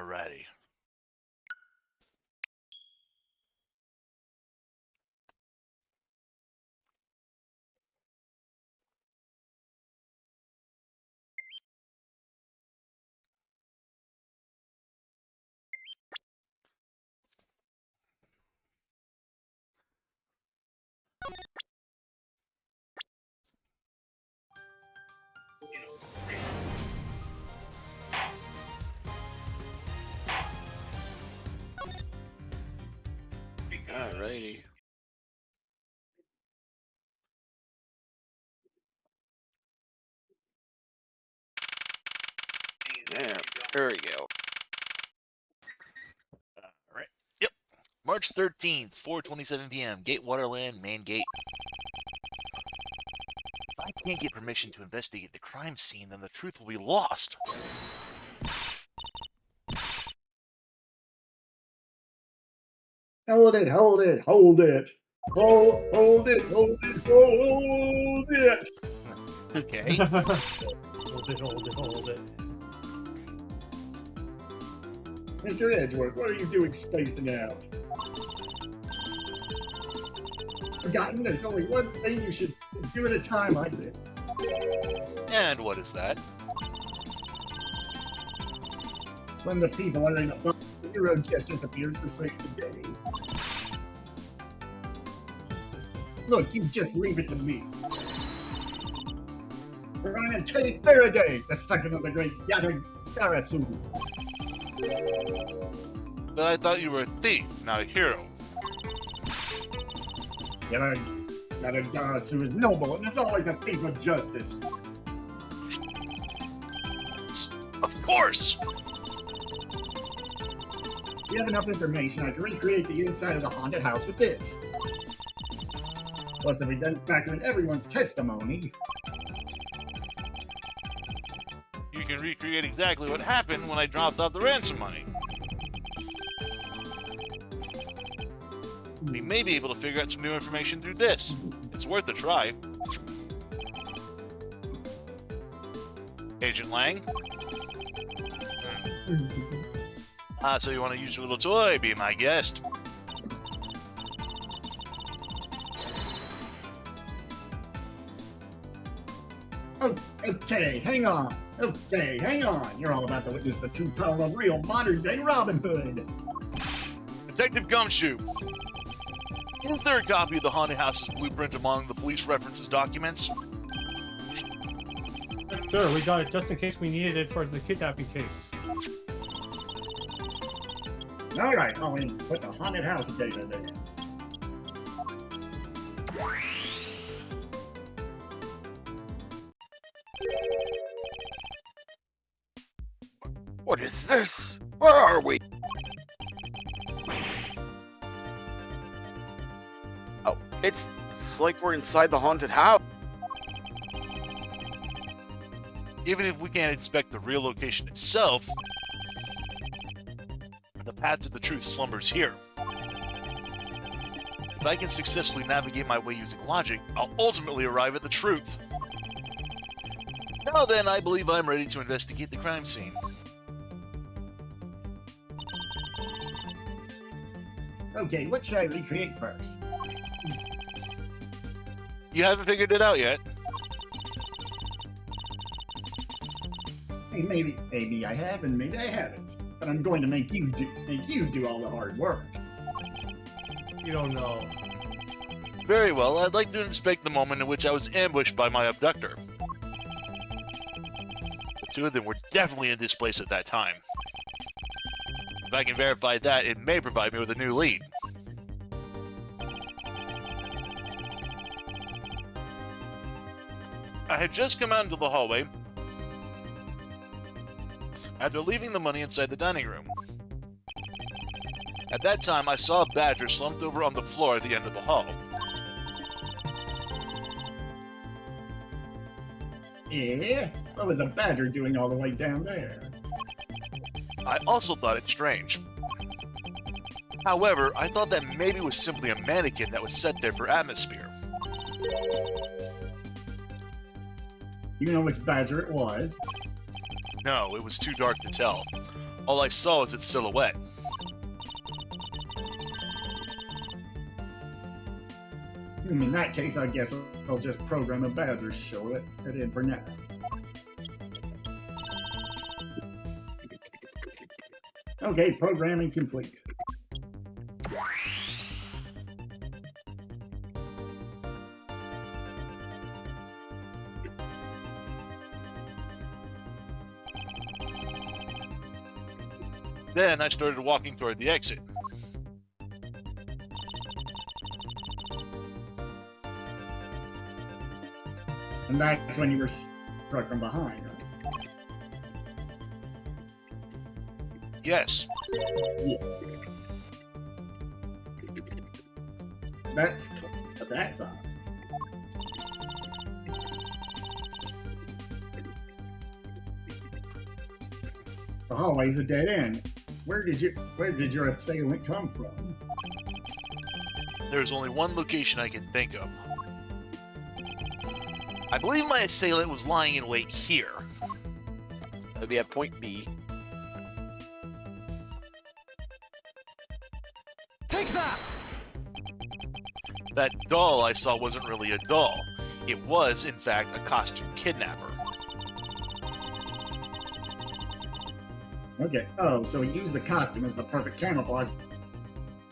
Alrighty. Alrighty. Yeah, there we go. Alright. Yep. March 13th, 4:27 p.m. Gate Waterland, main gate. If I can't get permission to investigate the crime scene, then the truth will be lost. Hold it, hold it, hold it. Hold it, hold it, hold it. Okay. Hold it, hold it, hold it. Mr. Edgeworth, what are you doing spacing out? Forgotten there's only one thing you should do at a time like this. And what is that? When the people are in a boat, the hero just disappears to save the day. Look, you just leave it to me. Ryan Tate Faraday, the second of the great Yata Garasu. But I thought you were a thief, not a hero. Yata Garasu is noble and is always a thief of justice. Of course! We have enough information, I can recreate the inside of the haunted house with this. Plus, if we then factor in everyone's testimony, You can recreate exactly what happened when I dropped off the ransom money. We may be able to figure out some new information through this. It's worth a try. Agent Lang? So you want to use your little toy, be my guest. oh, okay, hang on. Okay, hang on. You're all about to witness the true power of real modern-day Robin Hood. Detective Gumshoe. Is there a copy of the haunted house's blueprint among the police references documents? Sure, we got it just in case we needed it for the kidnapping case. All right, I'll put the haunted house data there. What is this? Where are we? Oh, it's like we're inside the haunted house. Even if we can't inspect the real location itself, the path to the truth slumbers here. If I can successfully navigate my way using logic, I'll ultimately arrive at the truth. Now then, I believe I'm ready to investigate the crime scene. Okay, what should I recreate first? You haven't figured it out yet? Hey, maybe I have and maybe I haven't. But I'm going to make you do all the hard work. You don't know. Very well, I'd like to inspect the moment in which I was ambushed by my abductor. The two of them were definitely in this place at that time. If I can verify that, it may provide me with a new lead. I had just come out into the hallway after leaving the money inside the dining room. At that time, I saw a badger slumped over on the floor at the end of the hall. Yeah? What was a badger doing all the way down there? I also thought it strange. However, I thought that maybe it was simply a mannequin that was set there for atmosphere. You know which badger it was? No, it was too dark to tell. All I saw was its silhouette. In that case, I guess I'll just program a badger show it in for now. Okay, programming complete. Then I started walking toward the exit. And that's when you were struck from behind, right? Yes. Yeah. That's odd. The hallway's a dead end. Where did your assailant come from? There's only one location I can think of. I believe my assailant was lying in wait here. That'd be at point B. Take that! That doll I saw wasn't really a doll. It was, in fact, a costume kidnapper. Okay. Oh, so he used the costume as the perfect camouflage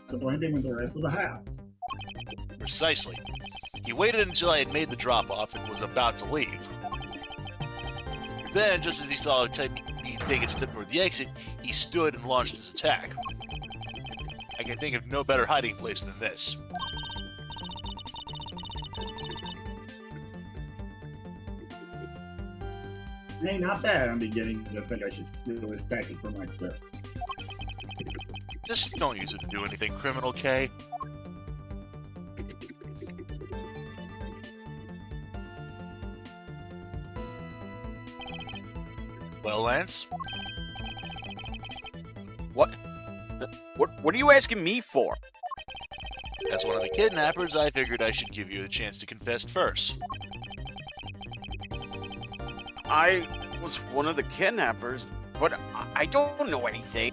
to blend in with the rest of the house. Precisely. He waited until I had made the drop-off and was about to leave. Then, just as he saw me take a step toward the exit, he stood and launched his attack. I can think of no better hiding place than this. Hey, not bad. I'm beginning to think I should steal this tactic for myself. Just don't use it to do anything criminal, Kay. Well, Lance? What? What are you asking me for? As one of the kidnappers, I figured I should give you a chance to confess first. I was one of the kidnappers, but I don't know anything.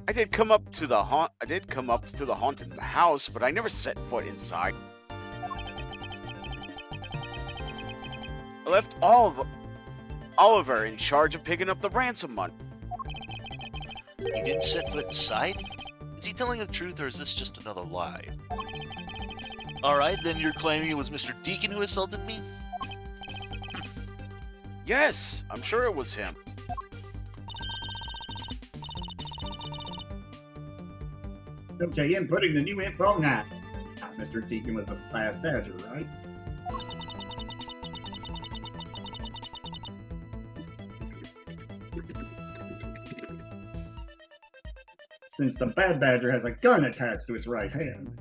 I did come up to the haunted house, but I never set foot inside. I left Oliver in charge of picking up the ransom money. He didn't set foot inside? Is he telling the truth, or is this just another lie? Alright, then you're claiming it was Mr. Deacon who assaulted me? Yes, I'm sure it was him. Okay, inputting the new info now. Mr. Deacon was the bad badger, right? Since the bad badger has a gun attached to its right hand.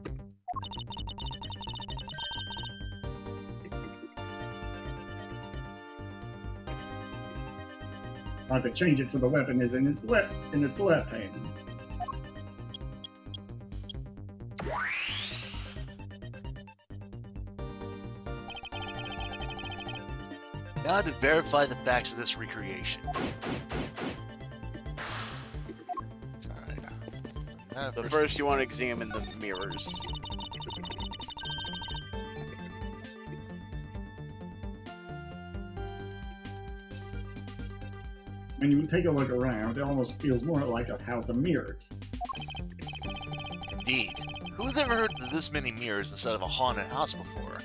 I'll have to change it so the weapon is in its left hand. Now to verify the facts of this recreation. But first, you want to examine the mirrors. When you take a look around, it almost feels more like a house of mirrors. Indeed. Who's ever heard of this many mirrors inside of a haunted house before?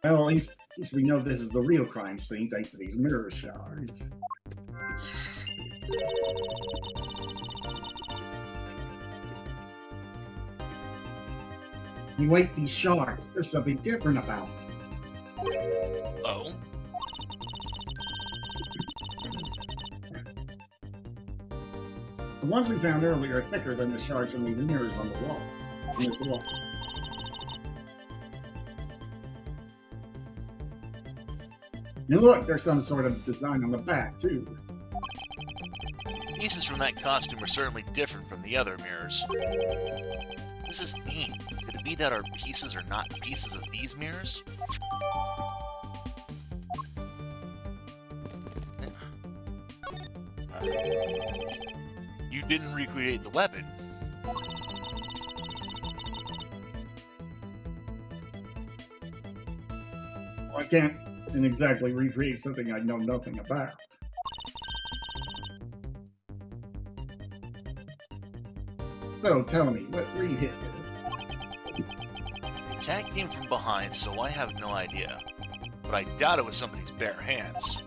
Well, at least we know this is the real crime scene thanks to these mirror shards. Hey, wait, these shards, there's something different about them. Oh? The ones we found earlier are thicker than the shards from these mirrors on the wall. And there's a wall. And look, there's some sort of design on the back, too. pieces from that costume are certainly different from the other mirrors. This is neat. Could it be that our pieces are not pieces of these mirrors? You didn't recreate the weapon. I can't exactly recreate something I know nothing about. So tell me, what were you hit with? The attack came from behind, so I have no idea. But I doubt it was somebody's bare hands.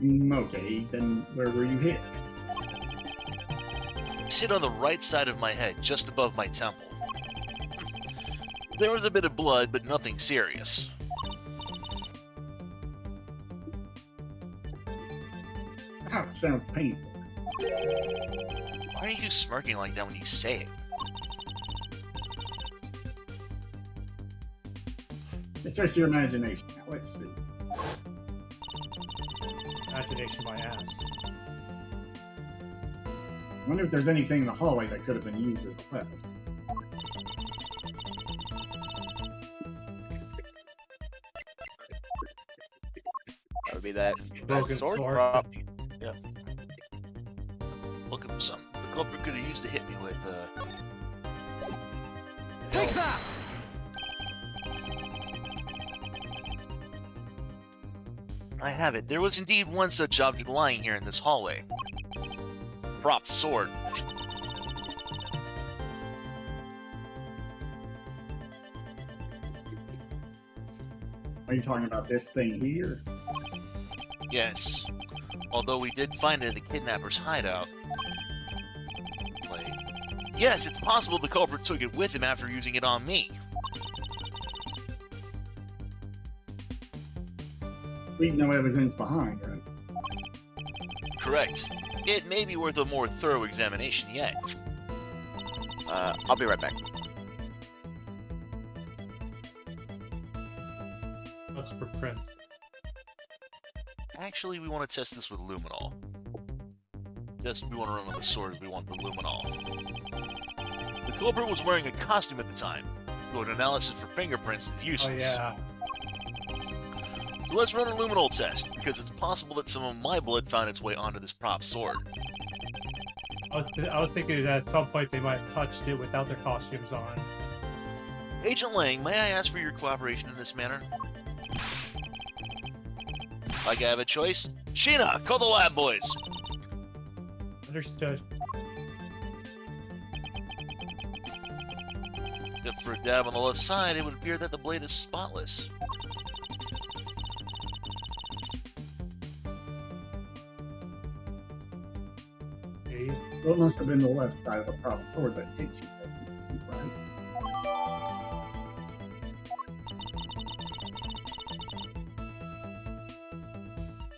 Okay, then where were you hit? It's hit on the right side of my head, just above my temple. There was a bit of blood, but nothing serious. Ah, sounds painful. Why are you smirking like that when you say it? It's just your imagination. Now, let's see. Imagination my ass. I wonder if there's anything in the hallway that could have been used as a weapon. That would be that Broken sword. sword. Yeah. Look at some. The culprit could have used to hit me with, Take that! I have it. There was indeed one such object lying here in this hallway. Propped sword. Are you talking about this thing here? Yes. Although we did find it at the kidnapper's hideout. Wait. Yes, it's possible the culprit took it with him after using it on me. Leave no evidence behind, right? Correct. It may be worth a more thorough examination yet. I'll be right back. That's for print. Actually, we want to test this with luminol. Yes, we want to run with the sword, we want the luminol. The culprit was wearing a costume at the time, so an analysis for fingerprints is Oh useless. yeah. So let's run a luminol test, because it's possible that some of my blood found its way onto this prop sword. I was thinking that at some point they might have touched it without their costumes on. Agent Lang, may I ask for your cooperation in this manner? Like I have a choice? Sheena, call the lab boys! Understood. Except for a dab on the left side, it would appear that the blade is spotless. Okay. Well, it must have been the left side of the prop sword that hit you, right?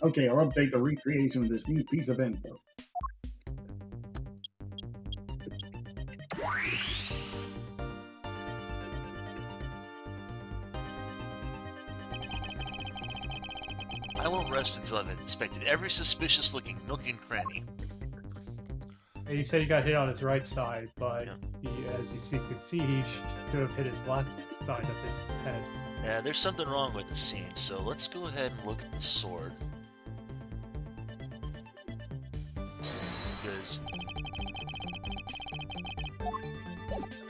Okay, I'll update the recreation of this new piece of info. I won't rest until I've inspected every suspicious-looking nook and cranny. He said he got hit on his right side, but Yeah. as you could see, he should have hit his left side of his head. Yeah, there's something wrong with the scene, so let's go ahead and look at the sword. Because...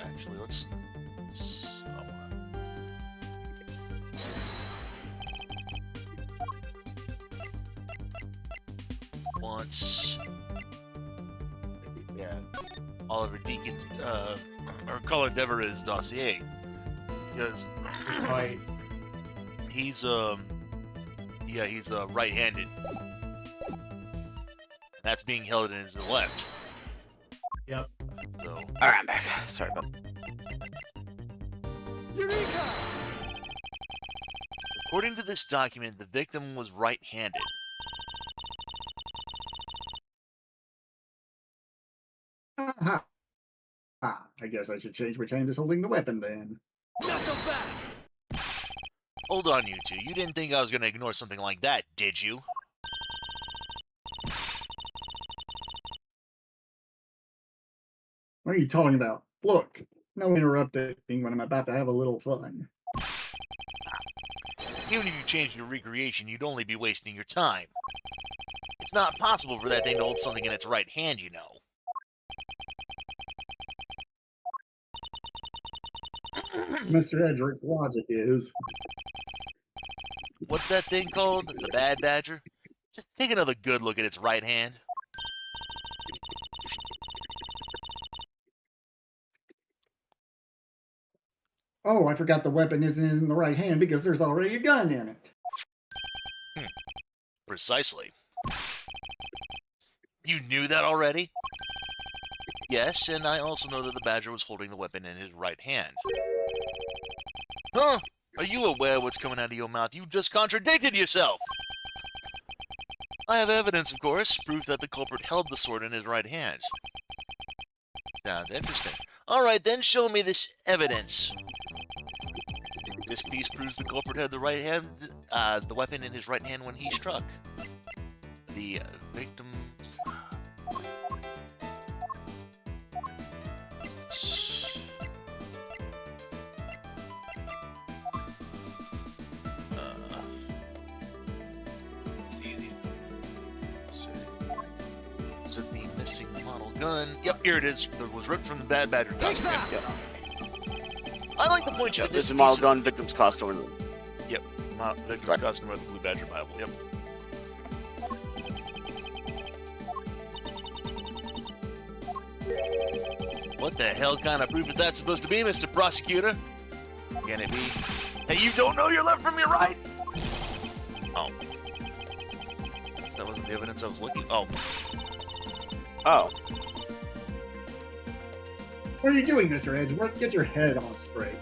Actually, let's once... Yeah, Oliver Deacon's, or Colin Devereaux's dossier. Because... Right. He's right-handed. That's being held in his left. Yep. So, Alright, I'm back. Sorry about that. according to this document, the victim was right-handed. Ah, I guess I should change which hand is holding the weapon then. Hold on, you two. You didn't think I was going to ignore something like that, did you? What are you talking about? Look, no interrupting when I'm about to have a little fun. Even if you changed your recreation, you'd only be wasting your time. It's not possible for that thing to hold something in its right hand, you know. Mr. Edgeworth's logic is... What's that thing called? The bad badger? Just take another good look at its right hand. Oh, I forgot the weapon isn't in the right hand because there's already a gun in it. Precisely. You knew that already? Yes, and I also know that the badger was holding the weapon in his right hand. Huh? Are you aware of what's coming out of your mouth? You just contradicted yourself! I have evidence, of course, proof that the culprit held the sword in his right hand. Sounds interesting. Alright, then show me this evidence. This piece proves the culprit had the weapon in his right hand when he struck. The victim... Is it the missing model gun? Yep, here it is. It was ripped from the Bad Badger costume. Yep. I like to point you at This this is model piece gun, victim's costume. Yep, victim's Right. costume with the Blue Badger Bible. Yep. What the hell kind of proof is that supposed to be, Mr. Prosecutor? Can it be? Hey, you don't know your left from your right? Oh. That wasn't the evidence I was looking... Oh. Oh. What are you doing, Mr. Edgeworth? Get your head on straight.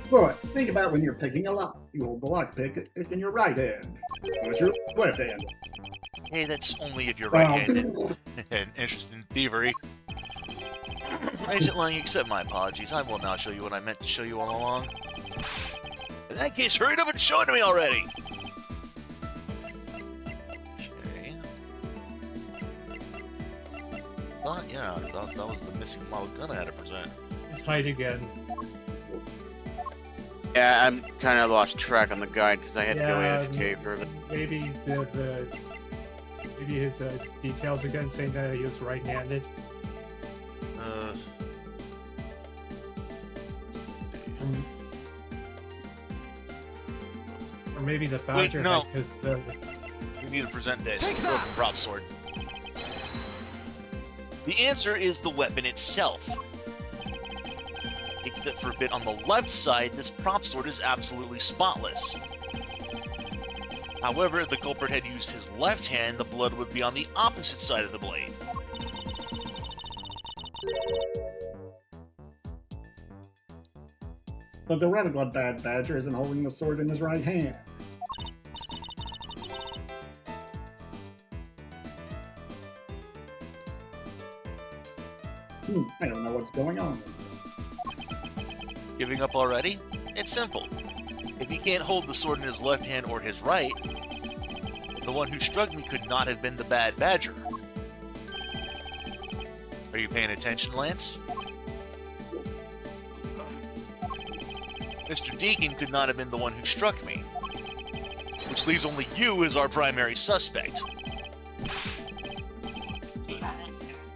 Look, think about when you're picking a lock. You hold the lock pick in your right hand. What's your left hand? Hey, that's only if you're right-handed. An interest in thievery. Agent Lang, accept my apologies. I will now show you what I meant to show you all along. In that case, hurry up and show it to me already! Okay. I thought that was the missing model gun I had to present. It's hide again. Yeah, I'm kind of lost track on the guide because I had to go Yeah, AFK for a bit. Maybe maybe his details again, saying that he was right-handed. Or maybe the badger no. had his the We need to present this, the broken prop sword. The answer is the weapon itself. Except for a bit on the left side, this prop sword is absolutely spotless. However, if the culprit had used his left hand, the blood would be on the opposite side of the blade. But the Red Bad Badger isn't holding the sword in his right hand. I don't know what's going on. Giving up already? It's simple. If he can't hold the sword in his left hand or his right, the one who struck me could not have been the Bad Badger. Are you paying attention, Lance? Mr. Deacon could not have been the one who struck me, which leaves only you as our primary suspect.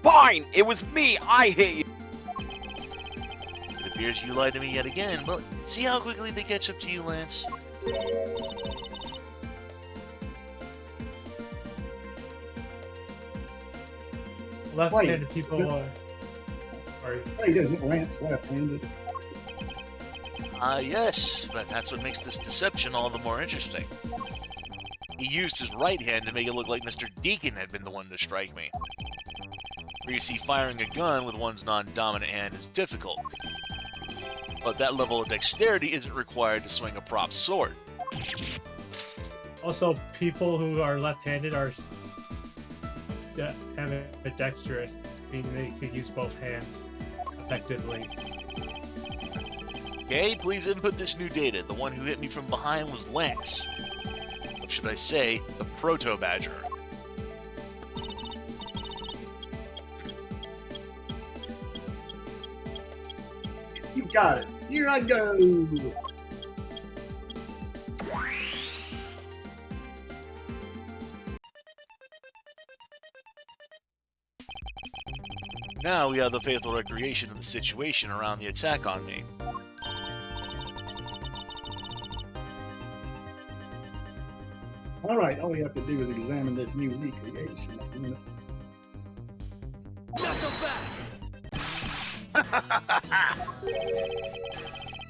Fine! It was me! I hate you! It appears you lied to me yet again, but see how quickly they catch up to you, Lance. left-handed people are. Wait, isn't Lance left-handed? Yes, but that's what makes this deception all the more interesting. He used his right hand to make it look like Mr. Deacon had been the one to strike me. For you see, firing a gun with one's non-dominant hand is difficult. But that level of dexterity isn't required to swing a prop sword. Also, people who are left-handed are have a dexterous. meaning they could use both hands effectively. Okay, please input this new data. The one who hit me from behind was Lance. Or should I say, the Proto-Badger. You got it. Here I go. Now we have the faithful recreation of the situation around the attack on me. All right, all we have to do is examine this new recreation.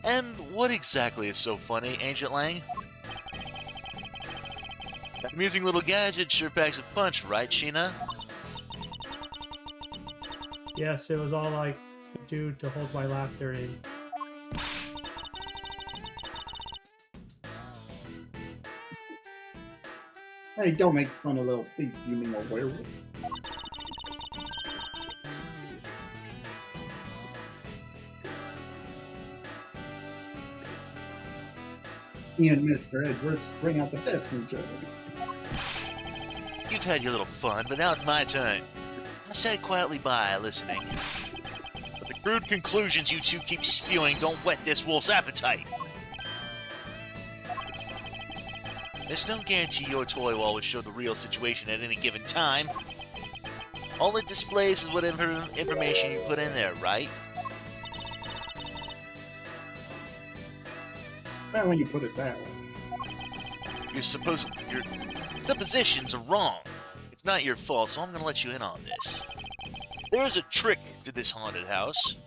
And what exactly is so funny, Ancient Lang? That amusing little gadget sure packs a punch, right, Sheena? Yes, it was all I could do to hold my laughter in. Hey, don't make fun of little thief, you mean a werewolf. He and Mr. Edgeworth bring out the best in each other. You've had your little fun, but now it's my turn. I sat quietly by, listening. But the crude conclusions you two keep spewing don't whet this wolf's appetite. There's no guarantee your toy will always show the real situation at any given time. All it displays is what information you put in there, right? Well, when you put it that way. Your suppositions are wrong. It's not your fault, so I'm gonna let you in on this. There is a trick to this haunted house.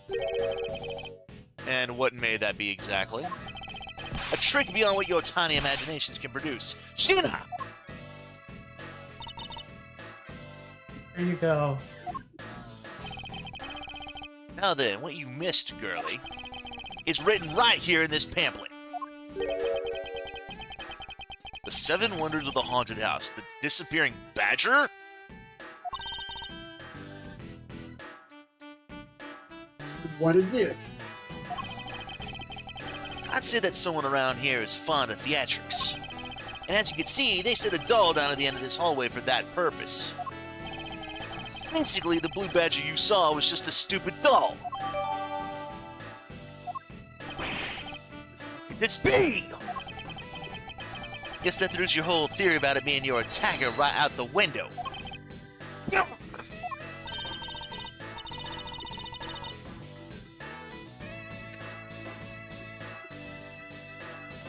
And what may that be exactly? A trick beyond what your tiny imaginations can produce. Sheena! There you go. Now then, what you missed, girlie, is written right here in this pamphlet. The 7 Wonders of the Haunted House. The Disappearing Badger? What is this? I'd say that someone around here is fond of theatrics. And as you can see, they set a doll down at the end of this hallway for that purpose. Basically, the blue badger you saw was just a stupid doll. This be! Guess that throws your whole theory about it being your attacker right out the window.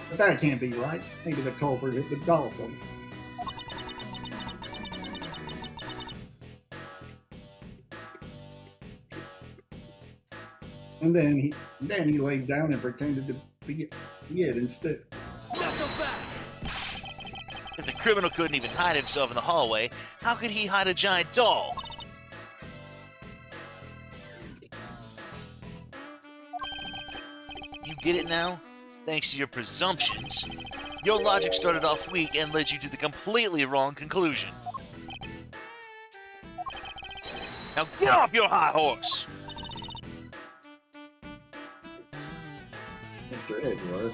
But that can't be right. Maybe the culprit hit the doll somewhere. And then he laid down and pretended to be it instead. If the criminal couldn't even hide himself in the hallway, how could he hide a giant doll? You get it now? Thanks to your presumptions. Your logic started off weak and led you to the completely wrong conclusion. Now get off your high horse! Mr. Edgeworth.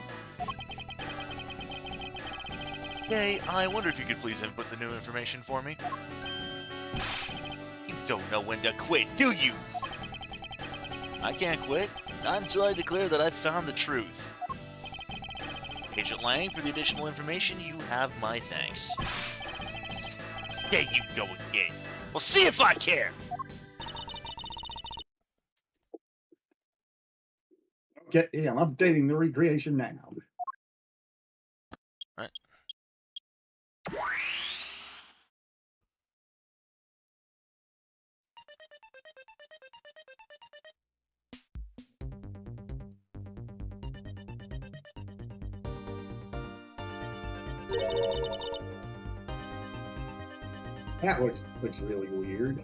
Okay, I wonder if you could please input the new information for me. You don't know when to quit, do you? I can't quit, not until I declare that I've found the truth. Agent Lang, for the additional information, you have my thanks. There you go again. Well, see if I care! Okay, yeah, I'm updating the recreation now. Right. That looks really weird.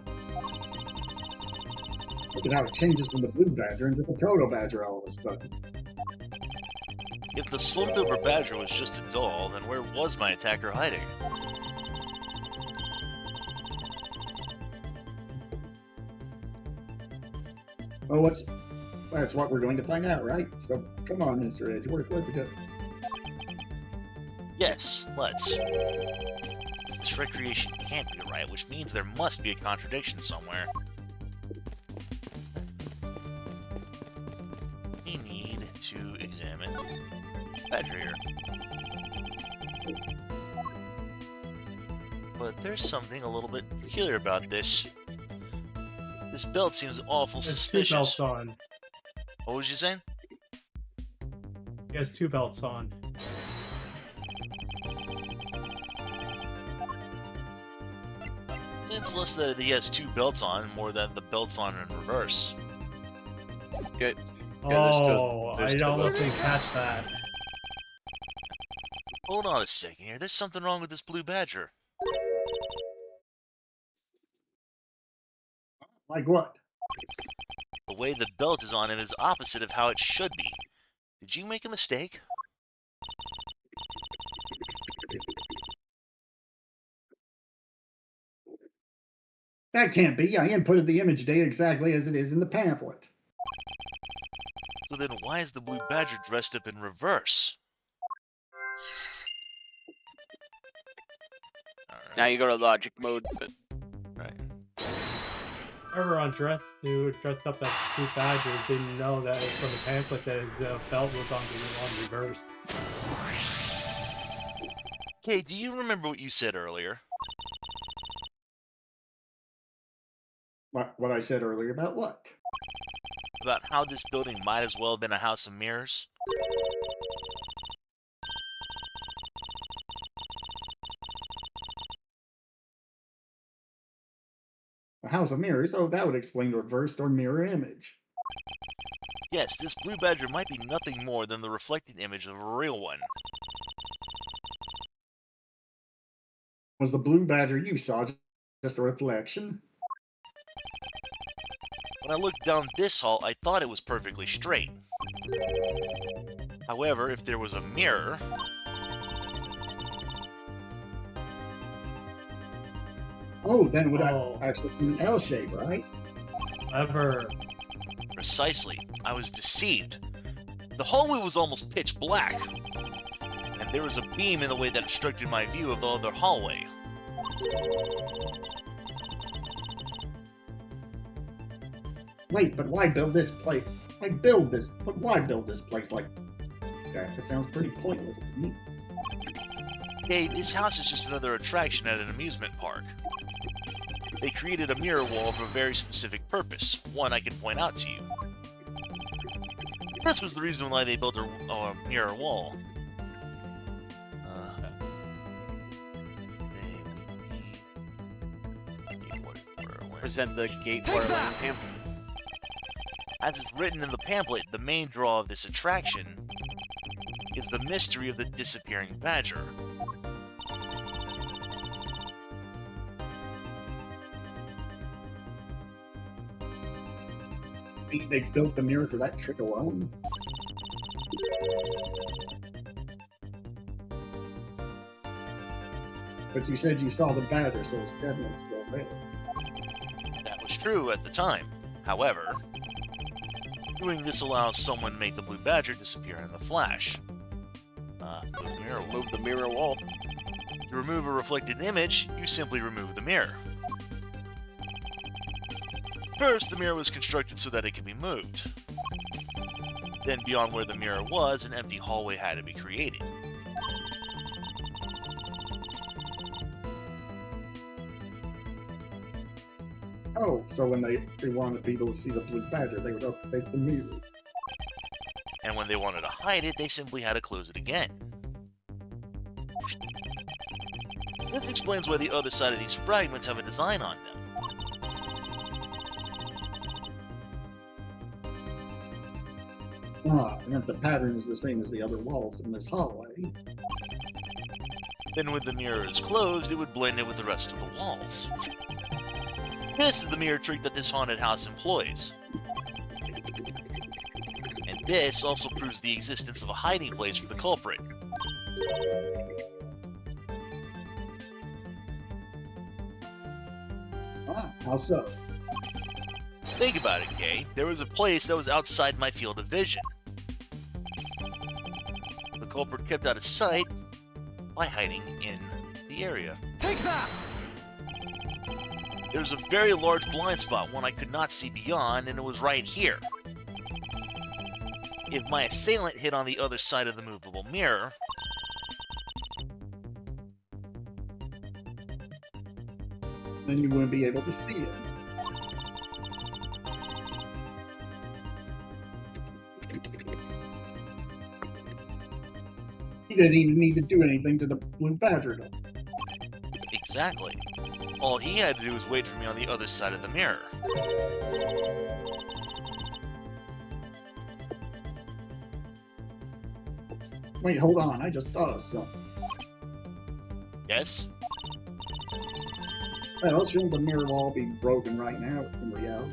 Look at how it changes from the blue badger into the proto badger all of a sudden. If the slumped over badger was just a doll, then where was my attacker hiding? Well, that's what we're going to find out, right? So come on, Mr. Edgeworth, let's go. Yes, let's. This recreation can't be right, which means there must be a contradiction somewhere. We need to examine Badger here. But there's something a little bit peculiar about this. This belt seems awful There's 2 belts suspicious. on. What was you saying? He has 2 belts on. It's less that he has 2 belts on, more than the belts on in reverse. Good. Yeah, there's I two almost belts. didn't catch that. Hold on a second here. There's something wrong with this blue badger. Like what? The way the belt is on him is opposite of how it should be. Did you make a mistake? That can't be. I inputted the image data exactly as it is in the pamphlet. So then why is the blue badger dressed up in reverse? Now you go to logic mode, but Right. Everyone dressed up as Blue Badger didn't know that from the pamphlet that his belt was on reverse. Okay, do you remember what you said earlier? What I said earlier about what? About how this building might as well have been a house of mirrors? A house of mirrors? Oh, that would explain the reversed or mirror image. Yes, this blue badger might be nothing more than the reflected image of a real one. Was the blue badger you saw just a reflection? When I looked down this hall, I thought it was perfectly straight. However, if there was a mirror... Oh, then it would Oh. actually be an L shape, right? Clever. Precisely. I was deceived. The hallway was almost pitch black, and there was a beam in the way that obstructed my view of the other hallway. Wait, but why build this place? But why build this place like that? It sounds pretty pointless to me. Hey, this house is just another attraction at an amusement park. They created a mirror wall for a very specific purpose, one I can point out to you. This was the reason why they built a mirror wall. present the Gatewater Lane pamphlet. As it's written in the pamphlet, the main draw of this attraction is the mystery of the disappearing badger. They built the mirror for that trick alone. But you said you saw the badger, so it's definitely still there. That was true at the time. However, doing this allows someone to make the blue badger disappear in the flash. Move the mirror wall. To remove a reflected image, you simply remove the mirror. First, the mirror was constructed so that it could be moved. Then, beyond where the mirror was, an empty hallway had to be created. Oh, so when they wanted people to see the blue badger, they would update the mirror. And when they wanted to hide it, they simply had to close it again. This explains why the other side of these fragments have a design on them. Ah, and if the pattern is the same as the other walls in this hallway. Then when the mirror is closed, it would blend in with the rest of the walls. This is the mirror trick that this haunted house employs. And this also proves the existence of a hiding place for the culprit. Ah, how so? Think about it, Gay. There was a place that was outside my field of vision. The culprit kept out of sight by hiding in the area. Take that! There was a very large blind spot, one I could not see beyond, and it was right here. If my assailant hid on the other side of the movable mirror, Then you wouldn't be able to see it. He didn't even need to do anything to the blue badger, though. exactly. All he had to do was wait for me on the other side of the mirror. Wait, hold on. I just thought of something. Yes? Well, shouldn't the mirror wall be broken right now in reality?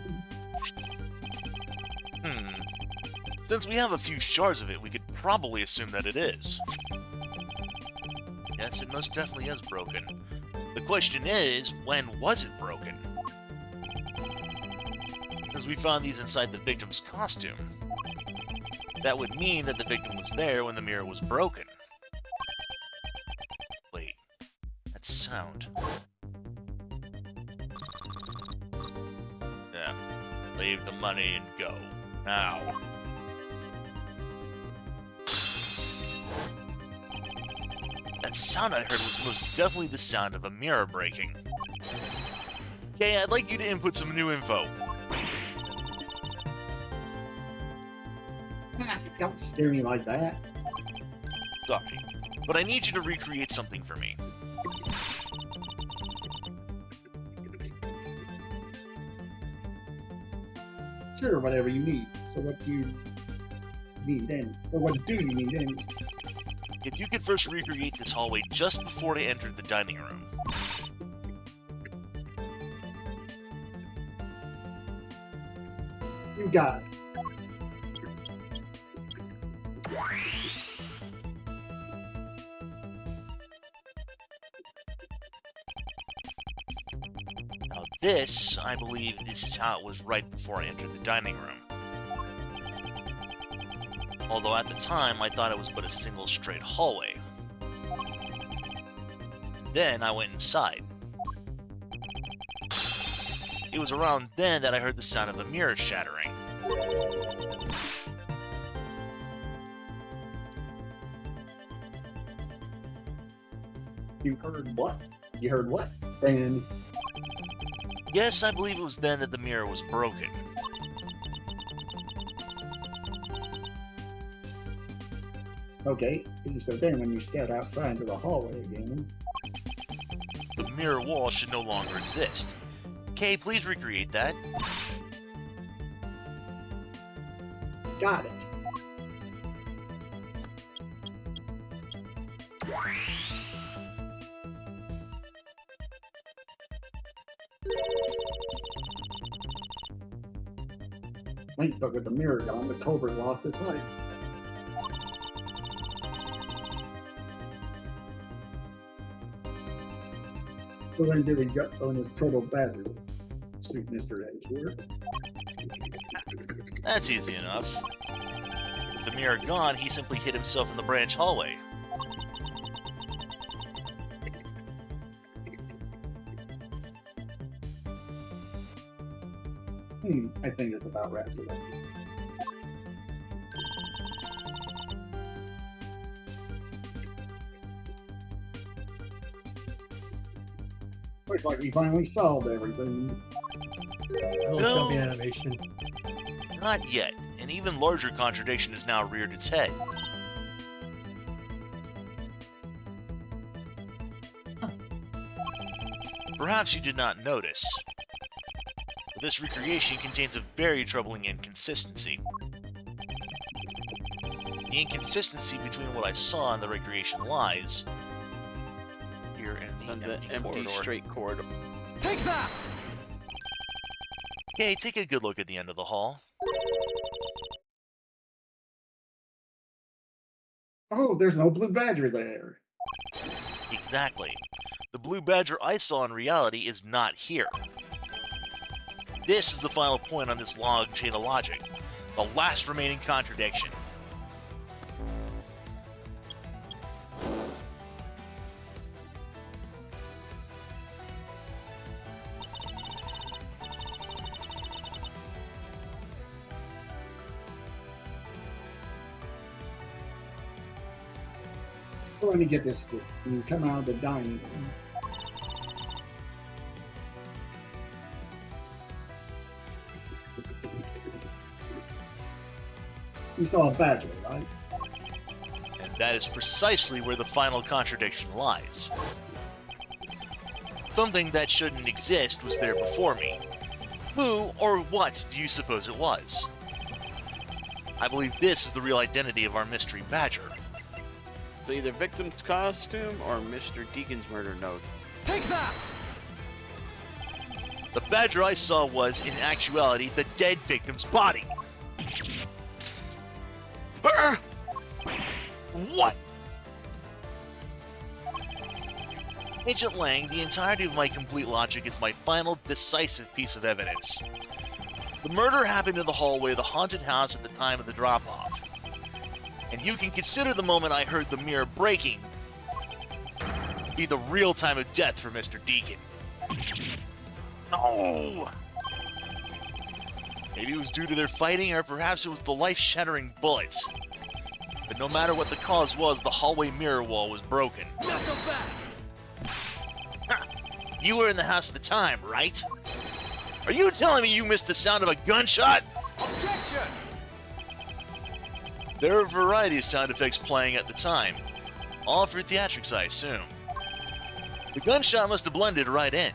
Since we have a few shards of it, we could probably assume that it is. Yes, it most definitely is broken. The question is, when was it broken? Since we found these inside the victim's costume, that would mean that the victim was there when the mirror was broken. Wait, that sound. Yeah, leave the money and go. Now. That sound I heard was most definitely the sound of a mirror breaking. Okay, I'd like you to input some new info. Don't scare me like that. Sorry, but I need you to recreate something for me. Sure, whatever you need. So what do you need then? So what do you need then? If you could first recreate this hallway just before they entered the dining room. You got it. Now this, I believe this is how it was right before I entered the dining room. Although at the time, I thought it was but a single straight hallway. Then I went inside. It was around then that I heard the sound of the mirror shattering. You heard what? You heard what? Then Yes, I believe it was then that the mirror was broken. okay. So then when you step outside into the hallway again, The mirror wall should no longer exist. Kay, please recreate that. got it. Wait, but with the mirror gone, the culprit lost his life. So then did he go on his turtle badger? Sweet Mr. Edgeworth. That's easy enough. With the mirror gone, he simply hid himself in the branch hallway. I think this about wraps it up. Looks like we finally solved everything. Little No. jumpy animation. Not yet. An even larger contradiction has now reared its head. Perhaps you did not notice, but this recreation contains a very troubling inconsistency. The inconsistency between what I saw in the recreation lies here in On the the empty empty corridor. straight corridor. Take that! Okay, take a good look at the end of the hall. Oh, there's no blue badger there. Exactly. The blue badger I saw in reality is not here. this is the final point on this long chain of logic. The last remaining contradiction. So let me get this straight. When you come out of the dining room, you saw a badger, right? And that is precisely where the final contradiction lies. Something that shouldn't exist was there before me. Who or what do you suppose it was? I believe this is the real identity of our mystery badger. So either victim's costume or Mr. Deacon's murder notes. Take that! The badger I saw was, in actuality, the dead victim's body. What? Agent Lang, the entirety of my complete logic is my final, decisive piece of evidence. The murder happened in the hallway of the haunted house at the time of the drop-off. And you can consider the moment I heard the mirror breaking to be the real time of death for Mr. Deacon. No! Maybe it was due to their fighting, or perhaps it was the life-shattering bullets. But no matter what the cause was, the hallway mirror wall was broken. You were in the house at the time, right? Are you telling me you missed the sound of a gunshot? Objection! There are a variety of sound effects playing at the time. All for theatrics, I assume. The gunshot must have blended right in.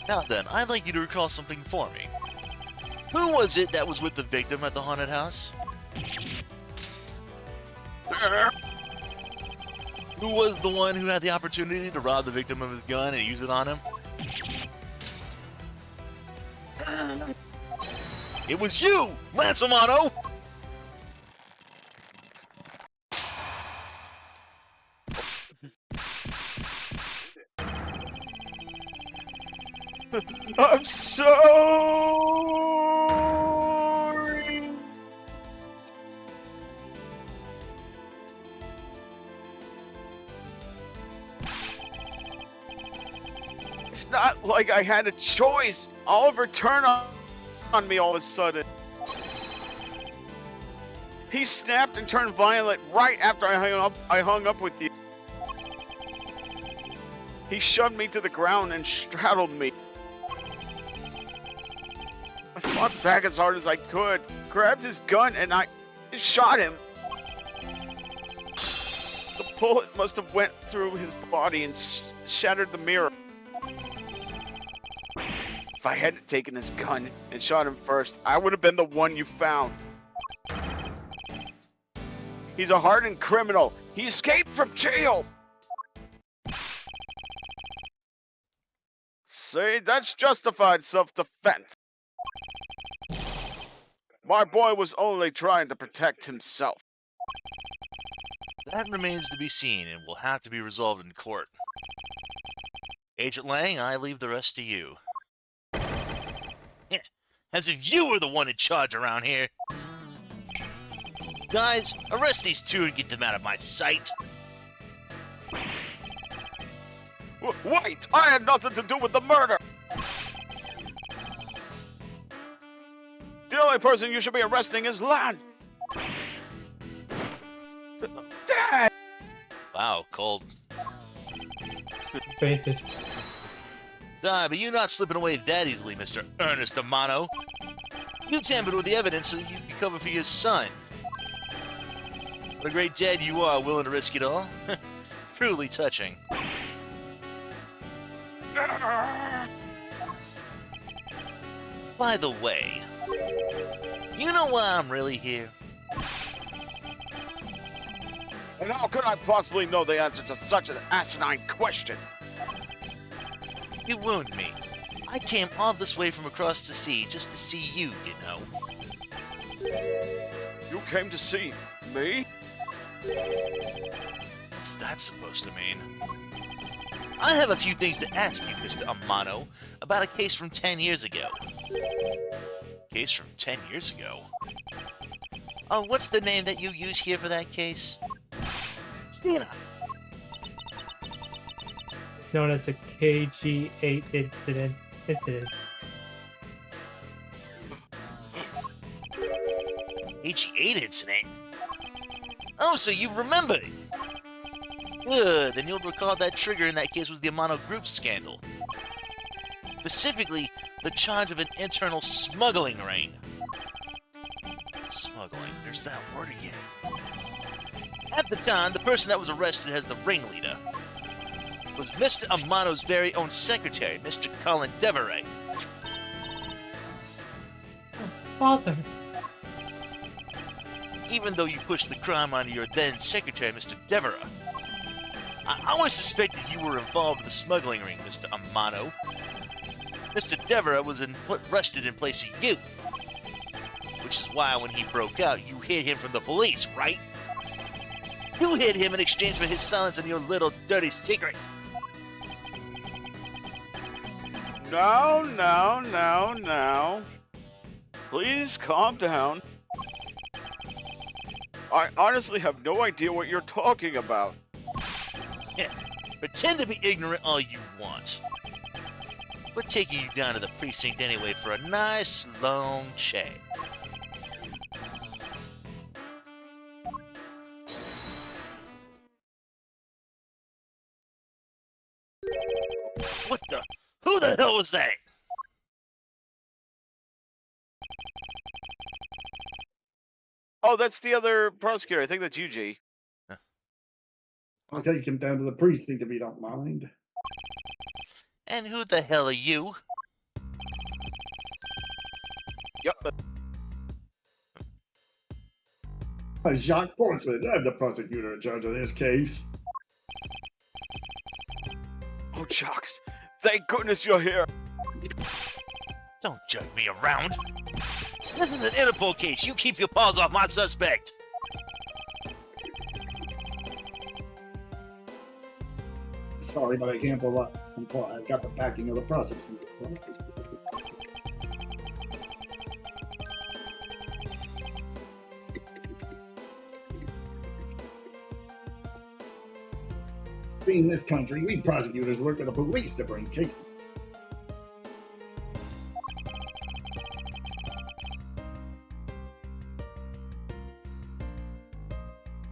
Now then, I'd like you to recall something for me. Who was it that was with the victim at the haunted house? Who was the one who had the opportunity to rob the victim of his gun and use it on him? It was you, Lance Amano! I'm sorry! It's not like I had a choice. Oliver turned on me all of a sudden. He snapped and turned violent right after I hung up with you. He shoved me to the ground and straddled me. I fought back as hard as I could, grabbed his gun, and I shot him. The bullet must have went through his body and shattered the mirror. If I hadn't taken his gun and shot him first, I would have been the one you found. He's a hardened criminal. He escaped from jail. See, that's justified self-defense. My boy was only trying to protect himself. That remains to be seen and will have to be resolved in court. Agent Lang, I leave the rest to you. As if you were the one in charge around here. Guys, arrest these two and get them out of my sight. Wait! I had nothing to do with the murder! The only person you should be arresting is Land! Dad! Wow, cold. Fainted. Sorry, but you're not slipping away that easily, Mr. Ernest Amano. You tampered with the evidence so that you can cover for your son. What a great dad you are, willing to risk it all. Truly touching. By the way, you know why I'm really here? And how could I possibly know the answer to such an asinine question? You wound me. I came all this way from across the sea just to see you, you know. You came to see me? What's that supposed to mean? I have a few things to ask you, Mr. Amano, about a case from 10 years ago. Case from 10 years ago? Oh, what's the name that you use here for that case? Gina. It's known as a KG8 incident. AAI incident? Oh, so you remember it? Good, then you'll recall that trigger in that case was the Amano Group scandal. Specifically, the charge of an internal smuggling ring. Smuggling, there's that word again. At the time, the person that was arrested as the ringleader was Mr. Amano's very own secretary, Mr. Colin Deveray. Father. Even though you pushed the crime onto your then secretary, Mr. Deveray, I always suspected you were involved in the smuggling ring, Mr. Amano. Mr. Deveray was arrested in place of you. Which is why when he broke out, you hid him from the police, right? You hid him in exchange for his silence and your little dirty secret. No. Please calm down. I honestly have no idea what you're talking about. Yeah, pretend to be ignorant all you want. We're taking you down to the precinct anyway for a nice long chat. What the? Who the hell was that? Oh, that's the other prosecutor. I think that's UG. I'll take him down to the precinct if you don't mind. And who the hell are you? Yep. I'm Jacques Portsmouth. I'm the prosecutor in charge of this case. Oh, Jocks. Thank goodness you're here. Don't jerk me around. This is an Interpol case. You keep your paws off my suspect. Sorry, but I can't pull up. I got the backing of the prosecutor. In this country, we prosecutors work with the police to bring cases.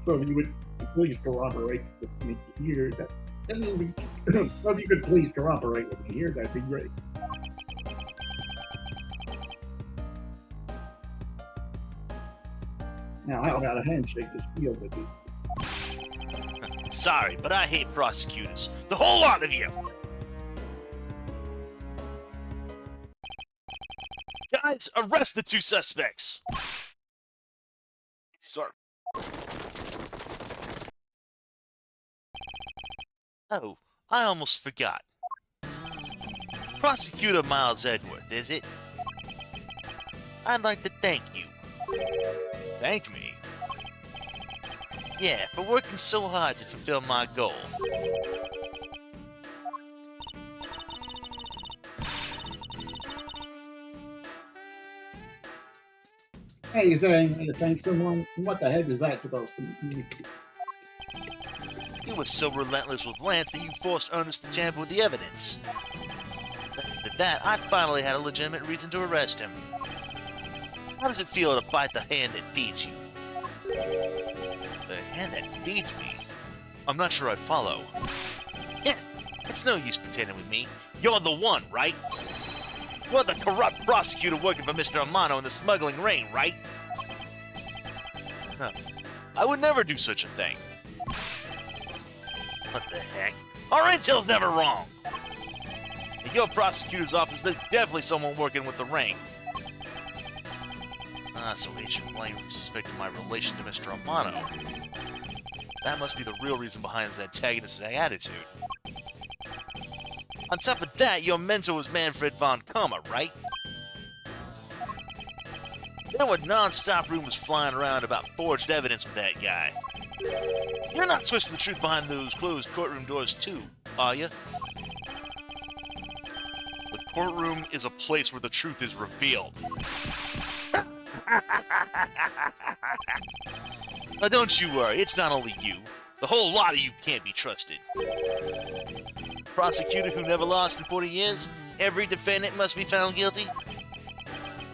So if you would please cooperate with me here, if you could please cooperate with me here, that'd be great. Now, how about a handshake to seal with you? Sorry, but I hate prosecutors. The whole lot of you! Guys, arrest the two suspects! Sir. Oh, I almost forgot. Prosecutor Miles Edgeworth, is it? I'd like to thank you. Thank me? Yeah, for working so hard to fulfill my goal. Hey, is there any way to thank someone? What the heck is that supposed to mean? You were so relentless with Lance that you forced Ernest to tamper with the evidence. Thanks to that, I finally had a legitimate reason to arrest him. How does it feel to bite the hand that feeds you? The hand that feeds me? I'm not sure I follow. Yeah, it's no use pretending with me. You're the one, right? You're the corrupt prosecutor working for Mr. Amano in the smuggling ring, right? No, I would never do such a thing. What the heck? Our intel's never wrong! In your prosecutor's office, there's definitely someone working with the ring. Ah, so Agent Blaine suspected my relation to Mr. Amano. That must be the real reason behind his antagonistic attitude. On top of that, your mentor was Manfred von Kammer, right? There were non-stop rumors flying around about forged evidence with that guy. You're not twisting the truth behind those closed courtroom doors too, are you? courtroom is a place where the truth is revealed. But don't you worry, it's not only you. The whole lot of you can't be trusted. Prosecutor who never lost in 40 years, every defendant must be found guilty?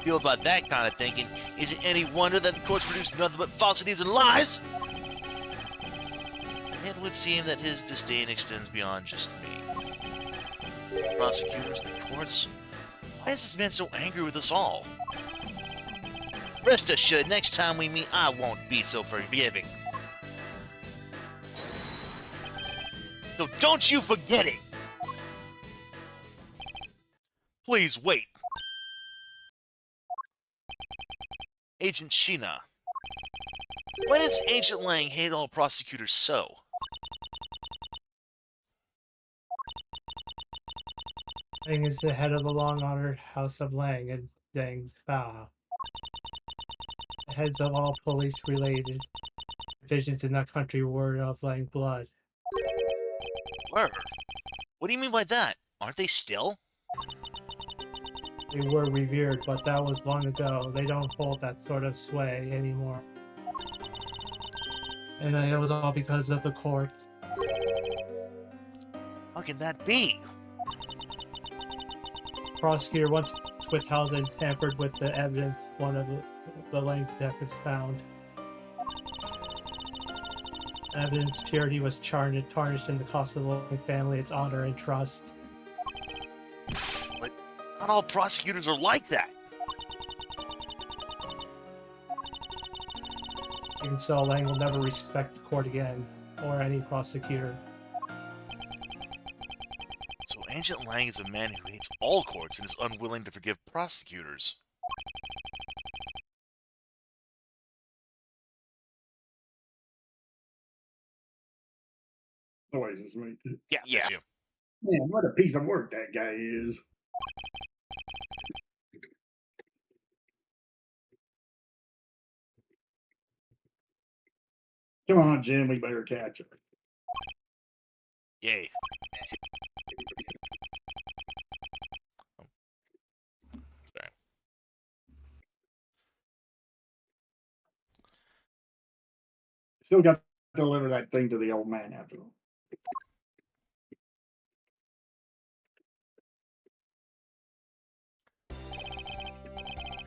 Feel about that kind of thinking, is it any wonder that the courts produce nothing but falsities and lies? It would seem that his disdain extends beyond just me. Prosecutors, the courts, why is this man so angry with us all? Rest assured, next time we meet, I won't be so forgiving. So don't you forget it! Please wait. Agent Sheena. Why does Agent Lang hate all prosecutors so? Lang is the head of the long-honored House of Lang and Deng Fa. The heads of all police-related divisions in that country were of Lang blood. Word. What do you mean by that? Aren't they still? They were revered, but that was long ago. They don't hold that sort of sway anymore. And it was all because of the courts. How can that be? The prosecutor once withheld and tampered with the evidence one of the Lang detectives found. Evidence purity was tarnished in the cost of the Lang family, its honor and trust. But not all prosecutors are like that. Even so, Lang will never respect the court again, or any prosecutor. So Agent Lang is a man who hates all courts and is unwilling to forgive prosecutors. Noise is me. Yeah. That's you. Man, what a piece of work that guy is. Come on, Jim, we better catch her. Yay. Sorry. Still got to deliver that thing to the old man after all.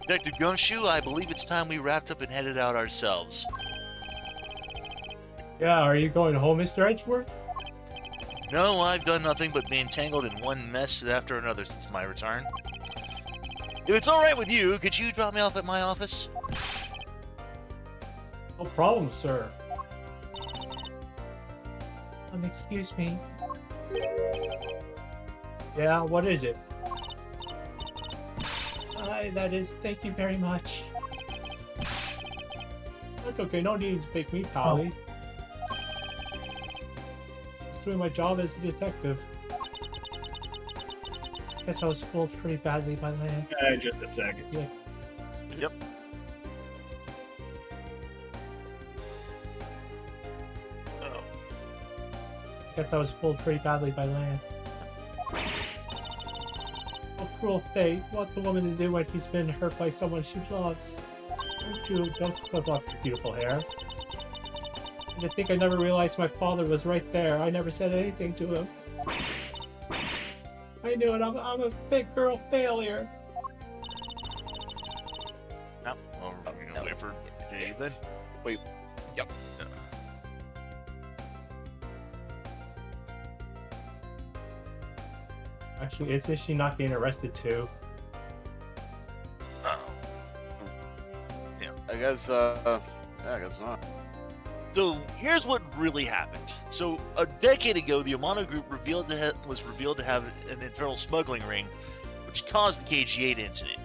Detective Gumshoe, I believe it's time we wrapped up and headed out ourselves. Yeah, are you going home, Mr. Edgeworth? No, I've done nothing but be entangled in one mess after another since my return. If it's alright with you, could you drop me off at my office? No problem, sir. Excuse me. Yeah, what is it? That is, thank you very much. That's okay, no need to make me pally. Just doing my job as a detective. Guess I was fooled pretty badly by Land. Just a second. Yeah. Yep. Oh. Guess I was fooled pretty badly by Land. Oh, cruel fate. What the woman to do when she's been hurt by someone she loves? Don't clip off your beautiful hair. And I think I never realized my father was right there. I never said anything to him. I knew it. I'm a big girl failure. No, well, we're gonna wait for Jay then. Wait. Yep. Actually, isn't she not getting arrested too? Oh. I guess not. So here's what really happened. So a decade ago, the Amano Group was revealed to have an internal smuggling ring, which caused the KG-8 incident.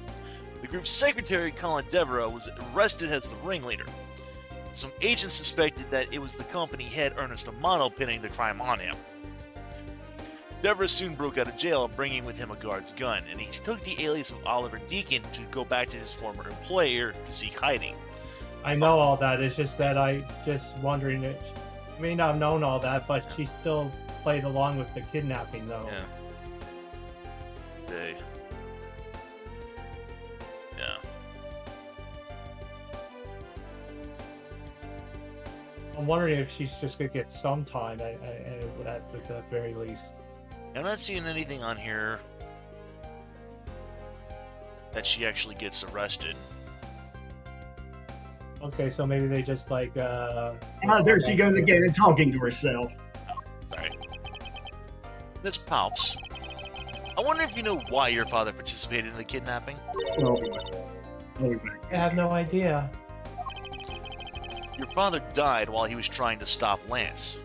The group's secretary, Colin Devereux, was arrested as the ringleader. Some agents suspected that it was the company head, Ernest Amano, pinning the crime on him. Devereux soon broke out of jail, bringing with him a guard's gun, and he took the alias of Oliver Deacon to go back to his former employer to seek hiding. I know all that. It's just that I just wondering it. I may not have known all that, but she still played along with the kidnapping, though. Yeah. I'm wondering if she's just gonna get some time at the very least. I'm not seeing anything on here that she actually gets arrested. Okay, so maybe they just like There she goes again, talking to herself. Sorry. Miss Palps, I wonder if you know why your father participated in the kidnapping? Oh, oh, I have no idea. Your father died while he was trying to stop Lance.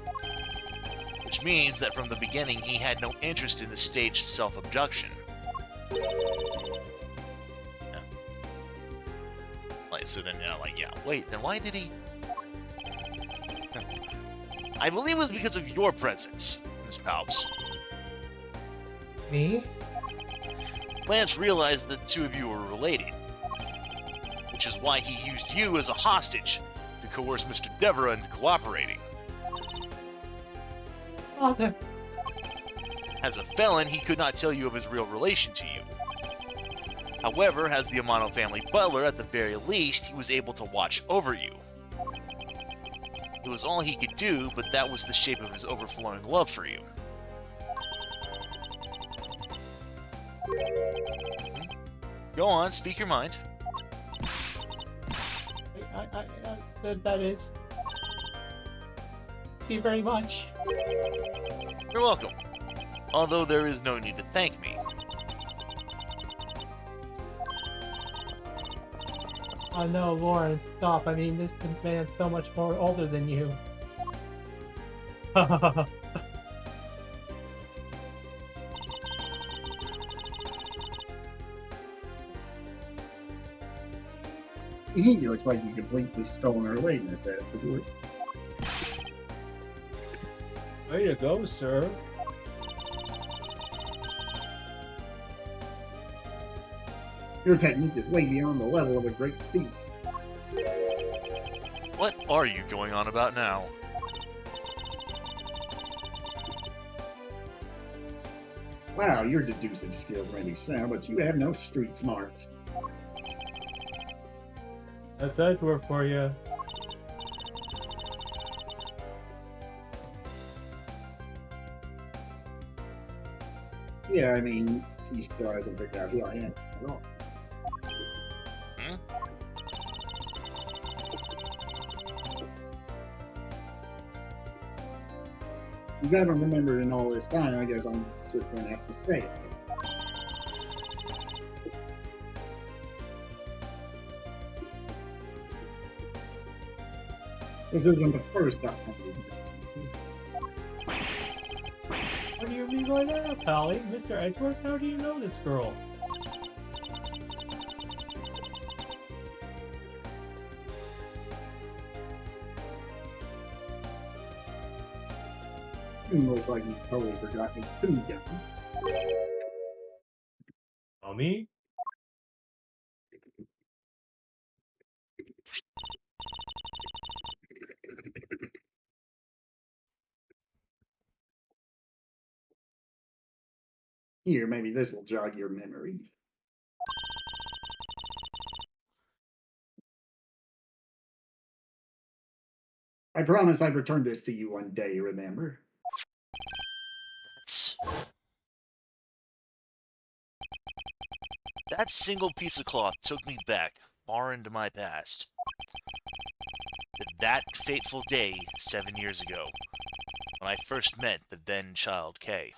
Which means that from the beginning he had no interest in the staged self-abduction. Yeah. Like, so then, yeah, wait, then why did he... I believe it was because of your presence, Miss Palps. Me? Lance realized that the two of you were related, which is why he used you as a hostage to coerce Mr. Deborah into cooperating. Okay. As a felon, he could not tell you of his real relation to you. However, as the Amano family butler, at the very least, he was able to watch over you. It was all he could do, but that was the shape of his overflowing love for you. Go on, speak your mind. That is. Thank you very much. You're welcome. Although there is no need to thank me. Oh no, Lauren, stop. I mean, this man's so much more older than you. he looks like you completely stolen her lateness afterward. Way to go, sir. Your technique is way beyond the level of a great thief. What are you going on about now? Wow, you're deducing skills, Randy Sam, but you have no street smarts. That's Edgeworth for you. Yeah, I mean, he still hasn't figured out who I am at all. Hmm? You gotta remember in all this time, I guess I'm just gonna have to say it. This isn't the first time. What do you mean by that, Pally? Mr. Edgeworth, how do you know this girl? Looks like you totally forgot me. Me? Here, maybe this will jog your memories. I promise I'd return this to you one day, remember? That single piece of cloth took me back, far into my past. To that fateful day 7 years ago, when I first met the then child Kay.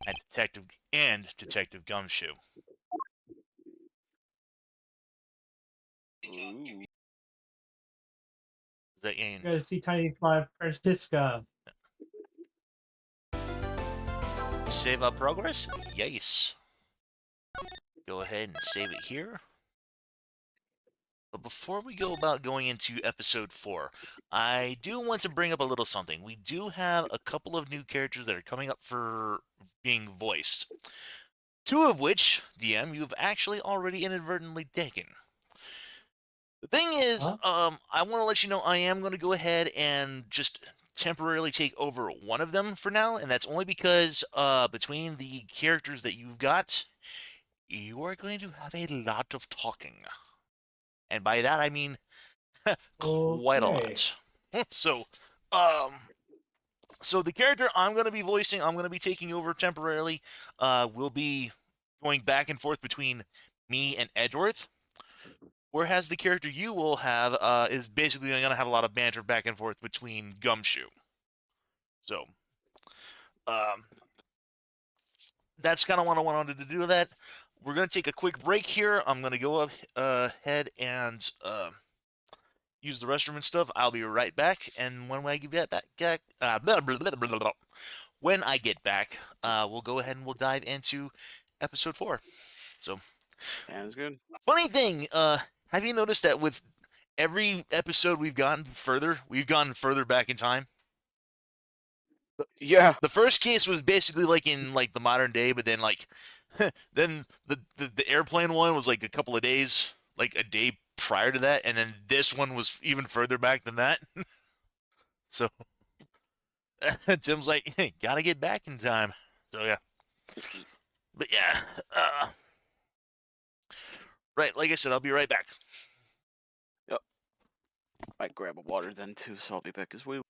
And Detective Gumshoe. Ooh. Is that You gotta see Tiny Francisca. Save our progress? Yes. Go ahead and save it here. But before we go about going into episode 4, I do want to bring up a little something. We do have a couple of new characters that are coming up for being voiced. 2 of which, DM, you've actually already inadvertently taken. The thing is, I want to let you know I am going to go ahead and just temporarily take over one of them for now, and that's only because between the characters that you've got, you are going to have a lot of talking. And by that I mean Quite a Okay. lot. So, um, so the character I'm going to be voicing, I'm going to be taking over temporarily. Will be going back and forth between me and Edgeworth. Whereas the character you will have is basically going to have a lot of banter back and forth between Gumshoe. So, um, that's kind of what I wanted to do. That we're going to take a quick break here. I'm going to go ahead and use the restroom and stuff. I'll be right back. And when I get back, when I get back, we'll go ahead and we'll dive into episode 4. So, Sounds good. funny thing, have you noticed that with every episode we've gone further back in time? Yeah. The first case was basically like in like the modern day, but then like then the airplane one was like a couple of days, like a day prior to that, and then this one was even further back than that. So Tim's like, hey, gotta get back in time. So yeah, but yeah, right. Like I said, I'll be right back. Yep. Might grab a water then too, so I'll be back as well.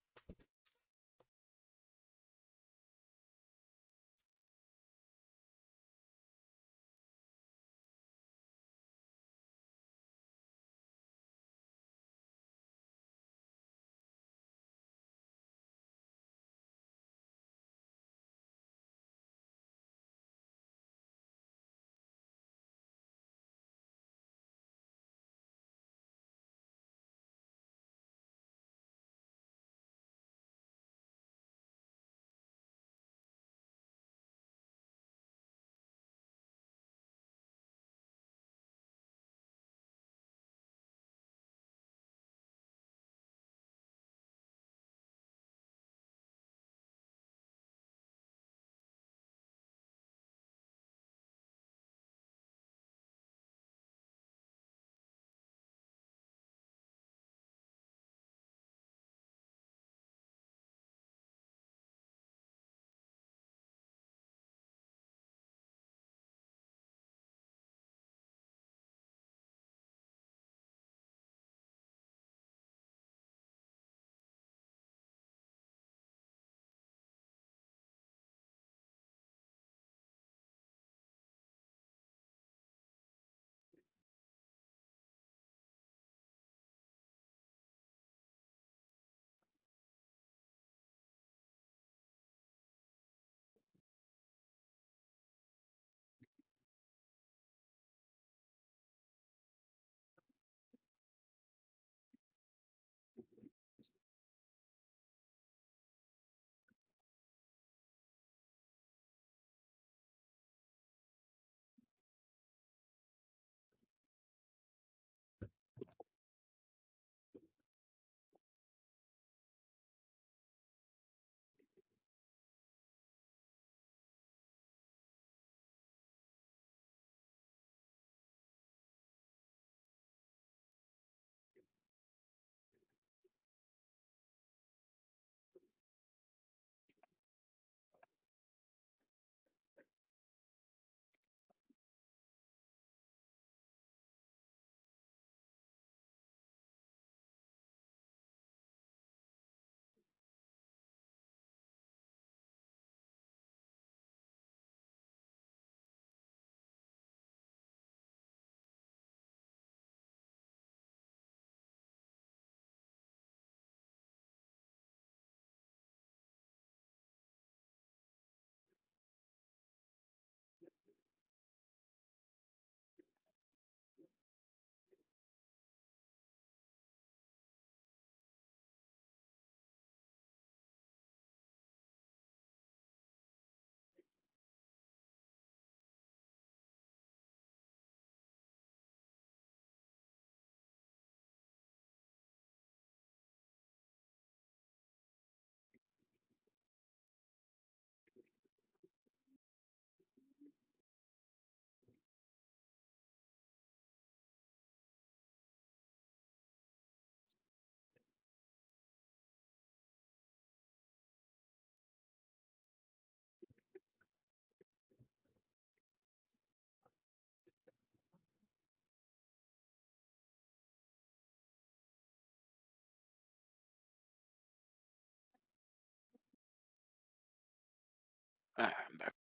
I'm back.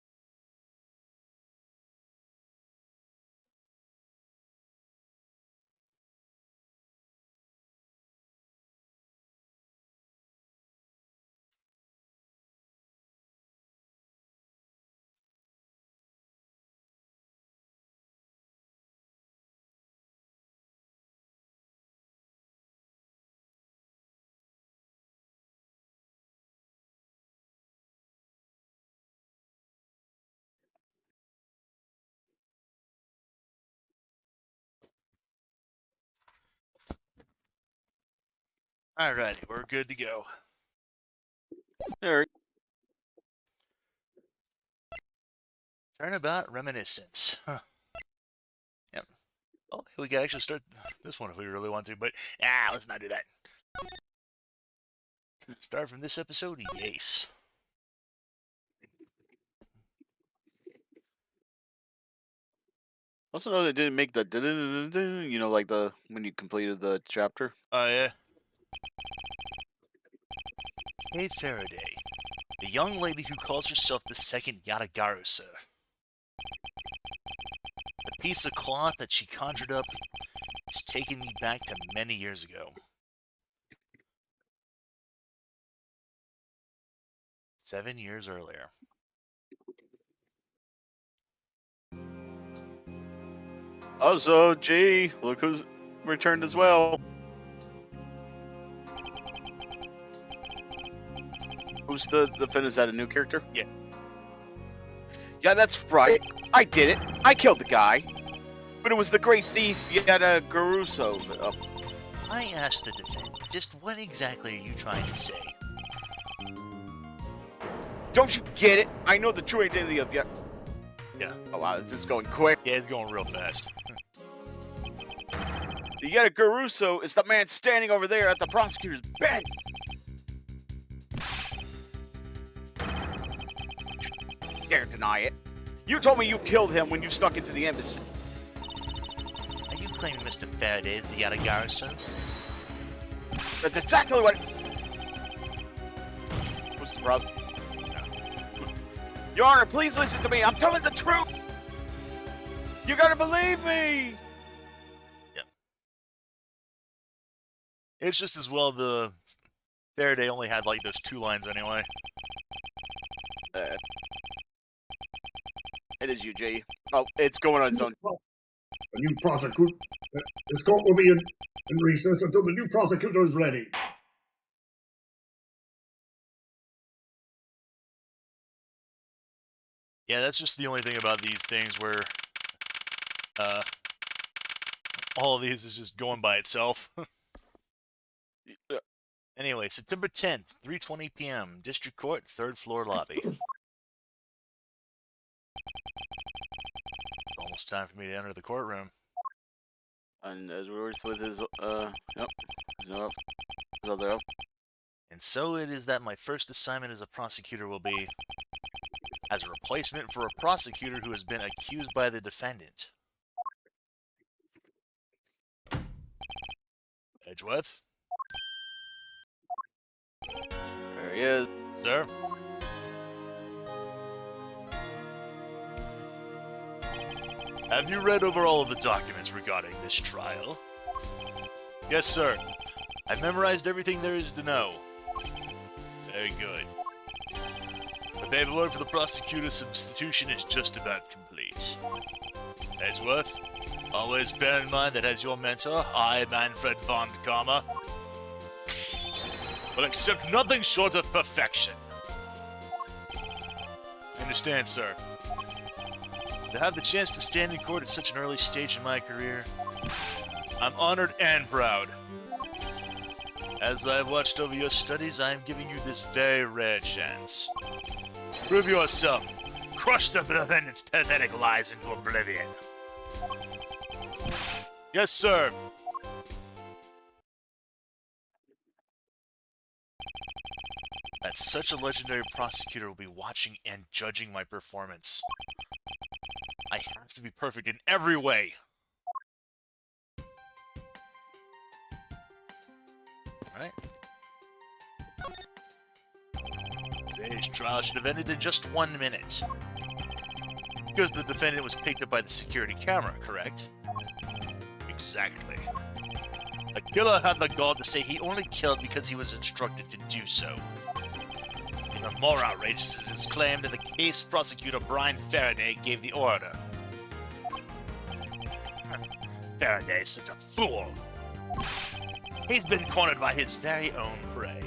Alrighty, we're good to go. There. Turnabout Reminiscence. Huh. Yep. Oh, we can actually start this one if we really want to, but let's not do that. Start from this episode, yes. Also know they didn't make the you know, like the when you completed the chapter. Oh, yeah. Kate Faraday, the young lady who calls herself the second Yatagaru-sa. The piece of cloth that she conjured up has taken me back to many years ago. 7 years earlier. Also, gee, look who's returned as well. Who's the defendant? Is that a new character? Yeah. Yeah, that's right. I did it. I killed the guy. But it was the great thief Garuso. I asked the defendant, just what exactly are you trying to say? Don't you get it? I know the true identity of Yat. Yeah. Oh wow, it's going quick. Yeah, it's going real fast. The Garuso is the man standing over there at the prosecutor's bench. Dare deny it. You told me you killed him when you snuck into the embassy. Are you claiming Mr. Faraday is the Yatagaru-san? That's exactly what. What's the problem? Your Honor, please listen to me. I'm telling the truth. You gotta believe me. It's just as well the Faraday only had like those 2 lines anyway. It is you, Jay. Oh, it's going on its own. The new prosecutor. This court will be in recess until the new prosecutor is ready. Yeah, that's just the only thing about these things where all of these is just going by itself. Anyway, September 10th, 3:20 p.m., District Court, 3rd floor lobby. It's almost time for me to enter the courtroom. And Edgeworth with his yep, his other. And so it is that my first assignment as a prosecutor will be as a replacement for a prosecutor who has been accused by the defendant. Edgeworth? There he is. Sir? Have you read over all of the documents regarding this trial? Yes, sir. I've memorized everything there is to know. Very good. The paperwork for the prosecutor's substitution is just about complete. Edgeworth, always bear in mind that as your mentor, I, Manfred von Karma, will accept nothing short of perfection. Understand, sir. To have the chance to stand in court at such an early stage in my career, I'm honored and proud. As I have watched over your studies, I am giving you this very rare chance. Prove yourself. Crush the defendant's pathetic lies into oblivion. Yes, sir. That such a legendary prosecutor will be watching and judging my performance. I have to be perfect in every way. Alright. Today's trial should have ended in just 1 minute. Because the defendant was picked up by the security camera, correct? Exactly. The killer had the gall to say he only killed because he was instructed to do so. Even more outrageous is his claim that the case prosecutor Brian Faraday gave the order. Faraday is such a fool. He's been cornered by his very own prey.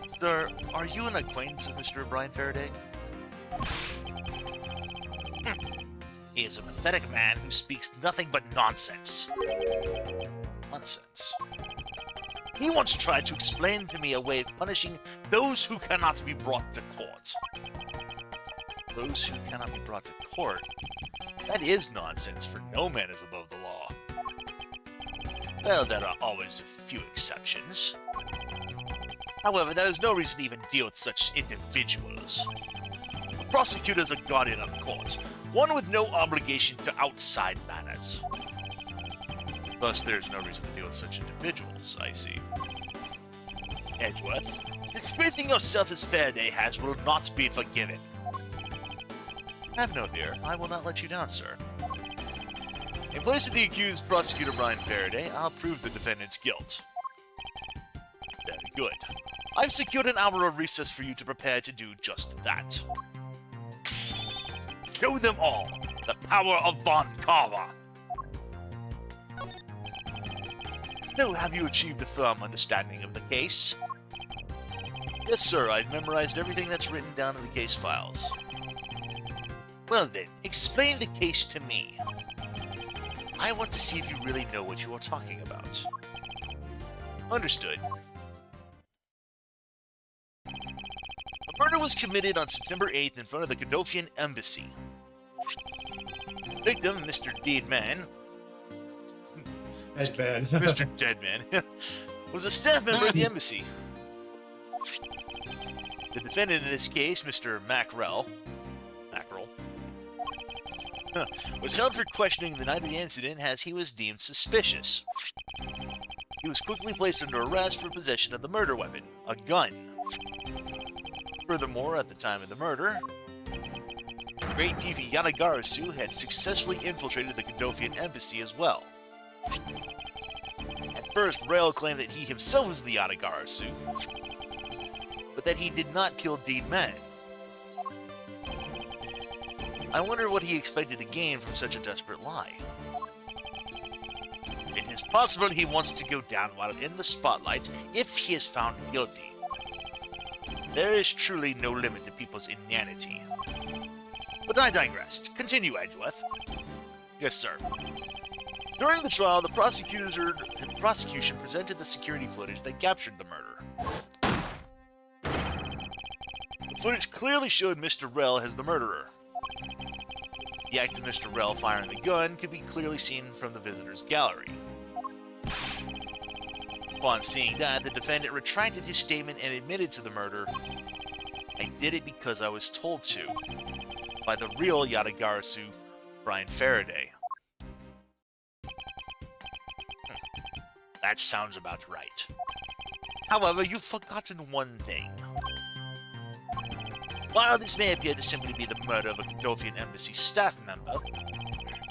Sir, are you an acquaintance of Mr. Brian Faraday? He is a pathetic man who speaks nothing but nonsense. Nonsense. He once tried to explain to me a way of punishing those who cannot be brought to court. Those who cannot be brought to court? That is nonsense, for no man is above the law. Well, there are always a few exceptions. However, that is no reason to even deal with such individuals. The prosecutor is a guardian of the court, one with no obligation to outside matters. Thus, there's no reason to deal with such individuals, I see. Edgeworth, disgracing yourself as Faraday has will not be forgiven. Have no fear, I will not let you down, sir. In place of the accused prosecutor Brian Faraday, I'll prove the defendant's guilt. Very good. I've secured an hour of recess for you to prepare to do just that. Show them all the power of Von Carver. So, have you achieved a firm understanding of the case? Yes, sir. I've memorized everything that's written down in the case files. Well then, explain the case to me. I want to see if you really know what you are talking about. Understood. The murder was committed on September 8th in front of the Godolphian Embassy. Victim, Mr. Deadman, Deadman. Mr. Deadman, was a staff member of the embassy. The defendant in this case, Mr. Mackerel, was held for questioning the night of the incident as he was deemed suspicious. He was quickly placed under arrest for possession of the murder weapon, a gun. Furthermore, at the time of the murder, Great Thief Yanagarasu had successfully infiltrated the Godolphian Embassy as well. At first, Rail claimed that he himself was the Yanagarasu, but that he did not kill Deadman. I wonder what he expected to gain from such a desperate lie. It is possible he wants to go down while in the spotlight if he is found guilty. There is truly no limit to people's inanity. But I digress. Continue, Edgeworth. Yes, sir. During the trial, the prosecution presented the security footage that captured the murder. The footage clearly showed Mr. Rell as the murderer. The act of Mr. Rell firing the gun could be clearly seen from the visitor's gallery. Upon seeing that, the defendant retracted his statement and admitted to the murder. I did it because I was told to, by the real Yatagarasu, Brian Faraday. That sounds about right. However, you've forgotten one thing. While this may appear to simply be the murder of a Godolphian Embassy staff member,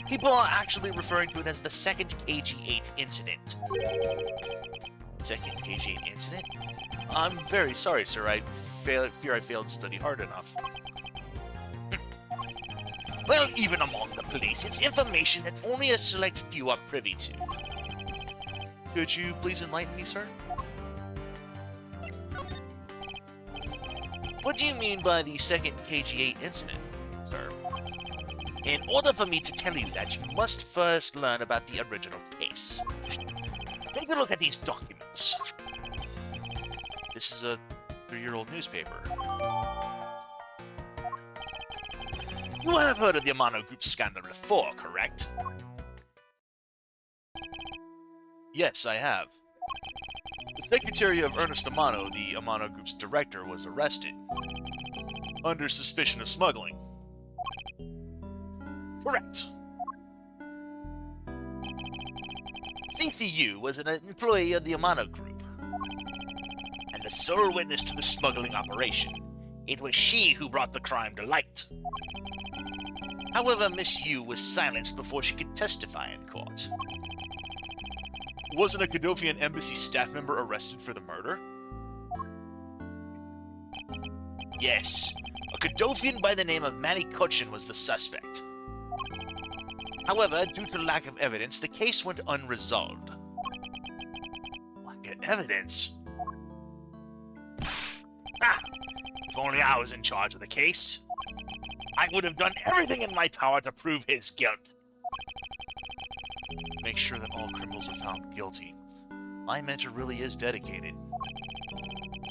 people are actually referring to it as the second KG-8 incident. Second KG-8 incident? I'm very sorry, sir. I fear I failed to study hard enough. Well, even among the police, it's information that only a select few are privy to. Could you please enlighten me, sir? What do you mean by the second KG-8 incident, sir? In order for me to tell you that, you must first learn about the original case. Take a look at these documents. This is a 3-year-old newspaper. You have heard of the Amano Group scandal before, correct? Yes, I have. The secretary of Ernest Amano, the Amano Group's director, was arrested under suspicion of smuggling. Correct. CCU was an employee of the Amano Group, and the sole witness to the smuggling operation. It was she who brought the crime to light. However, Miss Yu was silenced before she could testify in court. Wasn't a Cadofian embassy staff member arrested for the murder? Yes. A Cadofian by the name of Manny Kochin was the suspect. However, due to lack of evidence, the case went unresolved. Lack of evidence? Ah! If only I was in charge of the case. I would have done everything in my power to prove his guilt. Make sure that all criminals are found guilty. My mentor really is dedicated.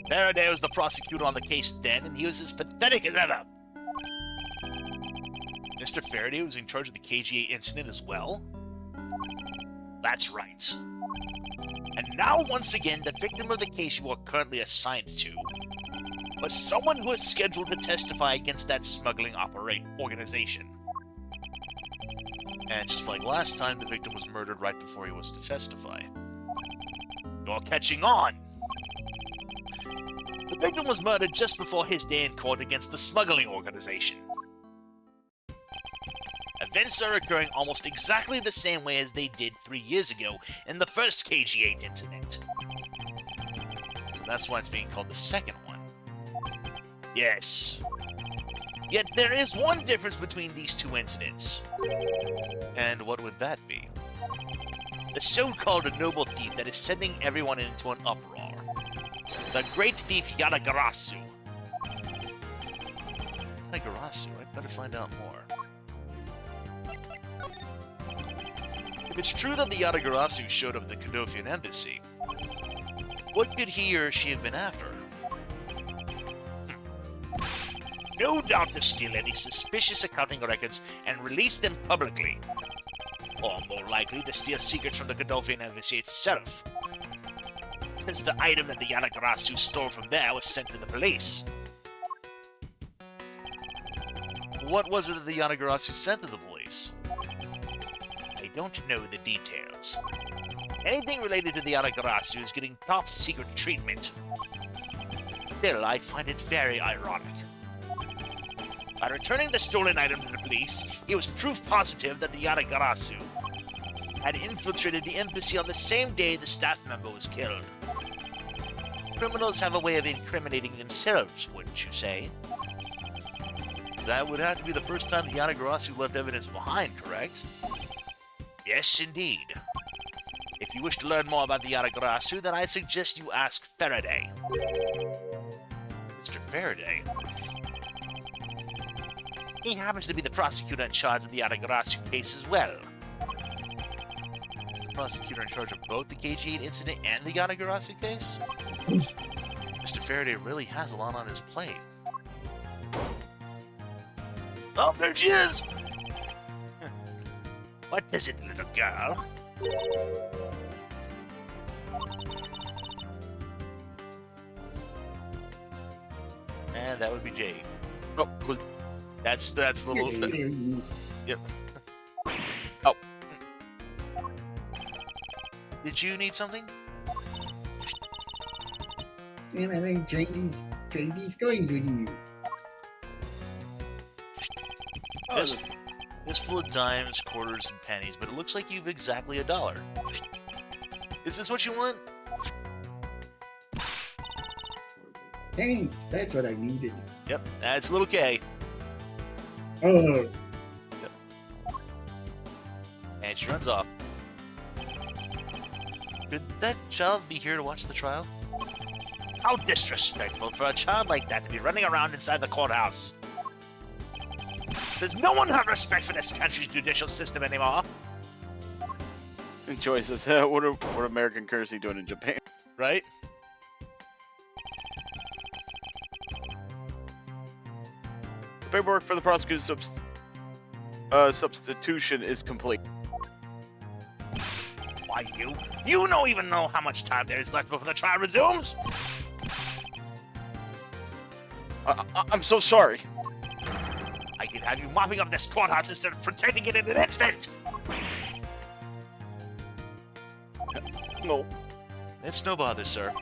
Faraday was the prosecutor on the case then, and he was as pathetic as ever. Mr. Faraday was in charge of the KGA incident as well? That's right. And now, once again, the victim of the case you are currently assigned to was someone who is scheduled to testify against that smuggling organization. And just like last time, the victim was murdered right before he was to testify. You're catching on! The victim was murdered just before his day in court against the smuggling organization. Events are occurring almost exactly the same way as they did 3 years ago in the first KG-8 incident. So that's why it's being called the second one. Yes. Yet there is one difference between these two incidents. And what would that be? The so-called noble thief that is sending everyone into an uproar. The great thief Yadagarasu. Yadagarasu? I'd better find out more. If it's true that the Yadagarasu showed up at the Cadofian embassy, what could he or she have been after? No doubt to steal any suspicious accounting records and release them publicly. Or more likely to steal secrets from the Cadofian embassy itself, since the item that the Yadagarasu stole from there was sent to the police. What was it that the Yadagarasu sent to the police? I don't know the details. Anything related to the Yadagarasu is getting top-secret treatment. Still, I find it very ironic. By returning the stolen item to the police, it was proof positive that the Yadagarasu had infiltrated the embassy on the same day the staff member was killed. Criminals have a way of incriminating themselves, wouldn't you say? That would have to be the first time the Yadagarasu left evidence behind, correct? Yes, indeed. If you wish to learn more about the Yadagarasu, then I suggest you ask Faraday. Mr. Faraday? He happens to be the prosecutor in charge of the Yadagarasu case as well. Is the prosecutor in charge of both the KG-8 incident and the Yadagarasu case? Mr. Faraday really has a lot on his plate. Oh, there she is! What is it, little girl? And that would be Jade. Oh, was That's little. Yep. Oh. Did you need something? And I think trade these coins with you. It's full of dimes, quarters, and pennies, but it looks like you've exactly $1. Is this what you want? Thanks, that's what I needed. Yep, that's little K. Oh, And she runs off. Could that child be here to watch the trial? How disrespectful for a child like that to be running around inside the courthouse. Does no one have respect for this country's judicial system anymore? and Joy says, what American currency doing in Japan? Right? The paperwork for the prosecutor's substitution is complete. Why, you don't even know how much time there is left before the trial resumes? I'm so sorry. I could have you mopping up this courthouse instead of protecting it in an instant! No. It's no bother, sir.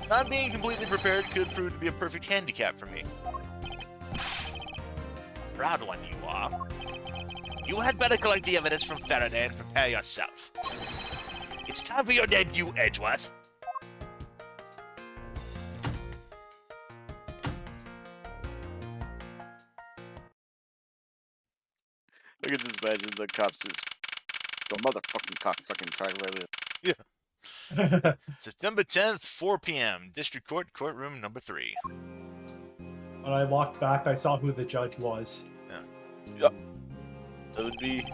Not being completely prepared could prove to be a perfect handicap for me. Proud one you are. You had better collect the evidence from Faraday and prepare yourself. It's time for your debut, Edgeworth. I can just imagine the cops just go, motherfucking cocksucking try to live it. Yeah. September 10th, 4 p.m. District Court, courtroom number 3. When I walked back, I saw who the judge was. Yep. That would be...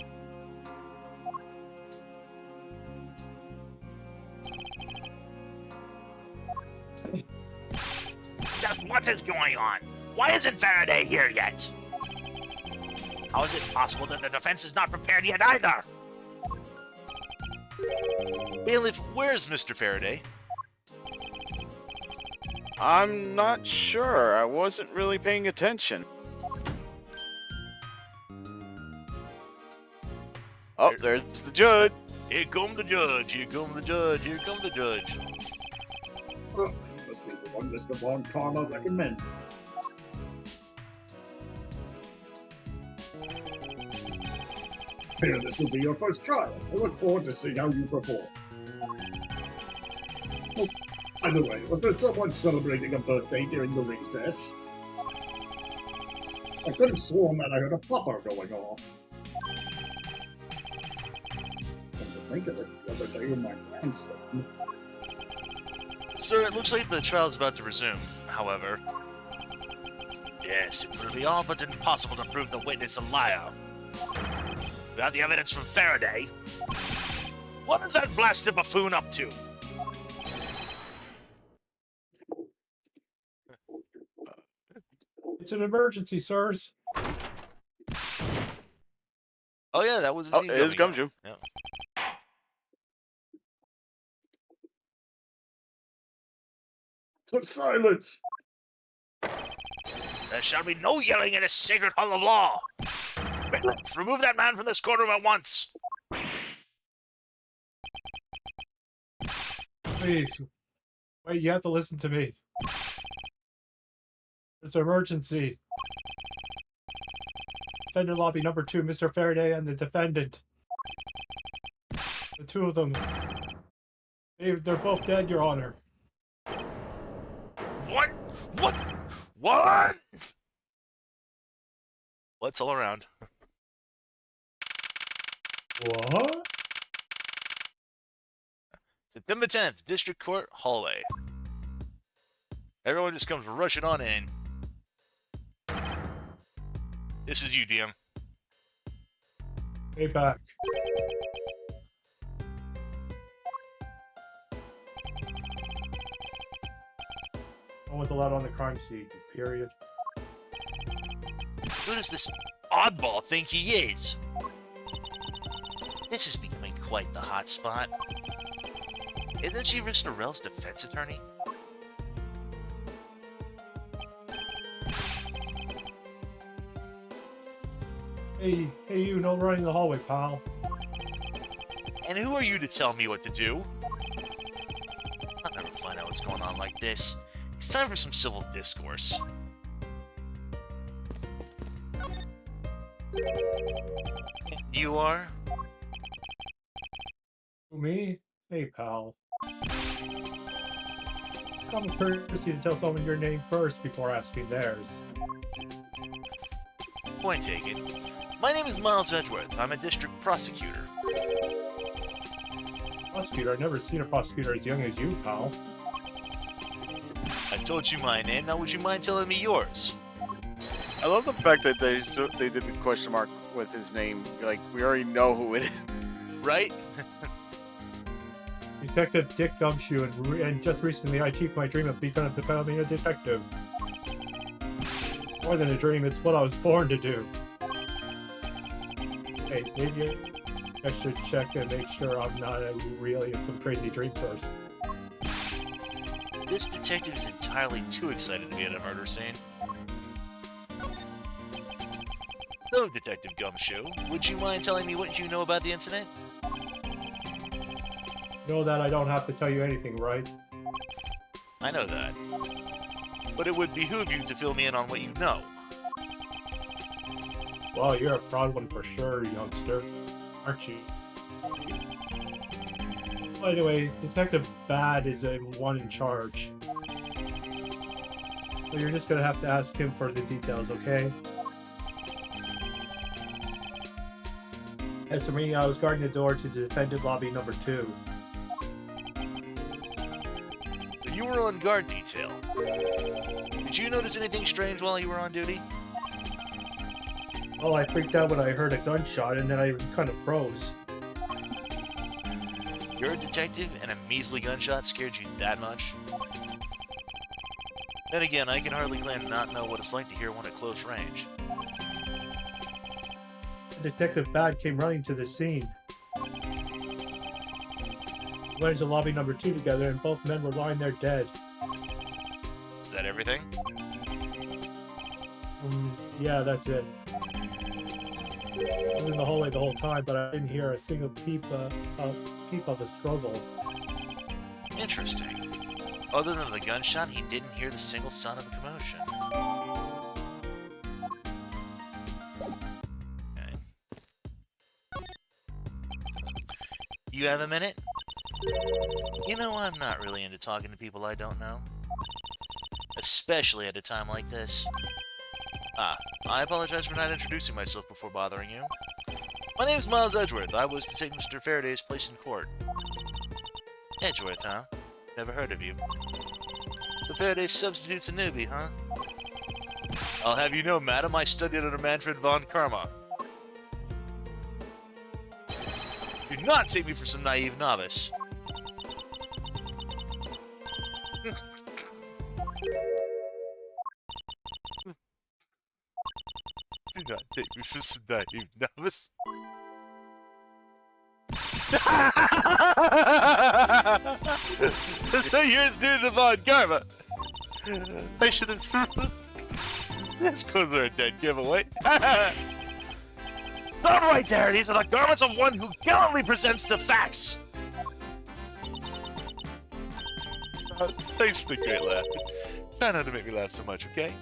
Just what is going on? Why isn't Faraday here yet? How is it possible that the defense is not prepared yet either? Bailiff, where's Mr. Faraday? I'm not sure. I wasn't really paying attention. Oh, there's the judge. Here come the judge, here come the judge, here come the judge. Must be the one Mr. Von Karma recommended. Here, this will be your first trial. I look forward to seeing how you perform. Oh, by the way, was there someone celebrating a birthday during the recess? I could have sworn that I heard a popper going off. Come to think of it, the other day with my grandson. Sir, it looks like the trial's about to resume, however. Yes, it will be all but impossible to prove the witness a liar. Without the evidence from Faraday, what is that blasted buffoon up to? It's an emergency, sirs. Oh yeah, that was the Oh, it is Gumshoe. Yeah. So silence! There shall be no yelling in a sacred hall of law. Bailiff, remove that man from this courtroom at once. Please. Wait, you have to listen to me. It's an emergency. Defendant lobby number 2, Mr. Faraday and the defendant. The two of them. They're both dead, Your Honor. What? What? What? What's all around? What? September 10th, District Court hallway. Everyone just comes rushing on in. This is you, DM. Hey, back. No one's allowed on the crime scene, period. Who does this oddball think he is? This is becoming quite the hot spot. Isn't she Rich Norell's defense attorney? Hey, you, no running the hallway, pal. And who are you to tell me what to do? I'll never find out what's going on like this. It's time for some civil discourse. You are? Me? Hey, pal. Common courtesy to tell someone your name first before asking theirs. Point taken. My name is Miles Edgeworth. I'm a district prosecutor. Prosecutor? I've never seen a prosecutor as young as you, pal. I told you my name, now would you mind telling me yours? I love the fact that they did the question mark with his name. Like, we already know who it is. Right? Detective Dick Gumshoe, and just recently I achieved my dream of becoming a detective. More than a dream, it's what I was born to do. Hey, maybe I should check and make sure I'm not really in some crazy dream first. This detective is entirely too excited to be at a murder scene. So, Detective Gumshoe, would you mind telling me what you know about the incident? Know that I don't have to tell you anything, right? I know that. But it would behoove you to fill me in on what you know. Well, you're a proud one for sure, youngster. Aren't you? Well, anyway, Detective Bad is the one in charge. So you're just gonna have to ask him for the details, okay? As for me, I was guarding the door to the defendant lobby number 2. So you were on guard detail. Did you notice anything strange while you were on duty? Oh, I freaked out when I heard a gunshot, and then I kind of froze. You're a detective, and a measly gunshot scared you that much? Then again, I can hardly claim to not know what it's like to hear one at close range. Detective Bad came running to the scene. We went into lobby number 2 together, and both men were lying there dead. Is that everything? Yeah, that's it. I was in the hallway the whole time, but I didn't hear a single peep of a struggle. Interesting. Other than the gunshot, he didn't hear the single sound of a commotion. Okay. You have a minute? You know, I'm not really into talking to people I don't know. Especially at a time like this. I apologize for not introducing myself before bothering you. My name is Miles Edgeworth. I was Detective Mr. Faraday's place in court. Edgeworth, huh? Never heard of you. So Faraday substitutes a newbie, huh? I'll have you know, madam, I studied under Manfred von Karma. Do not take me for some naive novice. Do not take me for some naive novice. So you're a student of Von Karma. I should have... Let's close our dead giveaway. Stop right there! These are the garments of one who gallantly presents the facts! Thanks for the great laugh. Try not to make me laugh so much, okay?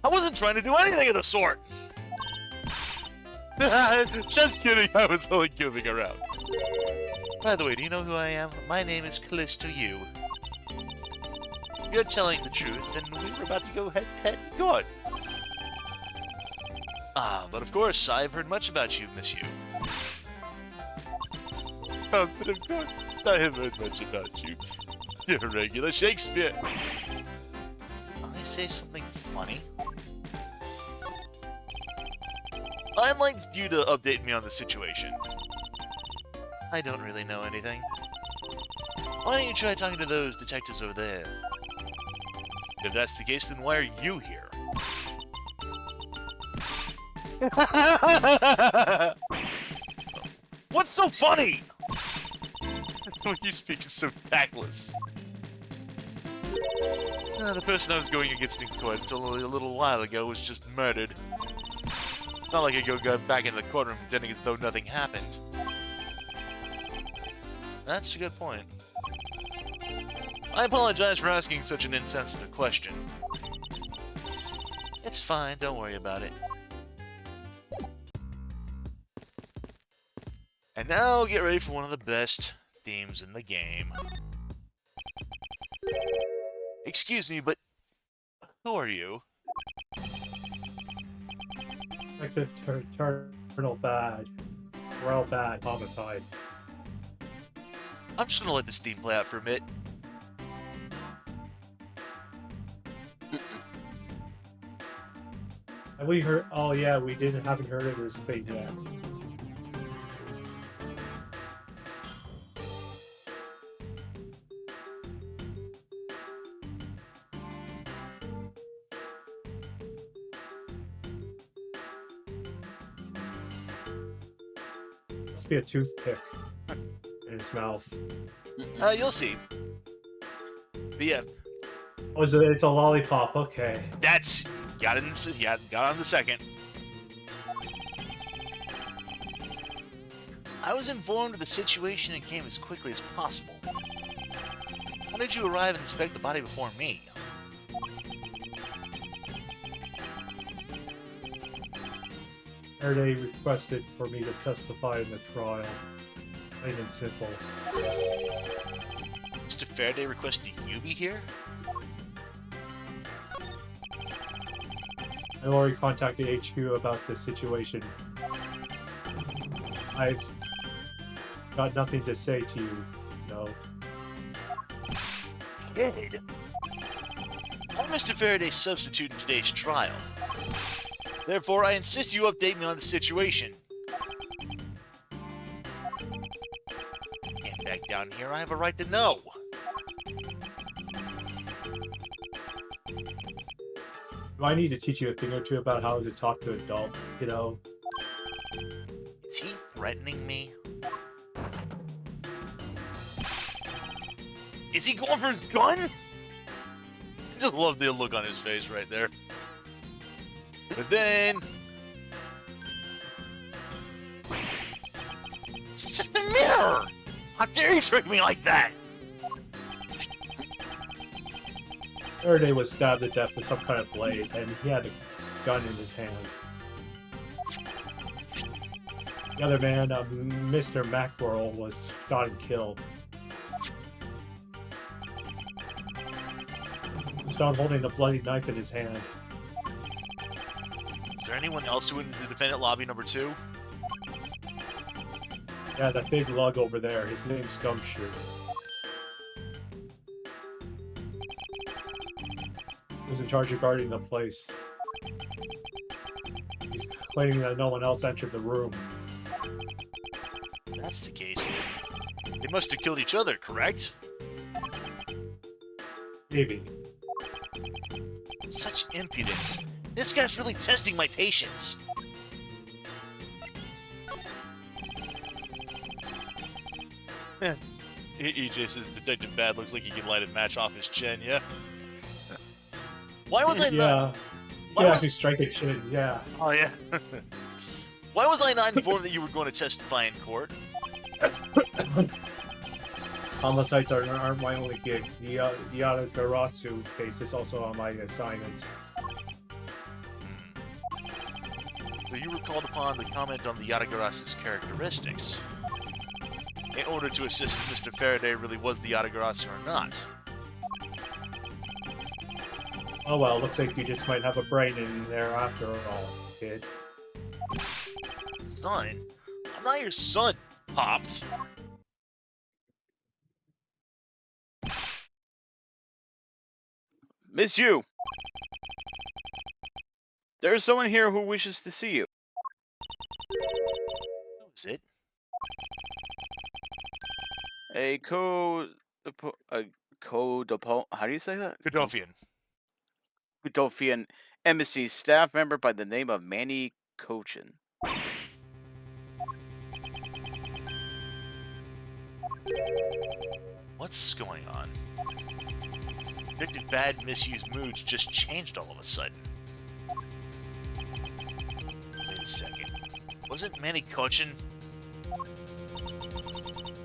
I wasn't trying to do anything of the sort! Just kidding, I was only goofing around. By the way, do you know who I am? My name is Callisto Yu. You're telling the truth, and we were about to go head-to-head. Go on. But of course, I've heard much about you, Miss Yu. But of course, I have heard much about you. You're a regular Shakespeare. Did I say something funny? I'd like you to update me on the situation. I don't really know anything. Why don't you try talking to those detectives over there? If that's the case, then why are you here? What's so funny? When you speak is so tactless. The person I was going against in court until a little while ago was just murdered. It's not like I go back in the courtroom pretending as though nothing happened. That's a good point. I apologize for asking such an insensitive question. It's fine, don't worry about it. And now get ready for one of the best themes in the game. Excuse me, but who are you? Detective Turtle Bad. Royal Bad. Homicide. I'm just gonna let this theme play out for a bit. Have we heard? Oh yeah, we haven't heard of this thing yet. Must be a toothpick in his mouth. You'll see. But yeah, Oh, it's a lollipop. Okay. that's got on the second. I was informed of the situation and came as quickly as possible. How did you arrive and inspect the body before me? Faraday requested for me to testify in the trial. Plain and simple. Mr. Faraday requested you be here? I already contacted HQ about this situation. I've got nothing to say to you, no. Kid. I'm Mr. Faraday's substitute in today's trial. Therefore, I insist you update me on the situation. Can't back down here. I have a right to know. Do I need to teach you a thing or two about how to talk to adults, you know? Is he threatening me? Is he going for his gun? I just love the look on his face right there. But then... it's just a mirror! How dare you trick me like that? Faraday was stabbed to death with some kind of blade, and he had a gun in his hand. The other man, Mr. Macworld, was shot and killed. He was found holding a bloody knife in his hand. Is there anyone else who went into the defendant lobby number 2? Yeah, that big lug over there. His name's Gumshoe. He was in charge of guarding the place. He's claiming that no one else entered the room. If that's the case, then they must have killed each other, correct? Maybe. Such impudence. This guy's really testing my patience. EJ says Detective Bad looks like he can light a match off his chin, yeah? Why was I not... Yeah, was... actually strike a chin, yeah. Oh, yeah. Why was I not informed that you were going to testify in court? Homicides aren't my only gig. The Yatagarasu case is also on my assignments. So you were called upon to comment on the Yatagarasu's characteristics in order to assist if Mr. Faraday really was the Yatagarasu or not. Oh well, looks like you just might have a brain in there after all, kid. Son? I'm not your son, Pops. Miss you. There's someone here who wishes to see you. Who is it? A how do you say that? Godolphian. Godolphian embassy staff member by the name of Manny Cochin. What's going on? Detective Bad misused moods just changed all of a sudden. Wait a second. Wasn't Manny Cochin?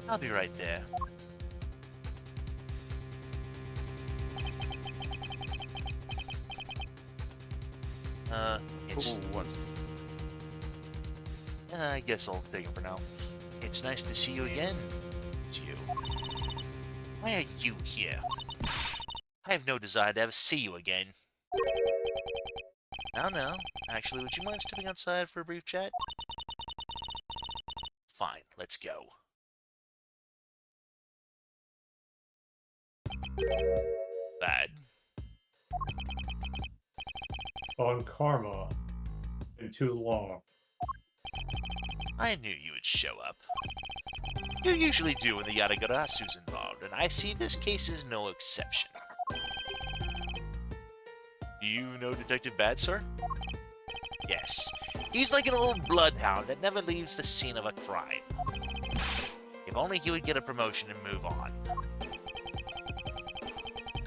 I'll be right there. It's... I guess I'll take it for now. It's nice to see you again. It's you. Why are you here? I have no desire to ever see you again. No. Actually, would you mind stepping outside for a brief chat? Fine, let's go. Bad. On karma. Been too long. I knew you would show up. You usually do when the Yatagarasu's involved, and I see this case is no exception. Do you know Detective Bad, sir? Yes. He's like an old bloodhound that never leaves the scene of a crime. If only he would get a promotion and move on.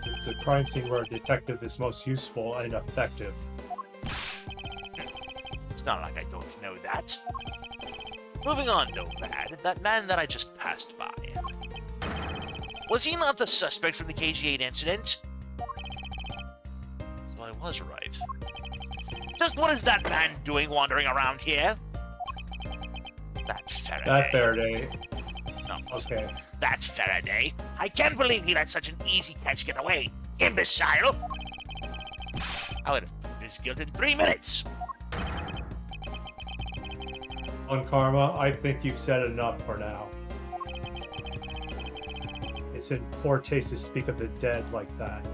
It's a crime scene where a detective is most useful and effective. It's not like I don't know that. Moving on, though, Bad. That man that I just passed by. Was he not the suspect from the KG8 incident? So I was right. Just what is that man doing wandering around here? That's Faraday. That Faraday. No, Okay. that's Faraday. I can't believe he let such an easy catch get away. Imbecile! I would have proved his guilt in 3 minutes. On Karma, I think you've said enough for now. It's in poor taste to speak of the dead like that.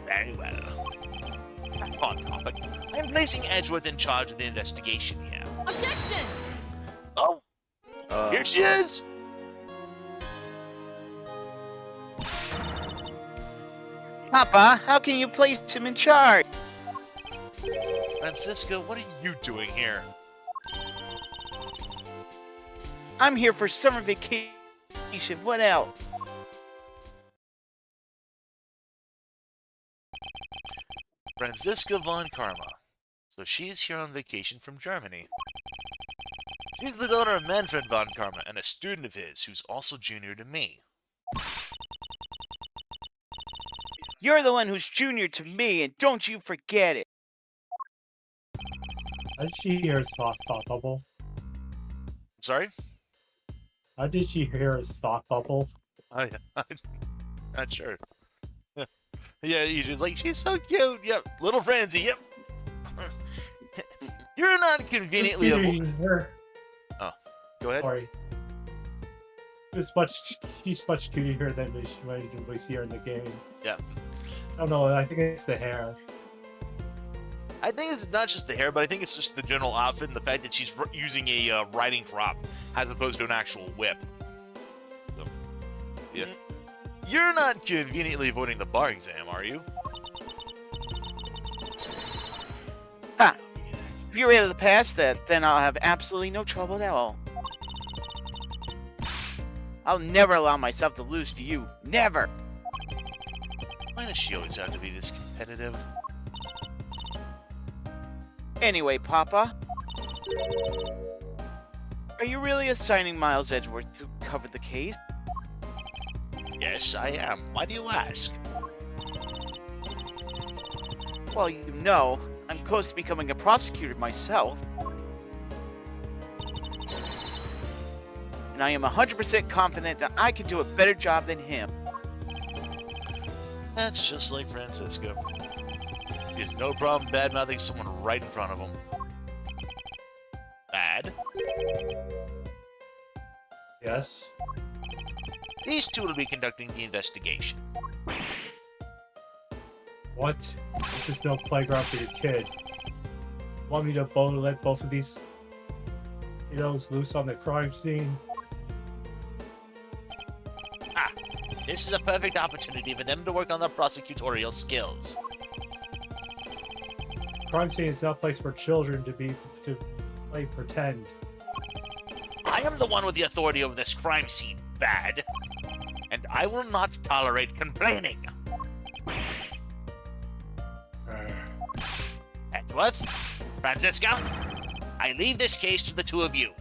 Very well. Back on topic. I am placing Edgeworth in charge of the investigation here. Objection! Oh, here she is! Papa, how can you place him in charge? Francisca, what are you doing here? I'm here for summer vacation. What else? Franziska von Karma. So she's here on vacation from Germany. She's the daughter of Manfred von Karma and a student of his who's also junior to me. You're the one who's junior to me, and don't you forget it. How did she hear his thought bubble? Sorry? How did she hear his thought bubble? I'm not sure. Yeah, she's like, she's so cute. Yep, little Francie. Yep. You're not conveniently Her. Oh, go ahead. Sorry. She's much cuter than we might usually see her in the game. Yeah. I don't know, I think it's the hair. I think it's not just the hair, but I think it's just the general outfit and the fact that she's using a riding crop as opposed to an actual whip. So, yeah. You're not conveniently avoiding the bar exam, are you? Ha! If you're able to pass that, then I'll have absolutely no trouble at all. I'll never allow myself to lose to you. Never! Why does she always have to be this competitive? Anyway, Papa. Are you really assigning Miles Edgeworth to cover the case? Yes, I am. Why do you ask? Well, you know, I'm close to becoming a prosecutor myself. And I am 100% confident that I can do a better job than him. That's just like Francisco. He has no problem bad-mouthing someone right in front of him. Bad? Yes? These two will be conducting the investigation. What? This is no playground for your kid. Want me to let both of these kiddos loose on the crime scene? Ah, this is a perfect opportunity for them to work on their prosecutorial skills. Crime scene is not a place for children to play pretend. I am the one with the authority over this crime scene, Bad. And I will not tolerate complaining. Edgeworth, Francisca, I leave this case to the two of you.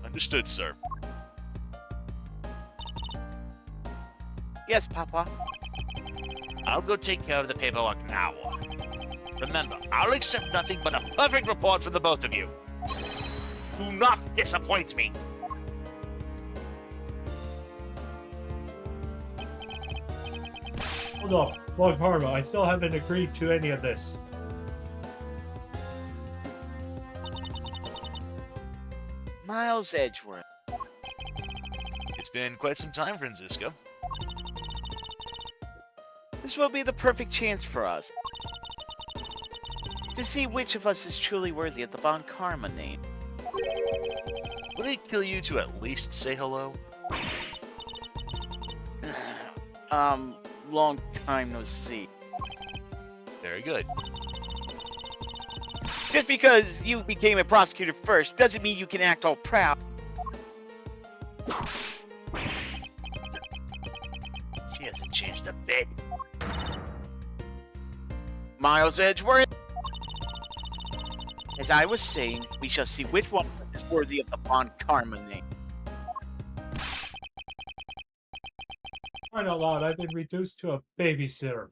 Understood, sir. Yes, Papa. I'll go take care of the paperwork now. Remember, I'll accept nothing but a perfect report from the both of you. Do not disappoint me. Hold up, Lord Karma, I still haven't agreed to any of this. Miles Edgeworth. It's been quite some time, Francisco. This will be the perfect chance for us to see which of us is truly worthy of the Von Karma name. Would it kill you to at least say hello? Long time no see. Very good. Just because you became a prosecutor first doesn't mean you can act all proud. She hasn't changed a bit. Miles Edgeworth. As I was saying, we shall see which one is worthy of the Von Karma name. Crying out loud, I've been reduced to a babysitter.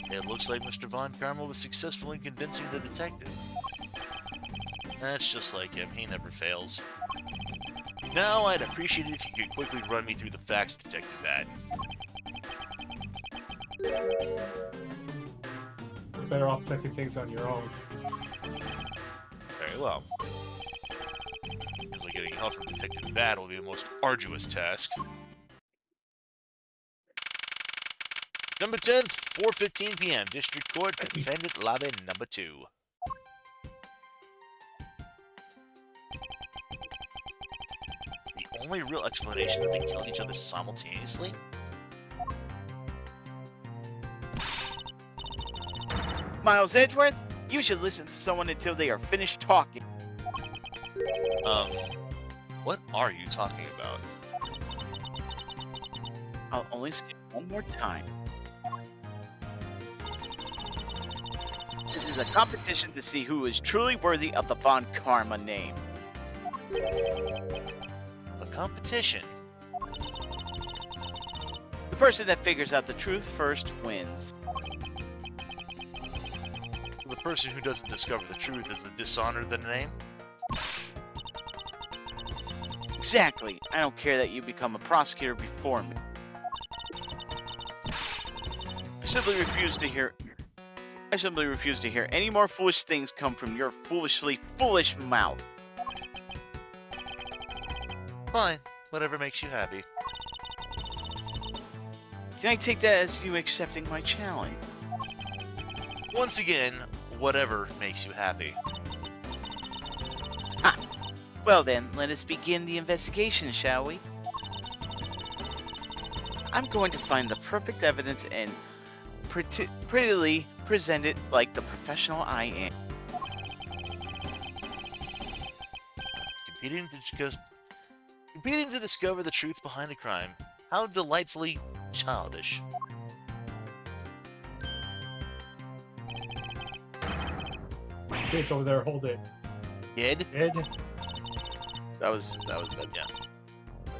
It looks like Mr. Von Karma was successful in convincing the detective. That's just like him, he never fails. Now, I'd appreciate it if you could quickly run me through the facts, Detective Bad. You're better off checking things on your own. Very well. Seems like getting help from Detective Bad will be the most arduous task. Number 10th, 4:15 p.m. District Court, Defendant Lobby Number 2. It's the only real explanation that they killed each other simultaneously? Miles Edgeworth, you should listen to someone until they are finished talking. What are you talking about? I'll only say it one more time. This is a competition to see who is truly worthy of the Von Karma name. A competition? The person that figures out the truth first wins. The person who doesn't discover the truth is the dishonored the name? Exactly. I don't care that you become a prosecutor before me. I simply refuse to hear any more foolish things come from your foolishly foolish mouth. Fine. Whatever makes you happy. Can I take that as you accepting my challenge? Once again, whatever makes you happy. Ha! Well then, let us begin the investigation, shall we? I'm going to find the perfect evidence and prettily present it like the professional I am. Competing to discover the truth behind a crime. How delightfully childish. Kids over there, hold it. Kid? Ed? That was good. Yeah.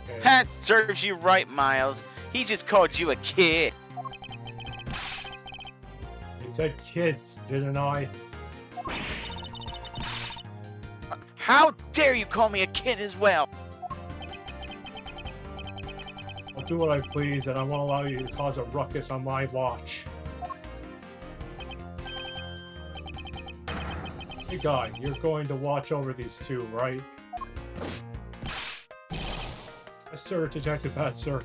Okay. That serves you right, Miles. He just called you a kid. You said kids, didn't I? How dare you call me a kid as well? I'll do what I please, and I won't allow you to cause a ruckus on my watch. Hey guy, you're going to watch over these two, right? Yes, sir, Detective Pat, sir.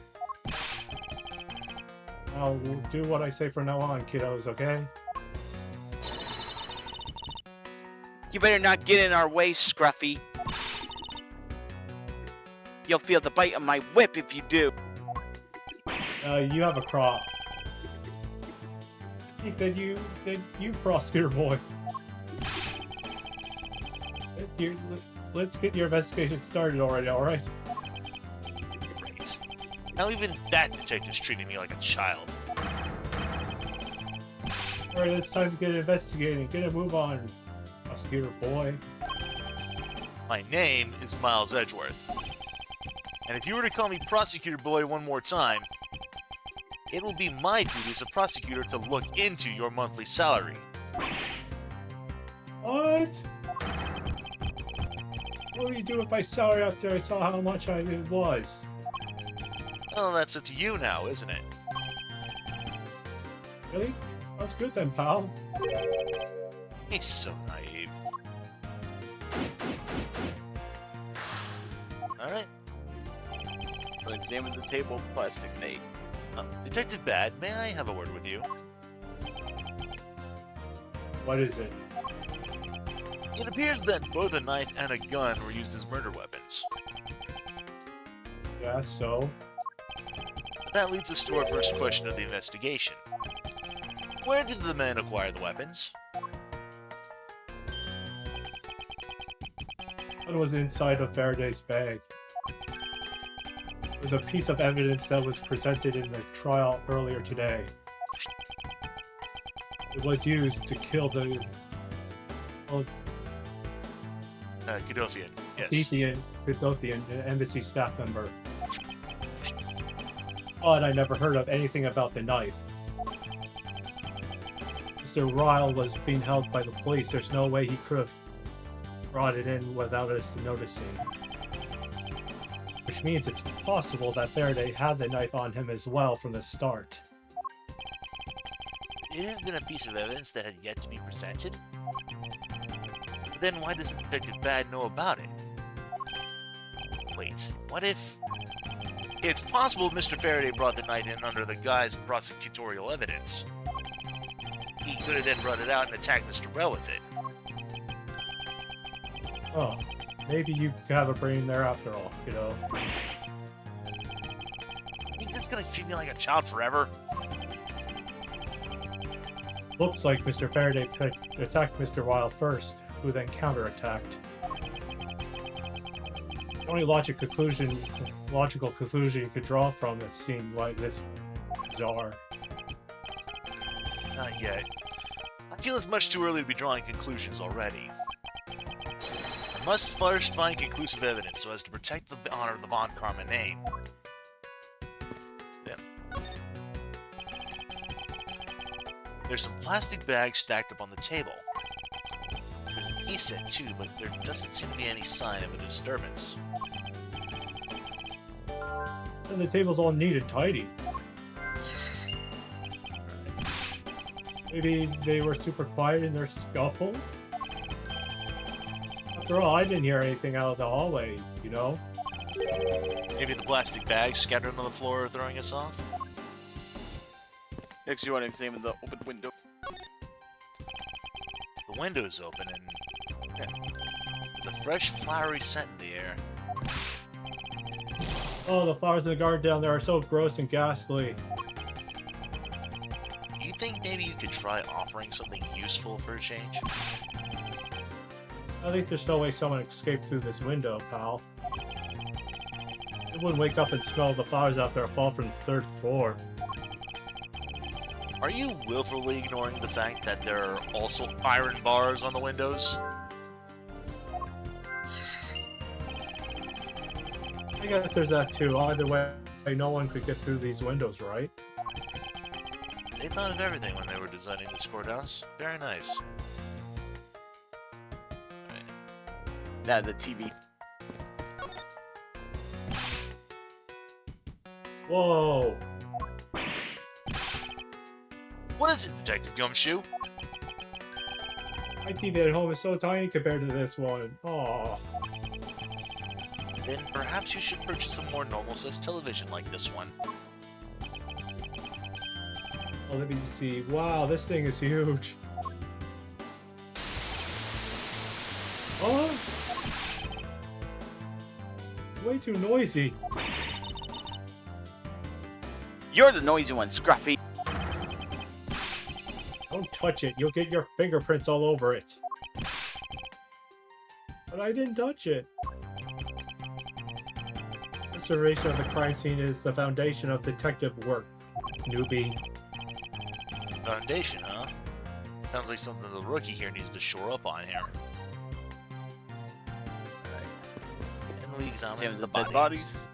Now, we'll do what I say from now on, kiddos, okay? You better not get in our way, Scruffy. You'll feel the bite of my whip if you do. You have a crop. Then you prosecutor boy. Let's get your investigation started already, alright? Great. Now even that detective's treating me like a child. Alright, it's time to get investigating. Get a move on, prosecutor boy. My name is Miles Edgeworth. And if you were to call me Prosecutor Boy one more time, it will be my duty as a prosecutor to look into your monthly salary. What? What would you do if my salary out there I saw how much it was? Well, that's up to you now, isn't it? Really? That's good then, pal. He's so naive. Alright. I'll examine the table of plastic made. Detective Bad, may I have a word with you? What is it? It appears that both a knife and a gun were used as murder weapons. Yeah, so? That leads us to our first question of the investigation. Where did the men acquire the weapons? One was inside of Faraday's bag. It was a piece of evidence that was presented in the trial earlier today. It was used to kill the... Well, Godoffian. Yes. Ethiopian embassy staff member. But I never heard of anything about the knife. Mr. Ryle was being held by the police. There's no way he could have brought it in without us noticing. Which means it's possible that Faraday had the knife on him as well from the start. It had been a piece of evidence that had yet to be presented? But then why doesn't Detective Bad know about it? Wait, what if... It's possible Mr. Faraday brought the knife in under the guise of prosecutorial evidence. He could have then brought it out and attacked Mr. Rell with it. Oh, maybe you have a brain there after all, you know? He's just gonna treat me like a child forever? Looks like Mr. Faraday attacked Mr. Ryle first, who then counterattacked. The only logical conclusion you could draw from it seemed like this bizarre. Not yet. I feel it's much too early to be drawing conclusions already. I must first find conclusive evidence so as to protect the honor of the Von Karma name. Then. There's some plastic bags stacked up on the table. There's a tea set too, but there doesn't seem to be any sign of a disturbance. And the table's all neat and tidy. Maybe they were super quiet in their scuffle? After all, I didn't hear anything out of the hallway, you know? Maybe the plastic bags scattered on the floor are throwing us off? Next, you want to examine the open window. The window's open and... yeah, there's a fresh, flowery scent in the air. Oh, the flowers in the garden down there are so gross and ghastly. You think maybe you could try offering something useful for a change? I think there's no way someone escaped through this window, pal. It wouldn't wake up and smell the flowers after a fall from the third floor. Are you willfully ignoring the fact that there are also iron bars on the windows? I guess there's that too. Either way, no one could get through these windows, right? They thought of everything when they were designing this courthouse. Very nice. Yeah, the TV. Whoa! What is it, Detective Gumshoe? My TV at home is so tiny compared to this one. Aww. Then perhaps you should purchase a more normal-sized television like this one. Oh, let me see. Wow, this thing is huge. Oh! Way too noisy. You're the noisy one, Scruffy. Don't touch it. You'll get your fingerprints all over it. But I didn't touch it. Restoration of the crime scene is the foundation of detective work, newbie. Foundation, huh? Sounds like something the rookie here needs to shore up on here. Alright. And we examine the dead bodies.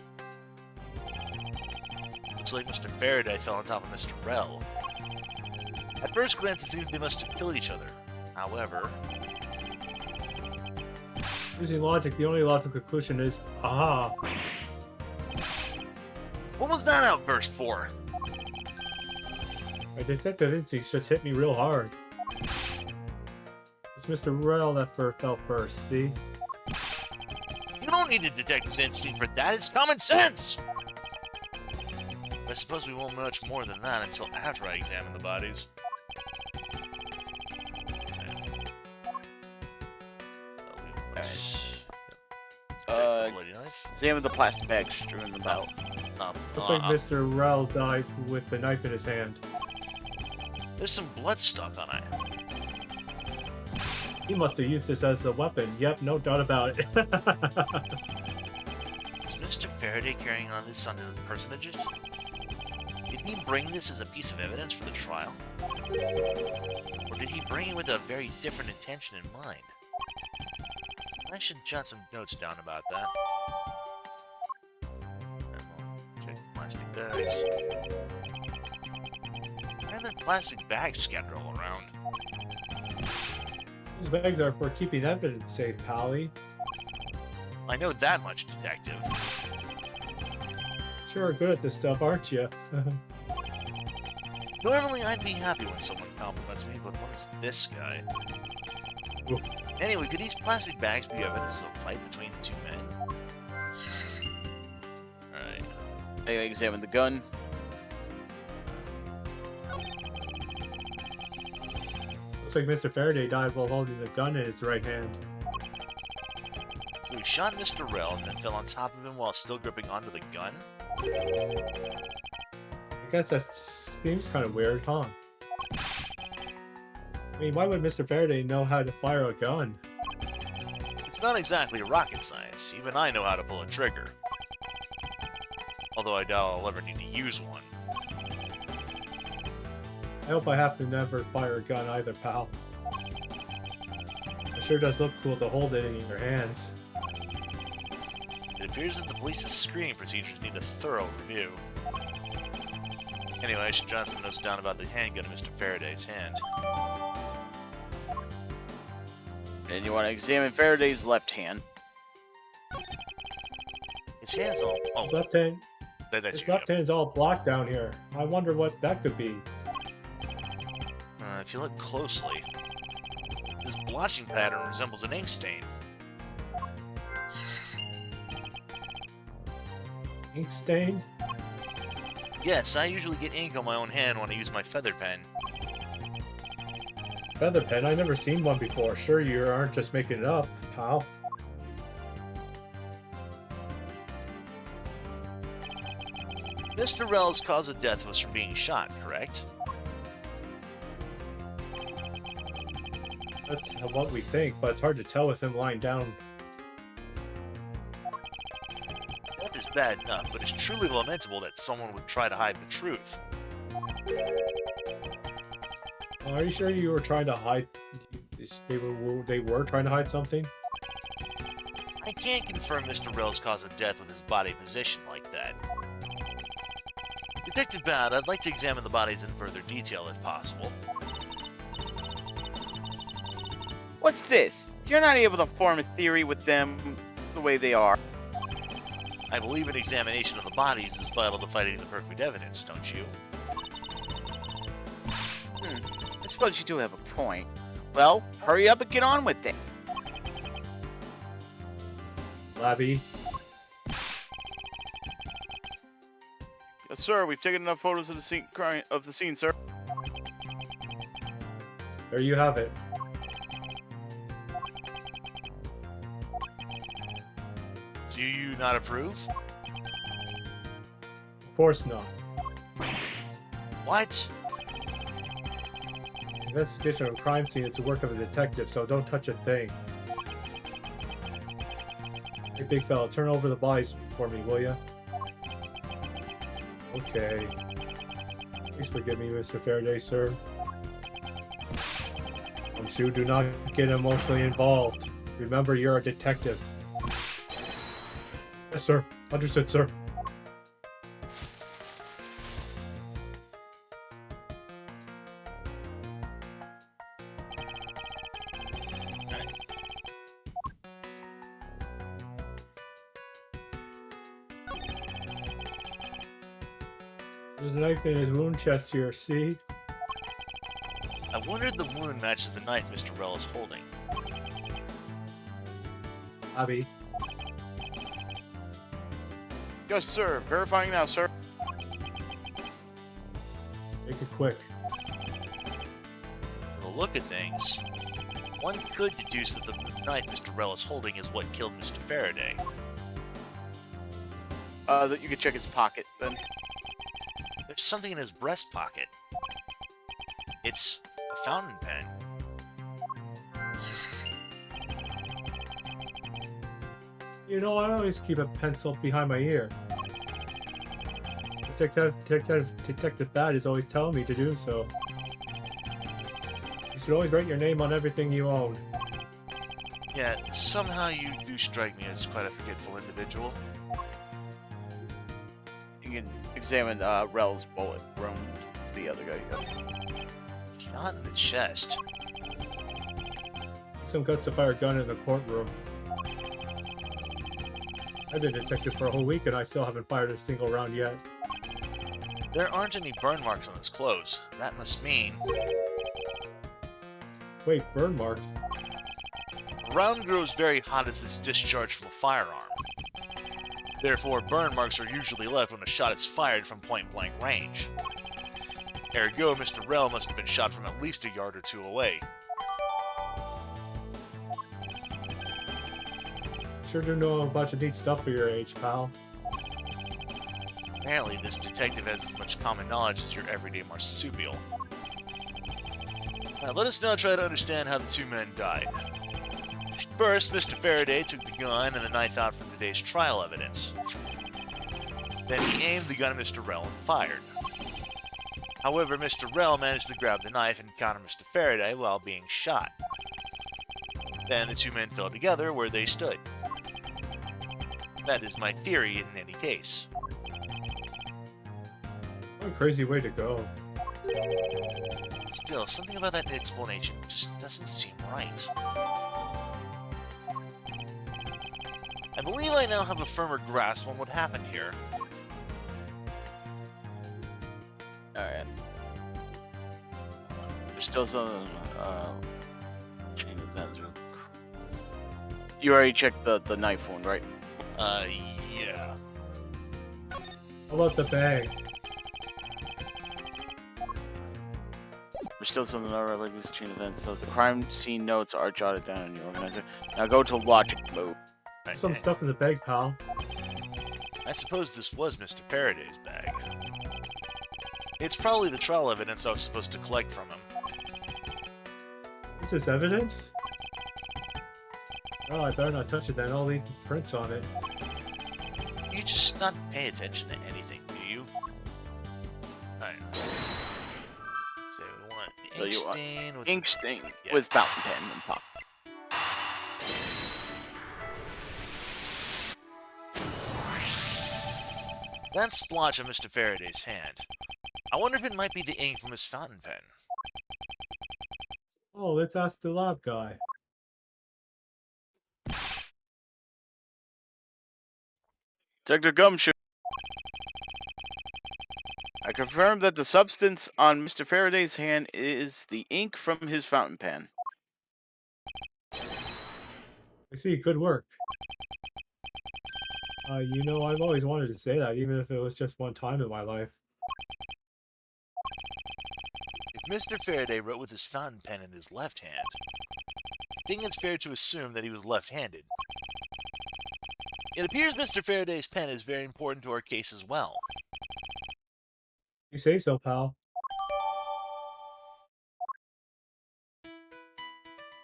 Looks like Mr. Faraday fell on top of Mr. Rell. At first glance, it seems they must have killed each other. However... using logic, the only logical conclusion is, aha. What was that outburst for? My detective instincts just hit me real hard. It's Mr. Rell that fell first, see? You don't need a detective's instinct for that, it's common sense! I suppose we won't know much more than that until after I examine the bodies. Examine the plastic bag strewn about. Looks like Mr. Rell died with the knife in his hand. There's some blood stuck on it. He must have used this as a weapon. Yep, no doubt about it. Is Mr. Faraday carrying on this on the personages? Did he bring this as a piece of evidence for the trial? Or did he bring it with a very different intention in mind? I should jot some notes down about that. And we'll check the plastic bags. Why are there plastic bags scattered all around? These bags are for keeping evidence safe, Pally. I know that much, Detective. Sure good at this stuff, aren't you? Normally, I'd be happy when someone compliments me, but what's this guy? Ooh. Anyway, could these plastic bags be evidence of a fight between the two men? Alright. I examine the gun. Looks like Mr. Faraday died while holding the gun in his right hand. So he shot Mr. Rell and then fell on top of him while still gripping onto the gun? I guess that seems kind of weird, huh? I mean, why would Mr. Faraday know how to fire a gun? It's not exactly rocket science. Even I know how to pull a trigger. Although I doubt I'll ever need to use one. I hope I have to never fire a gun either, pal. It sure does look cool to hold it in your hands. It appears that the police's screening procedures need a thorough review. Anyway, I should jot some notes down about the handgun in Mr. Faraday's hand. And you want to examine Faraday's left hand. His hand's all... Oh, His left hand, that's his you. left hand's all black down here. I wonder what that could be. If you look closely, this blotching pattern resembles an ink stain. Ink stain? Yes, I usually get ink on my own hand when I use my feather pen. Feather pen? I've never seen one before. Sure you aren't just making it up, pal. Mr. Rell's cause of death was from being shot, correct? That's what we think, but it's hard to tell with him lying down. That is bad enough, but it's truly lamentable that someone would try to hide the truth. Are you sure you were trying to hide? They were trying to hide something? I can't confirm Mr. Rell's cause of death with his body position like that. Detective Bad, I'd like to examine the bodies in further detail if possible. What's this? You're not able to form a theory with them the way they are. I believe an examination of the bodies is vital to finding the perfect evidence, don't you? I suppose you do have a point. Well, hurry up and get on with it. Labby. Yes, sir. We've taken enough photos of the scene, sir. There you have it. Do you not approve? Of course not. What? Investigation of a crime scene is the work of a detective, so don't touch a thing. Hey, big fella, turn over the bodies for me, will ya? Okay. Please forgive me, Mr. Faraday, sir. Do not get emotionally involved. Remember, you're a detective. Yes, sir. Understood, sir. There's a knife in his wound chest here, see? I wonder if the wound matches the knife Mr. Rell is holding. Abby. Yes, sir. Verifying now, sir. Make it quick. From the look of things, one could deduce that the knife Mr. Rell is holding is what killed Mr. Faraday. That you can check his pocket, then. There's something in his breast pocket. It's a fountain pen. You know, I always keep a pencil behind my ear. Detective Bad is always telling me to do so. You should always write your name on everything you own. Yeah, somehow you do strike me as quite a forgetful individual. You can examine Rel's bullet from the other guy. Shot in the chest. Some guts to fire a gun in the courtroom. I've been detective for a whole week and I still haven't fired a single round yet. There aren't any burn marks on his clothes. That must mean Wait, burn marks? a round grows very hot as it's discharged from a firearm. Therefore, burn marks are usually left when a shot is fired from point-blank range. Ergo, Mr. Rel must have been shot from at least a yard or two away. Sure do know a bunch of neat stuff for your age, pal. Apparently, this detective has as much common knowledge as your everyday marsupial. Now, let us now try to understand how the two men died. First, Mr. Faraday took the gun and the knife out from today's trial evidence. Then he aimed the gun at Mr. Rel and fired. However, Mr. Rel managed to grab the knife and counter Mr. Faraday while being shot. Then the two men fell together where they stood. That is my theory in any case. What a crazy way to go. Still, something about that explanation just doesn't seem right. I believe I now have a firmer grasp on what happened here. Alright. There's still some, chain of events. You already checked the knife one, right? Yeah. How about the bag? There's still some other like this chain of events. So the crime scene notes are jotted down in your organizer. Now go to logic mode. Some stuff in the bag, pal. I suppose this was Mr. Faraday's bag. It's probably the trial evidence I was supposed to collect from him. Is this evidence? Oh, I better not touch it then. I'll leave prints on it. You just not pay attention to anything, do you? I don't know. So we want the So ink you want stain with Ink stain Yeah. with fountain pen and pop. that splotch on Mr. Faraday's hand. I wonder if it might be the ink from his fountain pen. Oh, let's ask the lab guy. Dr. Gumshoe. I confirm that the substance on Mr. Faraday's hand is the ink from his fountain pen. I see, good work. You know, I've always wanted to say that, even if it was just one time in my life. If Mr. Faraday wrote with his fountain pen in his left hand, I think it's fair to assume that he was left-handed. It appears Mr. Faraday's pen is very important to our case as well. You say so, pal.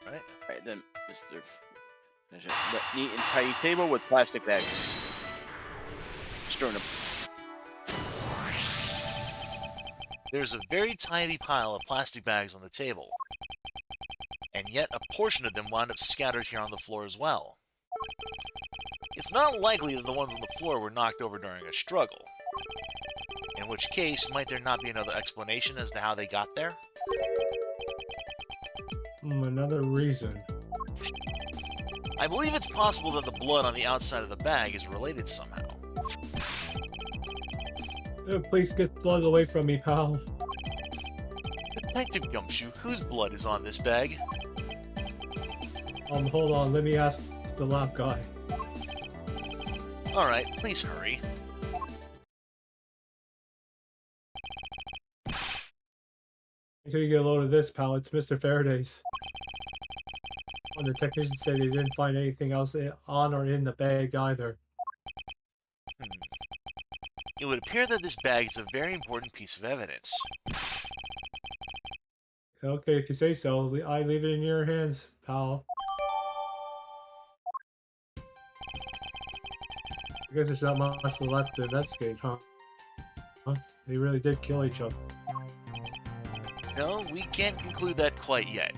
Right? Alright, then, Mr. There's a neat and tidy table with plastic bags strewn up. There's a very tidy pile of plastic bags on the table, and yet a portion of them wound up scattered here on the floor as well. It's not likely that the ones on the floor were knocked over during a struggle, in which case, might there not be another explanation as to how they got there? Another reason. I believe it's possible that the blood on the outside of the bag is related somehow. Please get blood away from me, pal. Detective Gumshoe, whose blood is on this bag? Hold on, let me ask the lab guy. Alright, please hurry. Until you get a load of this, pal, it's Mr. Faraday's. Well, the technician said he didn't find anything else on or in the bag either. It would appear that this bag is a very important piece of evidence. Okay, if you say so, I leave it in your hands, pal. I guess there's not much left to investigate, huh? They really did kill each other. No, we can't conclude that quite yet.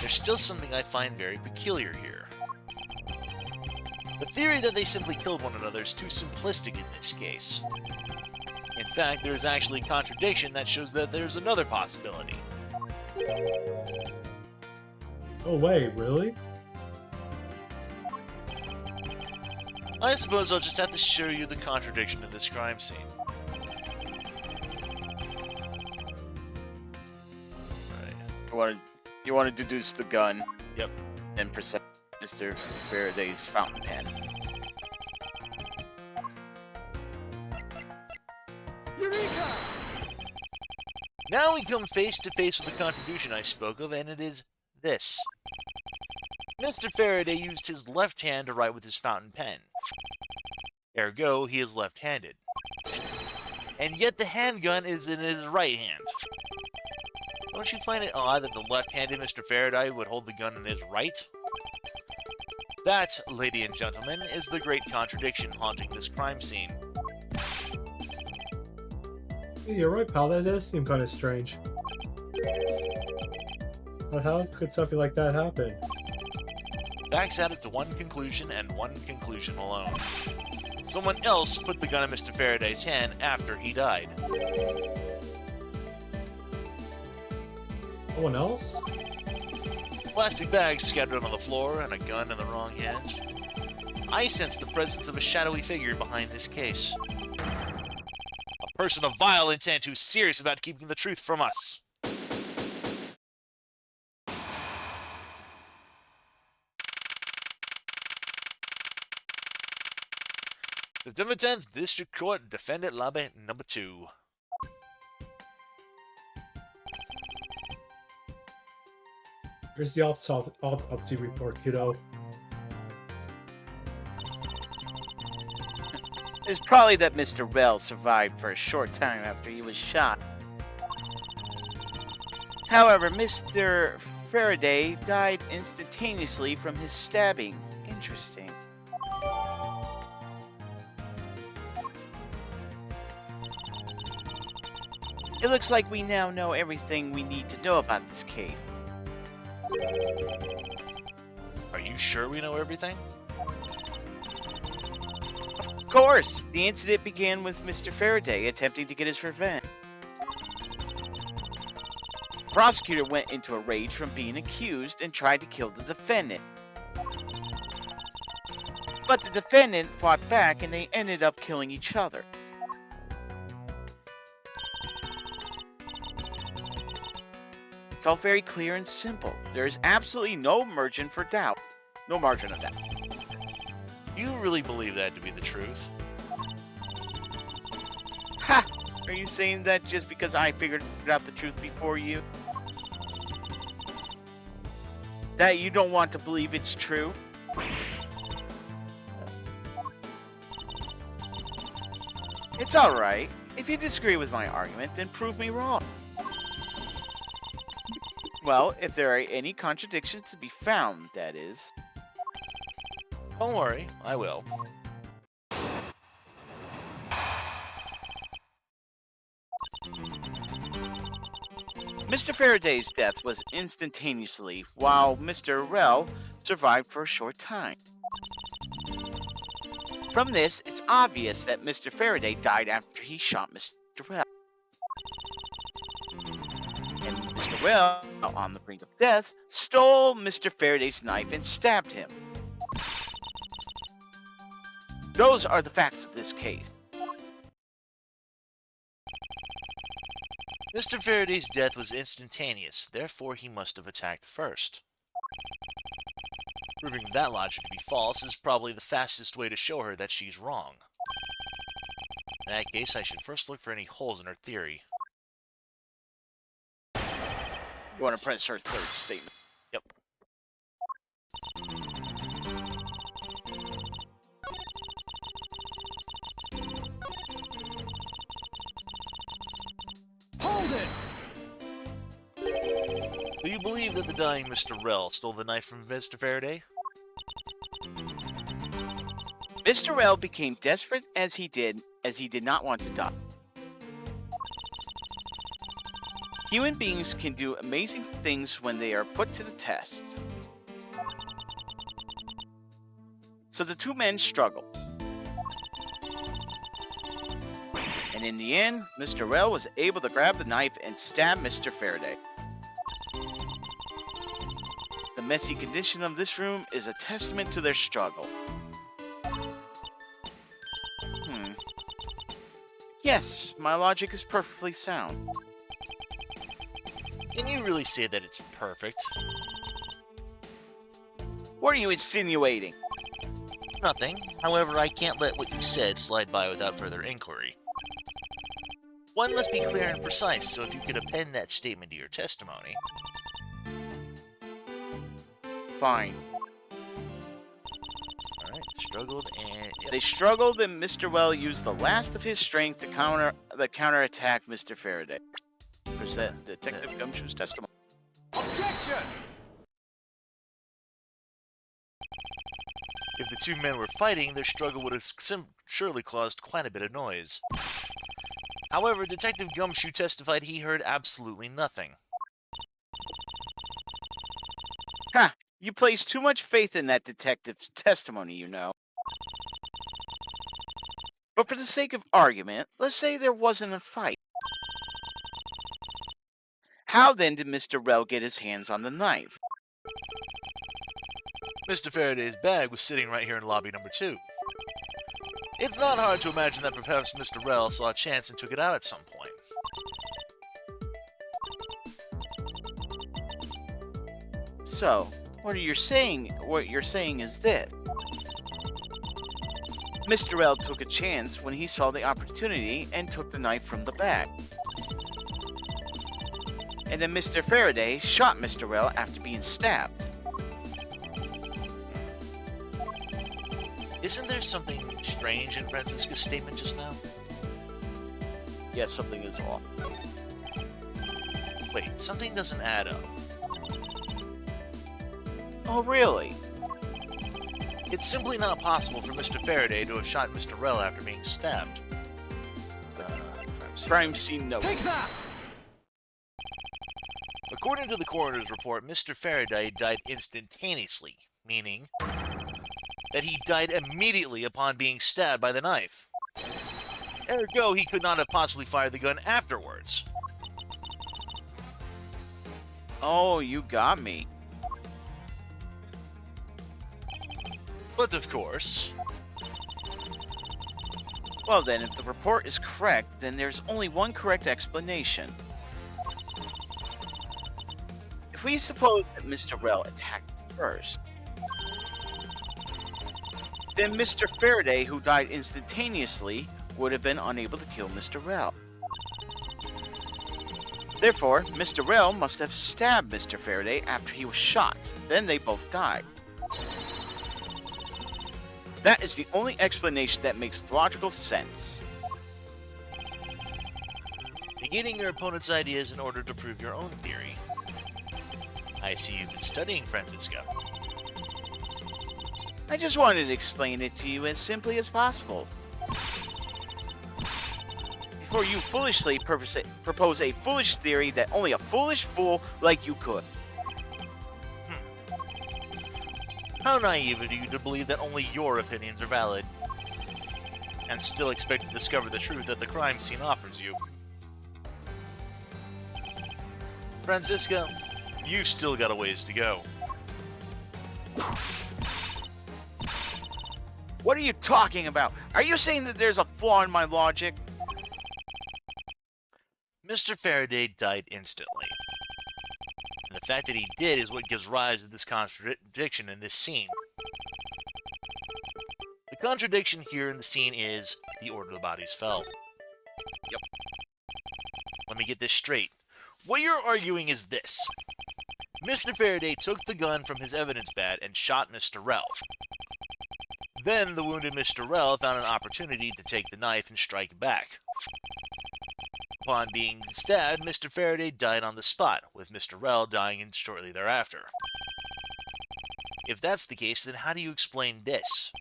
there's still something I find very peculiar here. The theory that they simply killed one another is too simplistic in this case. In fact, there is actually a contradiction that shows that there's another possibility. Oh wait, really? I suppose I'll just have to show you the contradiction of this crime scene. Right. You want to deduce the gun? Yep. And present Mr. Faraday's fountain pen. Now we come face to face with the contradiction I spoke of, and it is this. Mr. Faraday used his left hand to write with his fountain pen. Ergo, he is left-handed. And yet the handgun is in his right hand. Don't you find it odd that the left-handed Mr. Faraday would hold the gun in his right? That, ladies and gentlemen, is the great contradiction haunting this crime scene. Yeah, you're right, pal. That does seem kind of strange. But how could something like that happen? Facts added to one conclusion and one conclusion alone. Someone else put the gun in Mr. Faraday's hand after he died. Someone else? Plastic bags scattered on the floor and a gun in the wrong hand. I sense the presence of a shadowy figure behind this case. A person of vile intent who's serious about keeping the truth from us. September 10th, District Court, Defendant Lobby Number 2. Here's the autopsy report, kiddo. It's probably that Mr. Bell survived for a short time after he was shot. However, Mr. Faraday died instantaneously from his stabbing. Interesting. It looks like we now know everything we need to know about this case. Are you sure we know everything? Of course! The incident began with Mr. Faraday attempting to get his revenge. The prosecutor went into a rage from being accused and tried to kill the defendant. But the defendant fought back and they ended up killing each other. It's all very clear and simple. There is absolutely no margin for doubt. No margin of doubt. You really believe that to be the truth? Ha! Are you saying that just because I figured out the truth before you? That you don't want to believe it's true? It's alright. If you disagree with my argument, then prove me wrong. Well, if there are any contradictions to be found, that is. Don't worry, I will. Mr. Faraday's death was instantaneously, while Mr. Rell survived for a short time. From this, it's obvious that Mr. Faraday died after he shot Mr. Rell. And Mr. Rell, on the brink of death, stole Mr. Faraday's knife and stabbed him. Those are the facts of this case. Mr. Faraday's death was instantaneous, therefore he must have attacked first. Proving that logic to be false is probably the fastest way to show her that she's wrong. In that case, I should first look for any holes in her theory. You want to press her third statement? Yep. Hold it! So you believe that the dying Mr. Rell stole the knife from Mr. Faraday? Mr. Rell became desperate as he did not want to die. Human beings can do amazing things when they are put to the test. So the two men struggle. And in the end, Mr. Rell was able to grab the knife and stab Mr. Faraday. The messy condition of this room is a testament to their struggle. Yes, my logic is perfectly sound. Can you really say that it's perfect? What are you insinuating? Nothing. However, I can't let what you said slide by without further inquiry. One must be clear and precise, so if you could append that statement to your testimony. Fine. Alright, struggled and... Yep. They struggled, and Mr. Well used the last of his strength to counterattack Mr. Faraday. Present Detective Gumshoe's testimony. Objection! If the two men were fighting, their struggle would have surely caused quite a bit of noise. However, Detective Gumshoe testified he heard absolutely nothing. Ha! You place too much faith in that detective's testimony, you know. But for the sake of argument, let's say there wasn't a fight. How then did Mr. Rell get his hands on the knife? Mr. Faraday's bag was sitting right here in lobby number 2. It's not hard to imagine that perhaps Mr. Rell saw a chance and took it out at some point. So, what you're saying is this. Mr. Rell took a chance when he saw the opportunity and took the knife from the bag. And then Mr. Faraday shot Mr. Rell after being stabbed. Isn't there something strange in Francisca's statement just now? Yes, something is off. Wait, something doesn't add up. Oh, really? It's simply not possible for Mr. Faraday to have shot Mr. Rell after being stabbed. Crime scene notes. Take that! According to the coroner's report, Mr. Faraday died instantaneously, meaning that he died immediately upon being stabbed by the knife. Ergo, he could not have possibly fired the gun afterwards. Oh, you got me. But of course... Well then, if the report is correct, then there's only one correct explanation. If we suppose that Mr. Rell attacked first, then Mr. Faraday, who died instantaneously, would have been unable to kill Mr. Rell. Therefore, Mr. Rell must have stabbed Mr. Faraday after he was shot. Then they both died. That is the only explanation that makes logical sense. Negating your opponent's ideas in order to prove your own theory. I see you've been studying, Francisco. I just wanted to explain it to you as simply as possible. Before you foolishly propose a foolish theory that only a foolish fool like you could. How naive of you to believe that only your opinions are valid, and still expect to discover the truth that the crime scene offers you. Francisco, you've still got a ways to go. What are you talking about? Are you saying that there's a flaw in my logic? Mr. Faraday died instantly. And the fact that he did is what gives rise to this contradiction in this scene. The contradiction here in the scene is the order the bodies fell. Yep. Let me get this straight. What you're arguing is this. Mr. Faraday took the gun from his evidence bag and shot Mr. Rell. Then the wounded Mr. Rell found an opportunity to take the knife and strike back. Upon being stabbed, Mr. Faraday died on the spot, with Mr. Rell dying shortly thereafter. If that's the case, then how do you explain this?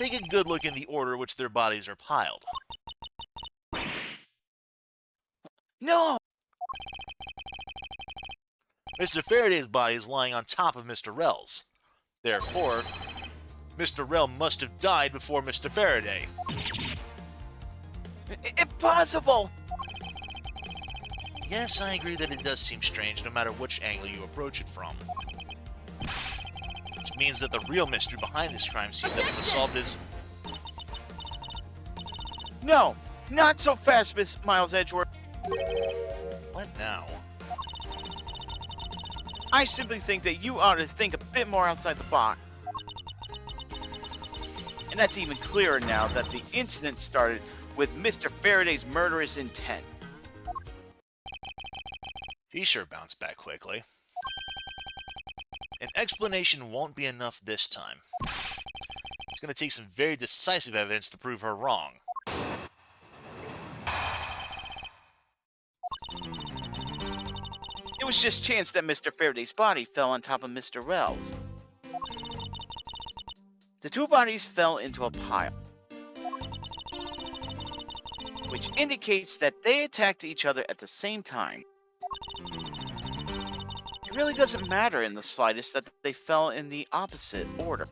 Take a good look in the order which their bodies are piled. No! Mr. Faraday's body is lying on top of Mr. Rel's. Therefore, Mr. Rel must have died before Mr. Faraday. Impossible! Yes, I agree that it does seem strange no matter which angle you approach it from. Which means that the real mystery behind this crime scene that was solved is... No, not so fast, Miss Miles Edgeworth. What now? I simply think that you ought to think a bit more outside the box. And that's even clearer now that the incident started with Mr. Faraday's murderous intent. He sure bounced back quickly. An explanation won't be enough this time. It's going to take some very decisive evidence to prove her wrong. It was just chance that Mr. Faraday's body fell on top of Mr. Rel's. The two bodies fell into a pile, which indicates that they attacked each other at the same time. It really doesn't matter in the slightest that they fell in the opposite order.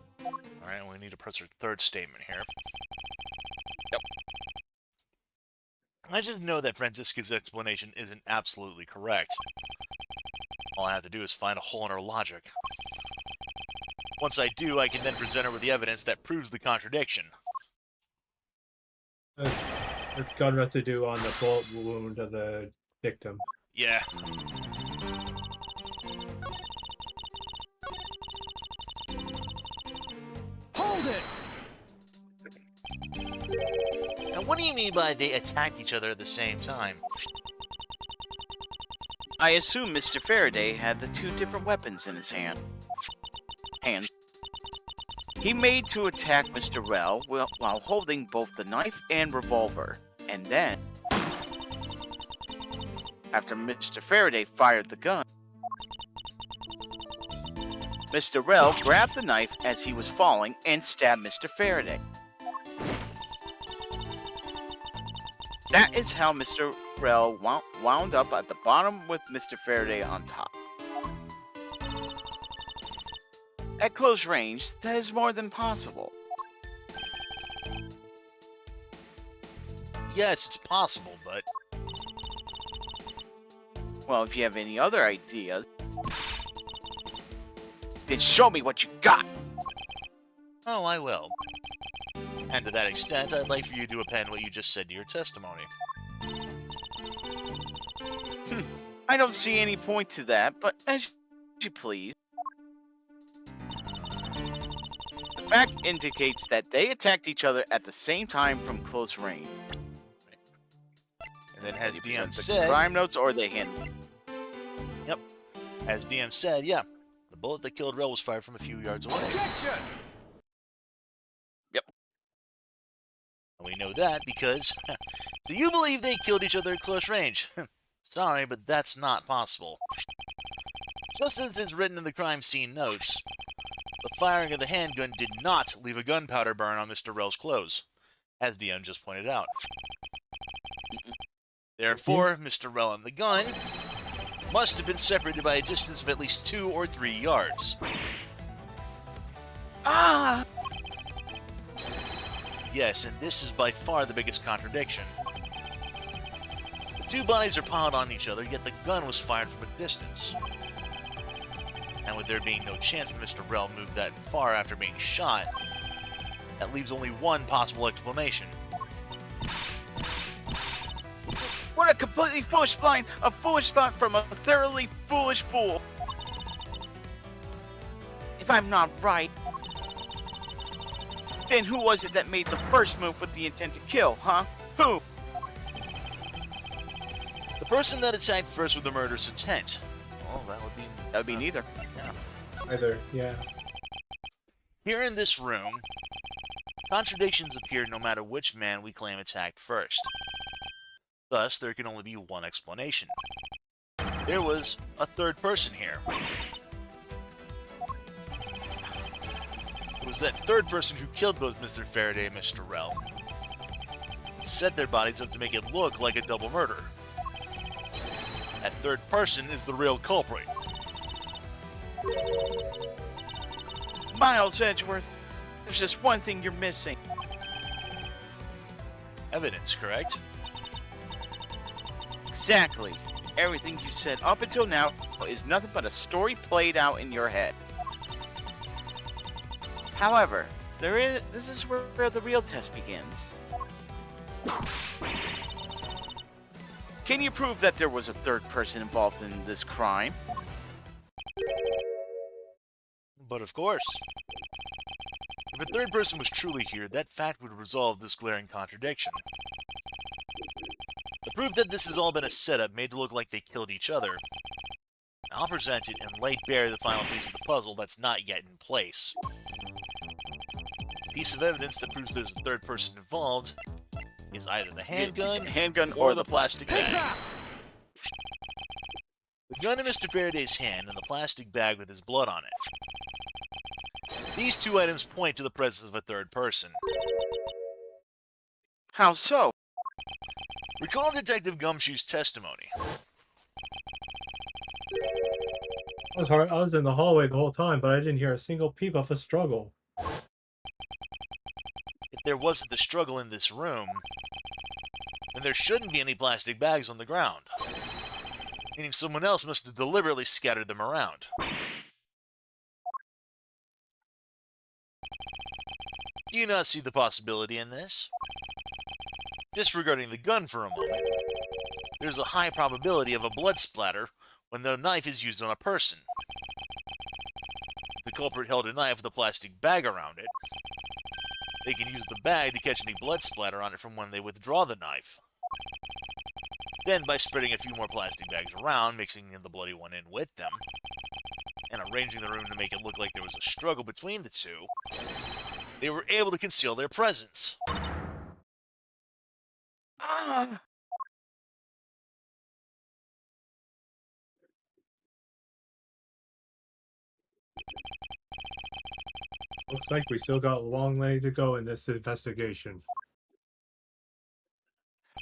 Alright, we need to press her third statement here. Yep. I just know that Franziska's explanation isn't absolutely correct. All I have to do is find a hole in her logic. Once I do, I can then present her with the evidence that proves the contradiction. It's got enough to do on the bullet wound of the victim. Yeah. Hold it! Now, what do you mean by they attacked each other at the same time? I assume Mr. Faraday had the two different weapons in his hand. He made to attack Mr. Rel while holding both the knife and revolver. And then, after Mr. Faraday fired the gun, Mr. Rel grabbed the knife as he was falling and stabbed Mr. Faraday. That is how Mr. Rel wound up at the bottom with Mr. Faraday on top. At close range, that is more than possible. Yes, it's possible, but... Well, if you have any other ideas, then show me what you got! Oh, I will. And to that extent, I'd like for you to append what you just said to your testimony. I don't see any point to that, but as you please. The fact indicates that they attacked each other at the same time from close range. And then as DM The said... crime notes or they hint. Yep. As DM said, yeah. The bullet that killed Rel was fired from a few yards away. Objection! Yep. And we know that because... So you believe they killed each other at close range? Sorry, but that's not possible. Just as it's written in the crime scene notes, the firing of the handgun did not leave a gunpowder burn on Mr. Rel's clothes, as DM just pointed out. Therefore, Mr. Rel and the gun must have been separated by a distance of at least 2 or 3 yards. Ah! Yes, and this is by far the biggest contradiction. The two bodies are piled on each other, yet the gun was fired from a distance. And with there being no chance that Mr. Rel moved that far after being shot, that leaves only one possible explanation. What a completely foolish line! A foolish thought from a thoroughly foolish fool! If I'm not right, then who was it that made the first move with the intent to kill, huh? Who? The person that attacked first with the murderous intent. Well, that would be neither. Either, yeah. Here in this room, contradictions appear no matter which man we claim attacked first. Thus, there can only be one explanation. There was a third person here. It was that third person who killed both Mr. Faraday and Mr. Rel, and set their bodies up to make it look like a double murder. That third person is the real culprit. Miles Edgeworth, there's just one thing you're missing. Evidence, correct? Exactly. Everything you said up until now is nothing but a story played out in your head. However, this is where the real test begins. Can you prove that there was a third person involved in this crime? But of course. If a third person was truly here, that fact would resolve this glaring contradiction. The proof that this has all been a setup made to look like they killed each other. I'll present it and lay bare the final piece of the puzzle that's not yet in place. The piece of evidence that proves there's a third person involved is either the handgun or the plastic bag. The gun in Mr. Faraday's hand and the plastic bag with his blood on it. These two items point to the presence of a third person. How so? Recall Detective Gumshoe's testimony. I was in the hallway the whole time, but I didn't hear a single peep of a struggle. If there wasn't a struggle in this room, then there shouldn't be any plastic bags on the ground. Meaning someone else must have deliberately scattered them around. Do you not see the possibility in this? Disregarding the gun for a moment, there's a high probability of a blood splatter when the knife is used on a person. If the culprit held a knife with a plastic bag around it, they can use the bag to catch any blood splatter on it from when they withdraw the knife. Then, by spreading a few more plastic bags around, mixing the bloody one in with them, and arranging the room to make it look like there was a struggle between the two, they were able to conceal their presence. Looks like we still got a long way to go in this investigation.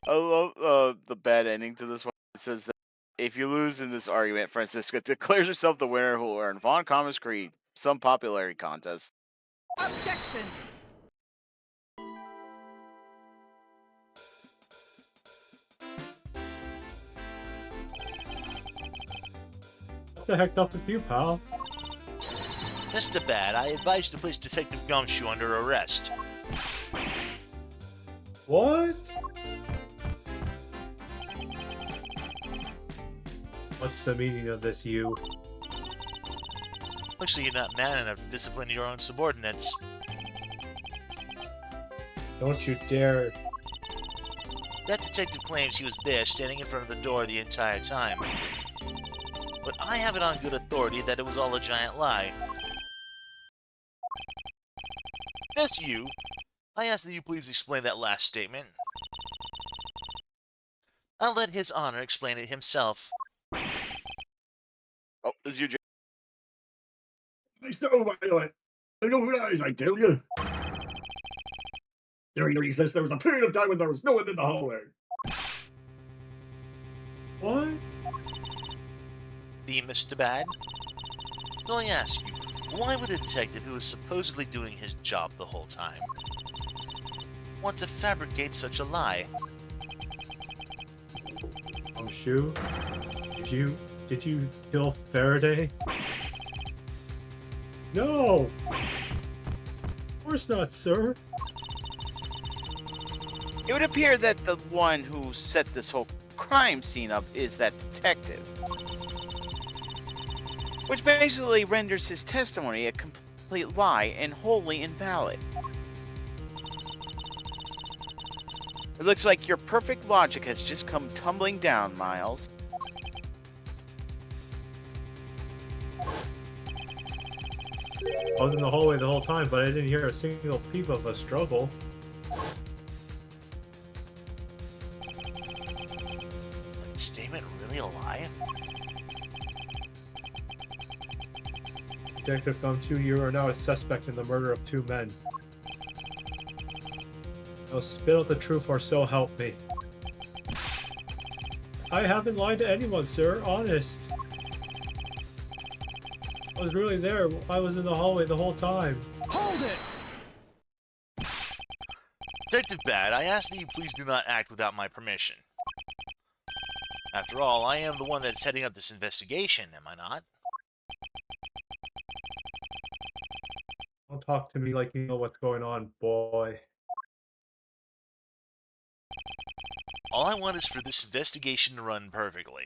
I love the bad ending to this one. It says that if you lose in this argument, Francisca declares herself the winner who will earn Von Common's Creed, some popularity contest. Objection! What the heck's up with you, pal? Mr. Bad, I advise you to place Detective Gumshoe under arrest. What? What's the meaning of this, you? Looks like you're not man enough to discipline your own subordinates. Don't you dare. That detective claims he was there, standing in front of the door the entire time. But I have it on good authority that it was all a giant lie. Yes, you. I ask that you please explain that last statement. I'll let His Honor explain it himself. Oh, this is you, Jay. Mr. O'Violet, I know who that is, I tell you. During the recess, there was a period of time when there was no one in the hallway. What? See, Mr. Bad? So I ask you, why would a detective who was supposedly doing his job the whole time want to fabricate such a lie? Shu? Did you kill Faraday? No! Of course not, sir. It would appear that the one who set this whole crime scene up is that detective. Which basically renders his testimony a complete lie and wholly invalid. It looks like your perfect logic has just come tumbling down, Miles. I was in the hallway the whole time, but I didn't hear a single peep of a struggle. Is that statement really a lie? Detective Gumshoe, you are now a suspect in the murder of 2 men. Now spit out the truth or so help me. I haven't lied to anyone, sir. Honest. I was really there. I was in the hallway the whole time. Hold it! Detective Bad, I ask that you please do not act without my permission. After all, I am the one that's heading up this investigation, am I not? Don't talk to me like you know what's going on, boy. All I want is for this investigation to run perfectly.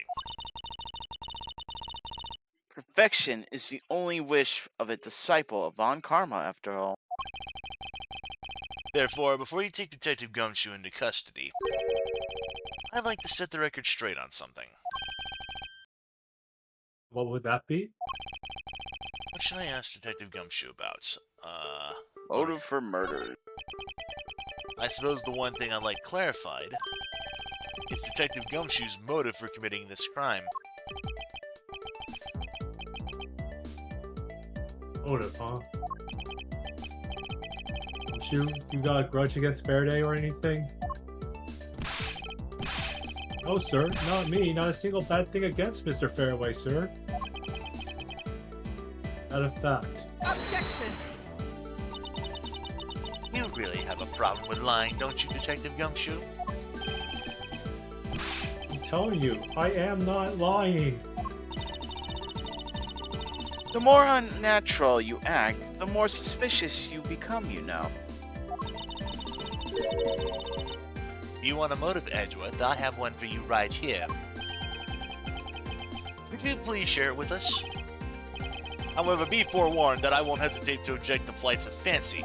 Perfection is the only wish of a disciple of Von Karma, after all. Therefore, before you take Detective Gumshoe into custody, I'd like to set the record straight on something. What would that be? What should I ask Detective Gumshoe about? Motive for murder. I suppose the one thing I'd like clarified is Detective Gumshoe's motive for committing this crime. Motive, huh? You got a grudge against Faraday or anything? No, sir, not me. Not a single bad thing against Mr. Fairway, sir. Out of fact. Objection! You really have a problem with lying, don't you, Detective Gumshoe? I'm telling you, I am not lying. The more unnatural you act, the more suspicious you become, you know. If you want a motive, Edgeworth, I have one for you right here. Would you please share it with us? However, be forewarned that I won't hesitate to object to flights of fancy,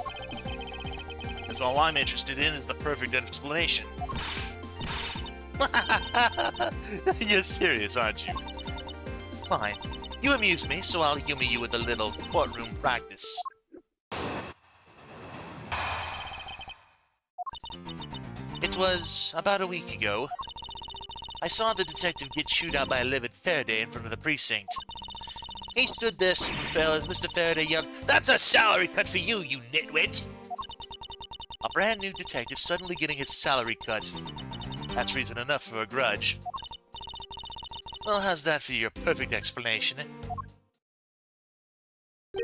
as all I'm interested in is the perfect explanation. You're serious, aren't you? Fine. You amuse me, so I'll humor you with a little courtroom practice. It was about a week ago. I saw the detective get chewed out by a livid Faraday in front of the precinct. He stood there, fell as Mr. Faraday yelled, "That's a salary cut for you, you nitwit!" A brand new detective suddenly getting his salary cut. That's reason enough for a grudge. Well, how's that for your perfect explanation? You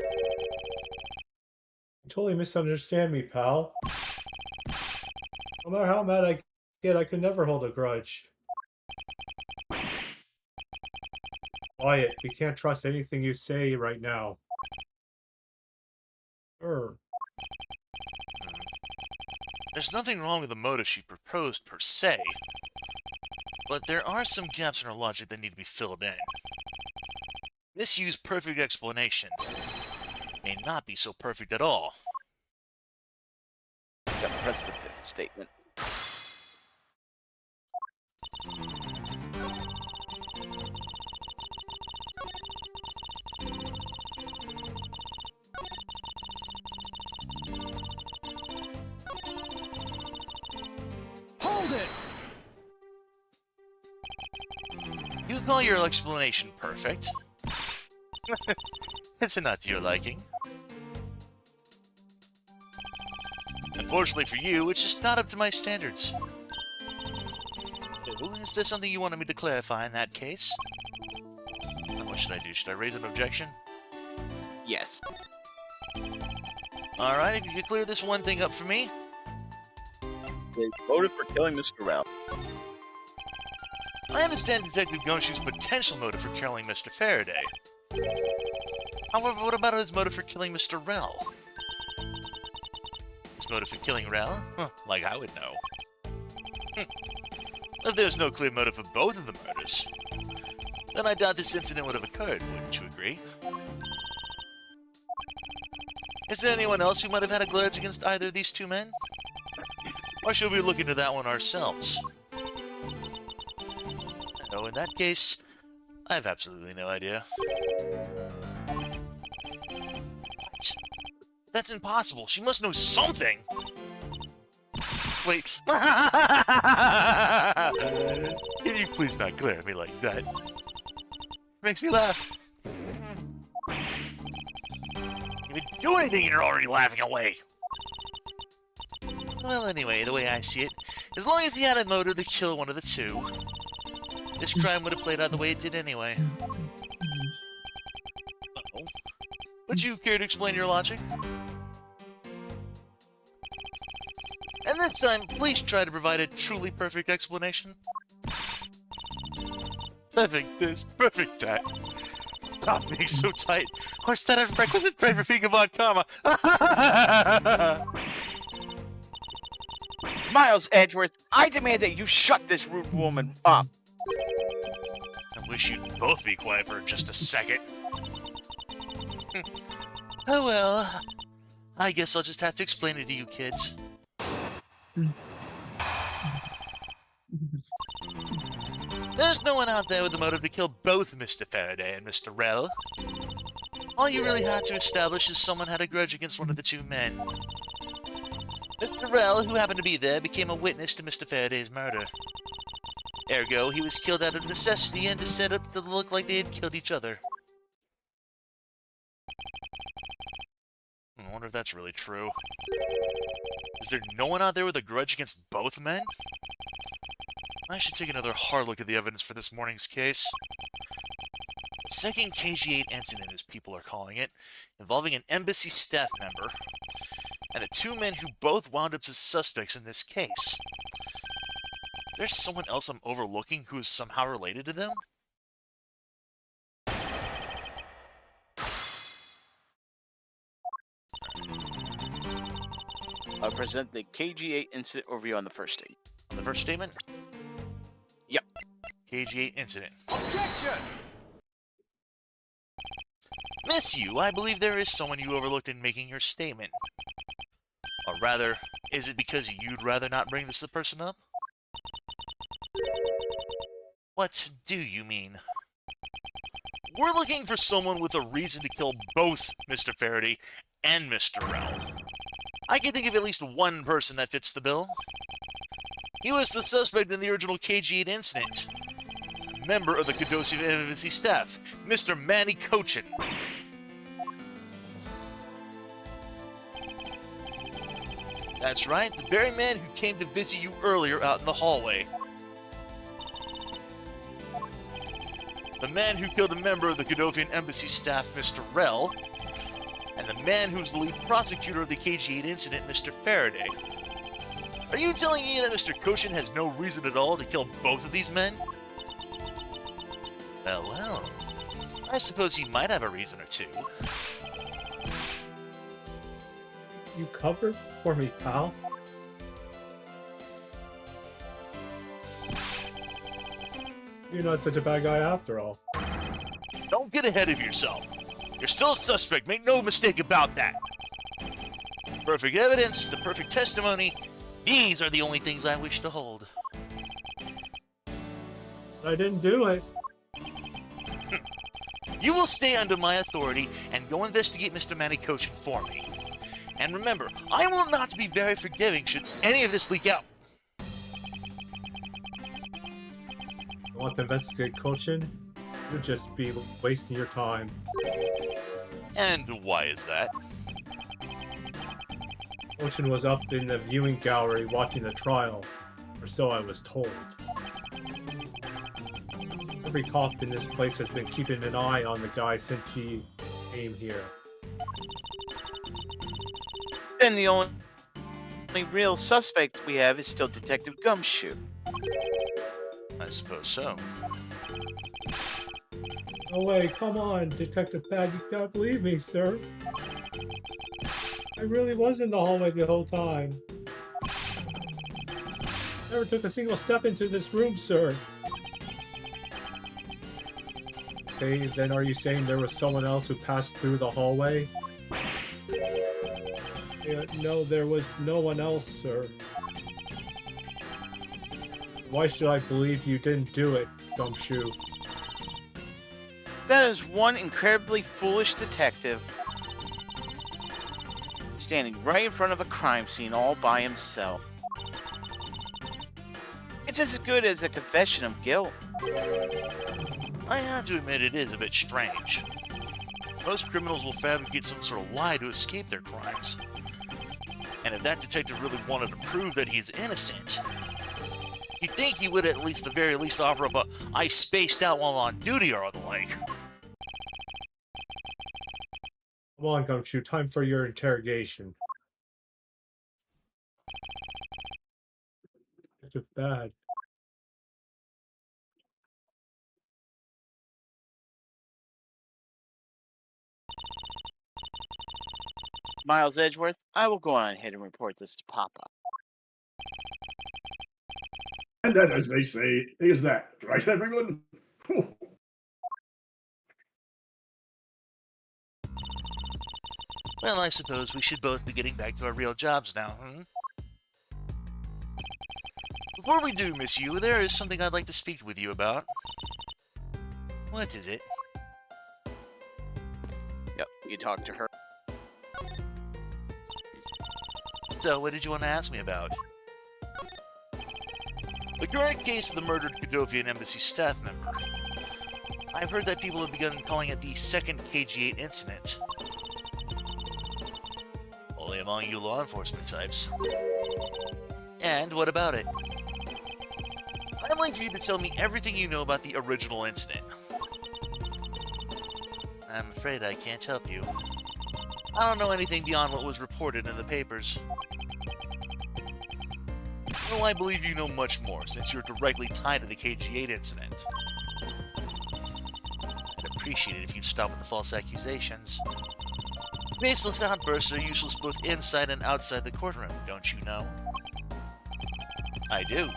totally misunderstand me, pal. No matter how mad I get, I could never hold a grudge. Quiet, we can't trust anything you say right now. There's nothing wrong with the motive she proposed, per se. But there are some gaps in her logic that need to be filled in. Misused perfect explanation may not be so perfect at all. Gotta press the fifth statement. Hold it! You call your explanation perfect. It's not to your liking. Unfortunately for you, it's just not up to my standards. Is there something you wanted me to clarify in that case? What should I do? Should I raise an objection? Yes. Alright, if you could clear this one thing up for me. His motive for killing Mr. Rell. I understand Detective Gumshoe's potential motive for killing Mr. Faraday. However, what about his motive for killing Mr. Rell? His motive for killing Rell? Huh, like I would know. If there's no clear motive for both of the murders, then I doubt this incident would have occurred, wouldn't you agree? Is there anyone else who might have had a grudge against either of these two men? Or should we look into that one ourselves? No, in that case, I have absolutely no idea. What? That's impossible. She must know something! Wait. Can you please not glare at me like that? It makes me laugh. You didn't do anything and you're already laughing away. Well, anyway, the way I see it, as long as he had a motive to kill one of the two, this crime would have played out the way it did anyway. Uh-oh. Would you care to explain your logic? And this time, please try to provide a truly perfect explanation. Perfect this, perfect that. Stop being so tight. Or start after breakfast and pray for being about karma. Miles Edgeworth, I demand that you shut this rude woman up. I wish you'd both be quiet for just a second. Oh well, I guess I'll just have to explain it to you kids. There's no one out there with the motive to kill both Mr. Faraday and Mr. Rell. All you really had to establish is someone had a grudge against one of the two men. Mr. Rell, who happened to be there, became a witness to Mr. Faraday's murder. Ergo, he was killed out of necessity and to set up to look like they had killed each other. I wonder if that's really true. Is there no one out there with a grudge against both men? I should take another hard look at the evidence for this morning's case. The second KG-8 incident, as people are calling it, involving an embassy staff member, and the two men who both wound up as suspects in this case. Is there someone else I'm overlooking who is somehow related to them? I'll present the KG-8 incident overview on the first statement. On the first statement? Yep. KG-8 incident. Objection! Miss you, I believe there is someone you overlooked in making your statement. Or rather, is it because you'd rather not bring this person up? What do you mean? We're looking for someone with a reason to kill both Mr. Faraday and Mr. Rell. I can think of at least one person that fits the bill. He was the suspect in the original KG-8 incident. A member of the Cadosian Embassy staff, Mr. Manny Cochin. That's right, the very man who came to visit you earlier out in the hallway. The man who killed a member of the Cadosian Embassy staff, Mr. Rell, and the man who's the lead prosecutor of the KG-8 incident, Mr. Faraday. Are you telling me that Mr. Cochin has no reason at all to kill both of these men? Well, I suppose he might have a reason or two. You covered for me, pal. You're not such a bad guy after all. Don't get ahead of yourself. You're still a suspect, make no mistake about that. Perfect evidence, the perfect testimony, these are the only things I wish to hold. I didn't do it. You will stay under my authority and go investigate Mr. Manny Cochin for me. And remember, I will not be very forgiving should any of this leak out. I want to investigate Cochin? You'd just be wasting your time. And why is that? Cochin was up in the viewing gallery watching the trial, or so I was told. Every cop in this place has been keeping an eye on the guy since he came here. Then the only real suspect we have is still Detective Gumshoe. I suppose so. No way, come on, Detective Pad, you can't believe me, sir. I really was in the hallway the whole time. Never took a single step into this room, sir. Okay, then are you saying there was someone else who passed through the hallway? No, there was no one else, sir. Why should I believe you didn't do it, Gumshoe? That is one incredibly foolish detective standing right in front of a crime scene all by himself. It's as good as a confession of guilt. I have to admit it is a bit strange. Most criminals will fabricate some sort of lie to escape their crimes. And if that detective really wanted to prove that he's innocent, you'd think he would at least, the very least, offer up a "I spaced out while on duty" or the like. Come on, Gumshoe, time for your interrogation. It's just bad. Miles Edgeworth, I will go on ahead and report this to Papa. And then, as they say, is that right, everyone? Well, I suppose we should both be getting back to our real jobs now, Before we do, Miss Yu, there is something I'd like to speak with you about. What is it? Yep, you talk to her. So, what did you want to ask me about? The current case of the murdered Kodofian Embassy staff member. I've heard that people have begun calling it the second KG-8 incident. Only among you law enforcement types. And what about it? I'd like for you to tell me everything you know about the original incident. I'm afraid I can't help you. I don't know anything beyond what was reported in the papers. Well, I believe you know much more, since you're directly tied to the KG-8 incident. I'd appreciate it if you'd stop with the false accusations. Baseless outbursts are useless both inside and outside the courtroom, don't you know? I do.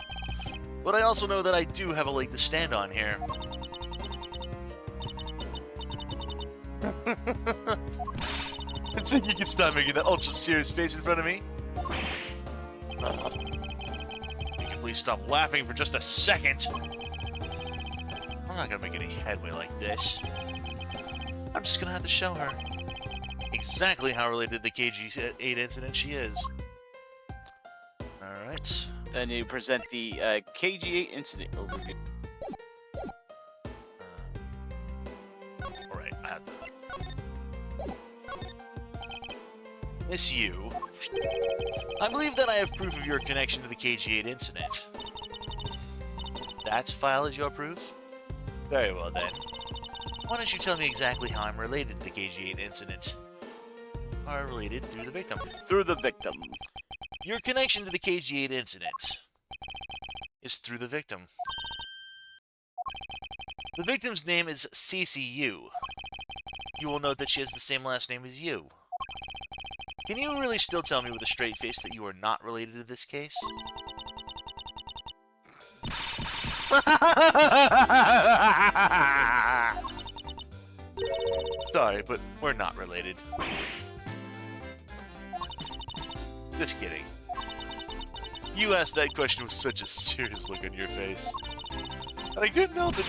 But I also know that I do have a leg to stand on here. I think you can stop making that ultra-serious face in front of me. You can please stop laughing for just a second. I'm not gonna make any headway like this. I'm just gonna have to show her exactly how related to the KG-8 incident she is. Alright. And you present the KG-8 incident overview. Alright, I have to... Miss Yu, I believe that I have proof of your connection to the KG-8 incident. That file is your proof? Very well then. Why don't you tell me exactly how I'm related to the KG-8 incident? Are related through the victim. Through the victim. Your connection to the KG-8 incident is through the victim. The victim's name is CCU. You will note that she has the same last name as you. Can you really still tell me with a straight face that you are not related to this case? Sorry, but we're not related. Just kidding. You asked that question with such a serious look on your face. And I couldn't help it.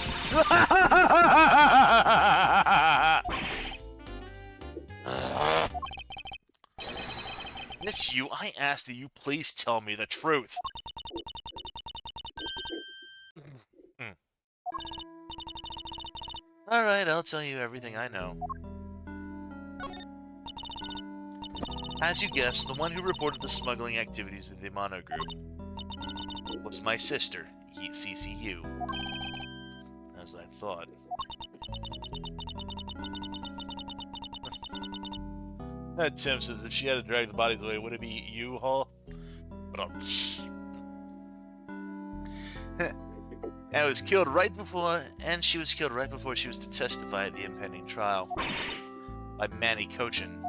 Miss Yu, I asked that you please tell me the truth. Alright, I'll tell you everything I know. As you guessed, the one who reported the smuggling activities of the Mono Group was my sister, CCU. As I thought. That Tim says if she had to drag the bodies away, would it be you, Hall? But I was killed right before, and she was killed right before she was to testify at the impending trial by Manny Cochin.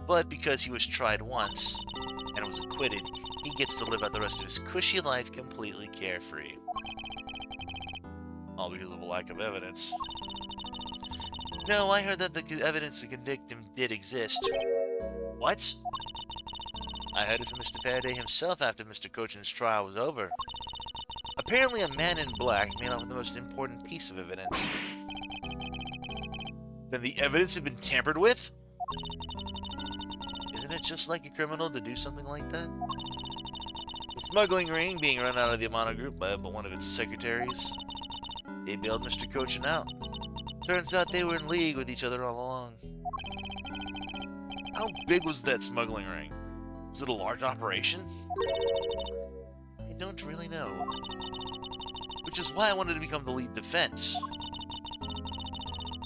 But because he was tried once and was acquitted, he gets to live out the rest of his cushy life completely carefree. All because of a lack of evidence. No, I heard that the evidence to convict him did exist. What? I heard it from Mr. Faraday himself after Mr. Cochin's trial was over. Apparently a man in black made off with the most important piece of evidence. Then the evidence had been tampered with? Isn't it just like a criminal to do something like that? The smuggling ring being run out of the Amano Group by one of its secretaries. They bailed Mr. Cochin out. Turns out they were in league with each other all along. How big was that smuggling ring? Was it a large operation? I don't really know. Which is why I wanted to become the lead defense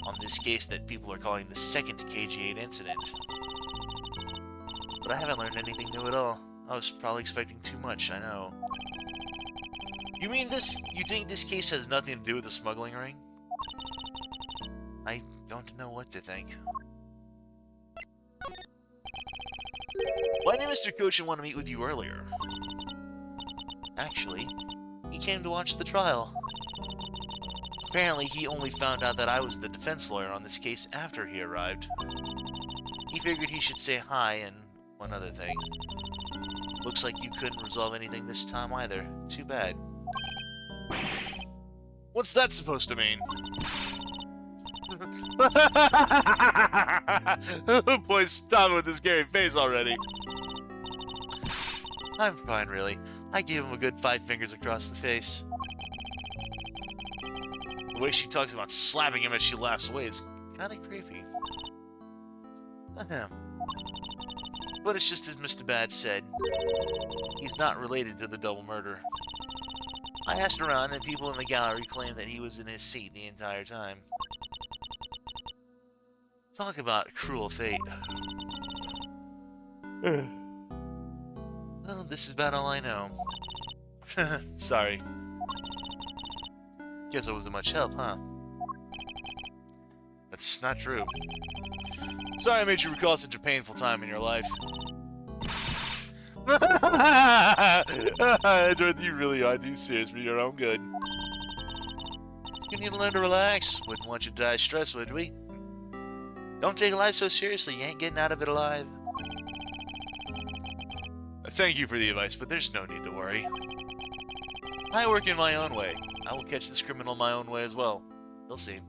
on this this case that people are calling the second KG-8 incident. But I haven't learned anything new at all. I was probably expecting too much, I know. You mean this? You think this case has nothing to do with the smuggling ring? I don't know what to think. Why did Mr. Kochin want to meet with you earlier? Actually, he came to watch the trial. Apparently, he only found out that I was the defense lawyer on this case after he arrived. He figured he should say hi and one other thing. Looks like you couldn't resolve anything this time either. Too bad. What's that supposed to mean? Boy, stop it with this scary face already. I'm fine, really. I gave him a good 5 fingers across the face. The way she talks about slapping him as she laughs away is kind of creepy. Ahem. But it's just as Mr. Bad said. He's not related to the double murder. I asked around, and people in the gallery claimed that he was in his seat the entire time. Talk about cruel fate. Well, this is about all I know. Sorry. Guess I wasn't much help, huh? That's not true. Sorry I made you recall such a painful time in your life. Edgeworth, you really are too serious for your own good. You need to learn to relax. Wouldn't want you to die of stress, would we? Don't take life so seriously, you ain't getting out of it alive. Thank you for the advice, but there's no need to worry. I work in my own way. I will catch this criminal my own way as well. You'll see.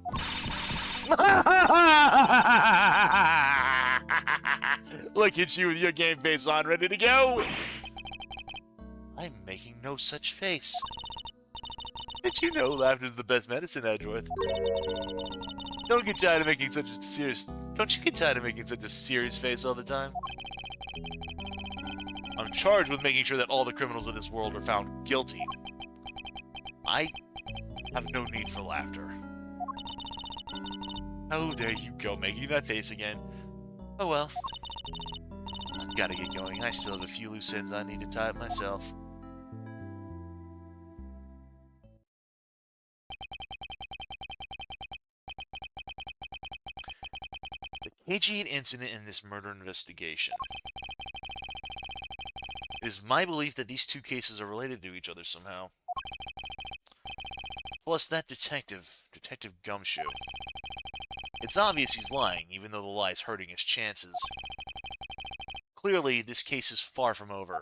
Look at you with your game face on, ready to go! I'm making no such face. Did you know laughter's the best medicine, Edgeworth? Don't you get tired of making such a serious face all the time? I'm charged with making sure that all the criminals of this world are found guilty. I have no need for laughter. Oh, there you go, making that face again. Oh well. I've gotta get going. I still have a few loose ends I need to tie up myself. The KG-8 incident in this murder investigation. It is my belief that these two cases are related to each other somehow. Plus that Detective Gumshoe. It's obvious he's lying, even though the lie is hurting his chances. Clearly, this case is far from over.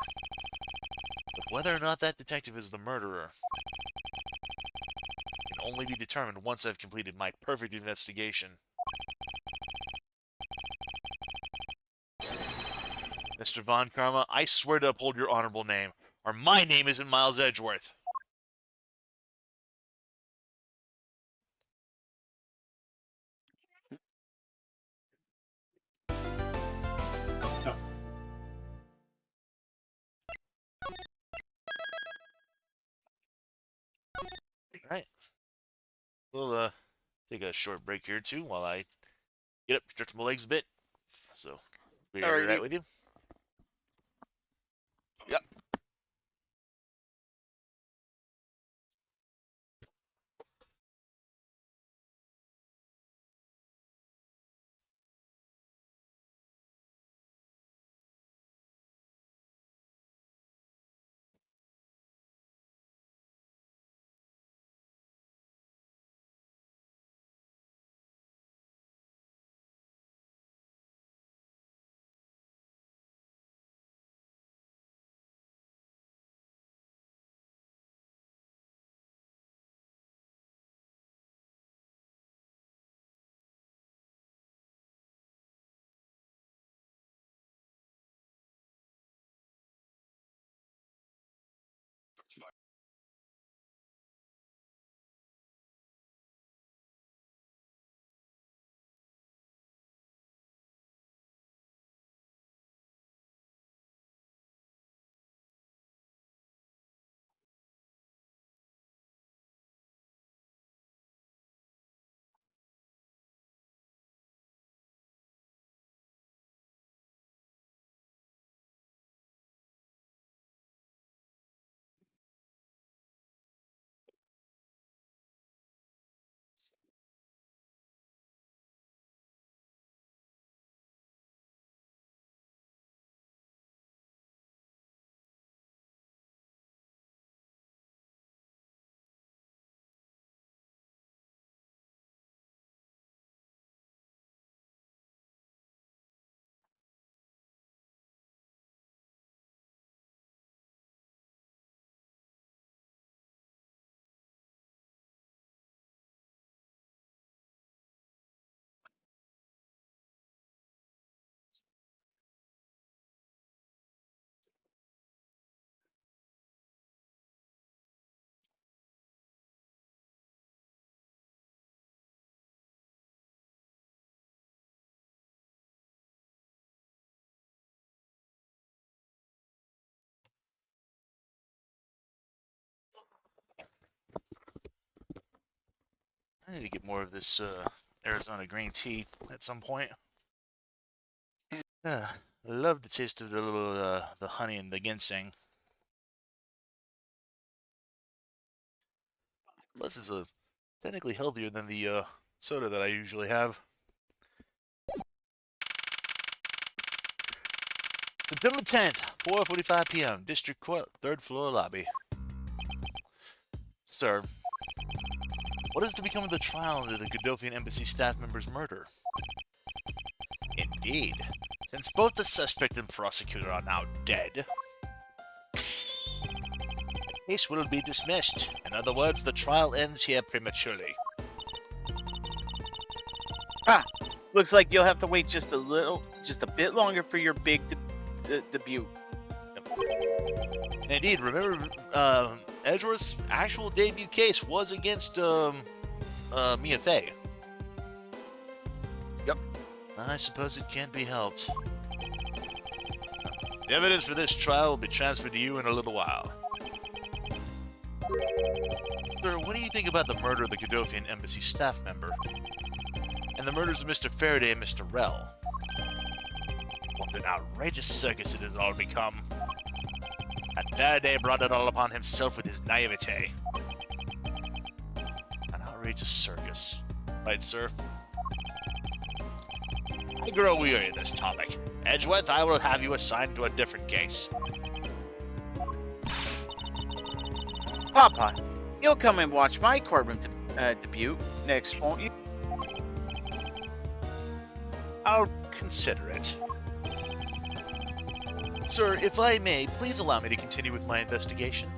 But whether or not that detective is the murderer can only be determined once I've completed my perfect investigation. Mr. Von Karma, I swear to uphold your honorable name, or my name isn't Miles Edgeworth. No. Alright. We'll, take a short break here, too, while I get up, stretch my legs a bit. So, we are right with you? Yep. I need to get more of this Arizona green tea at some point. I love the taste of the little the honey and the ginseng. Plus, it's technically healthier than the soda that I usually have. September 10th, 4:45 p.m. District Court, 3rd floor lobby. Sir, what is to become of the trial into the Godothian Embassy staff member's murder? Indeed. Since both the suspect and prosecutor are now dead, the case will be dismissed. In other words, the trial ends here prematurely. Looks like you'll have to wait just a bit longer for your big debut. Indeed, remember, Edgeworth's actual debut case was against Mia Fey. Yep. I suppose it can't be helped. The evidence for this trial will be transferred to you in a little while. Sir, what do you think about the murder of the Godothian Embassy staff member? And the murders of Mr. Faraday and Mr. Rell? What an outrageous circus it has all become. And Faraday brought it all upon himself with his naivete. An outrageous circus. Right, sir? I grow weary of this topic. Edgeworth, I will have you assigned to a different case. Papa, you'll come and watch my courtroom debut next, won't you? I'll consider it. Sir, if I may, please allow me to continue with my investigation.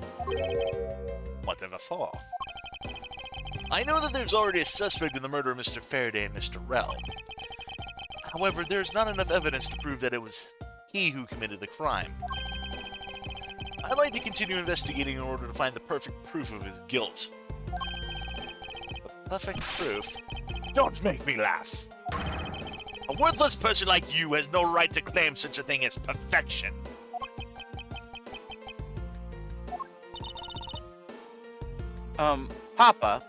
Whatever for? I know that there's already a suspect in the murder of Mr. Faraday and Mr. Rell. However, there's not enough evidence to prove that it was he who committed the crime. I'd like to continue investigating in order to find the perfect proof of his guilt. The perfect proof? Don't make me laugh! A worthless person like you has no right to claim such a thing as perfection. Papa,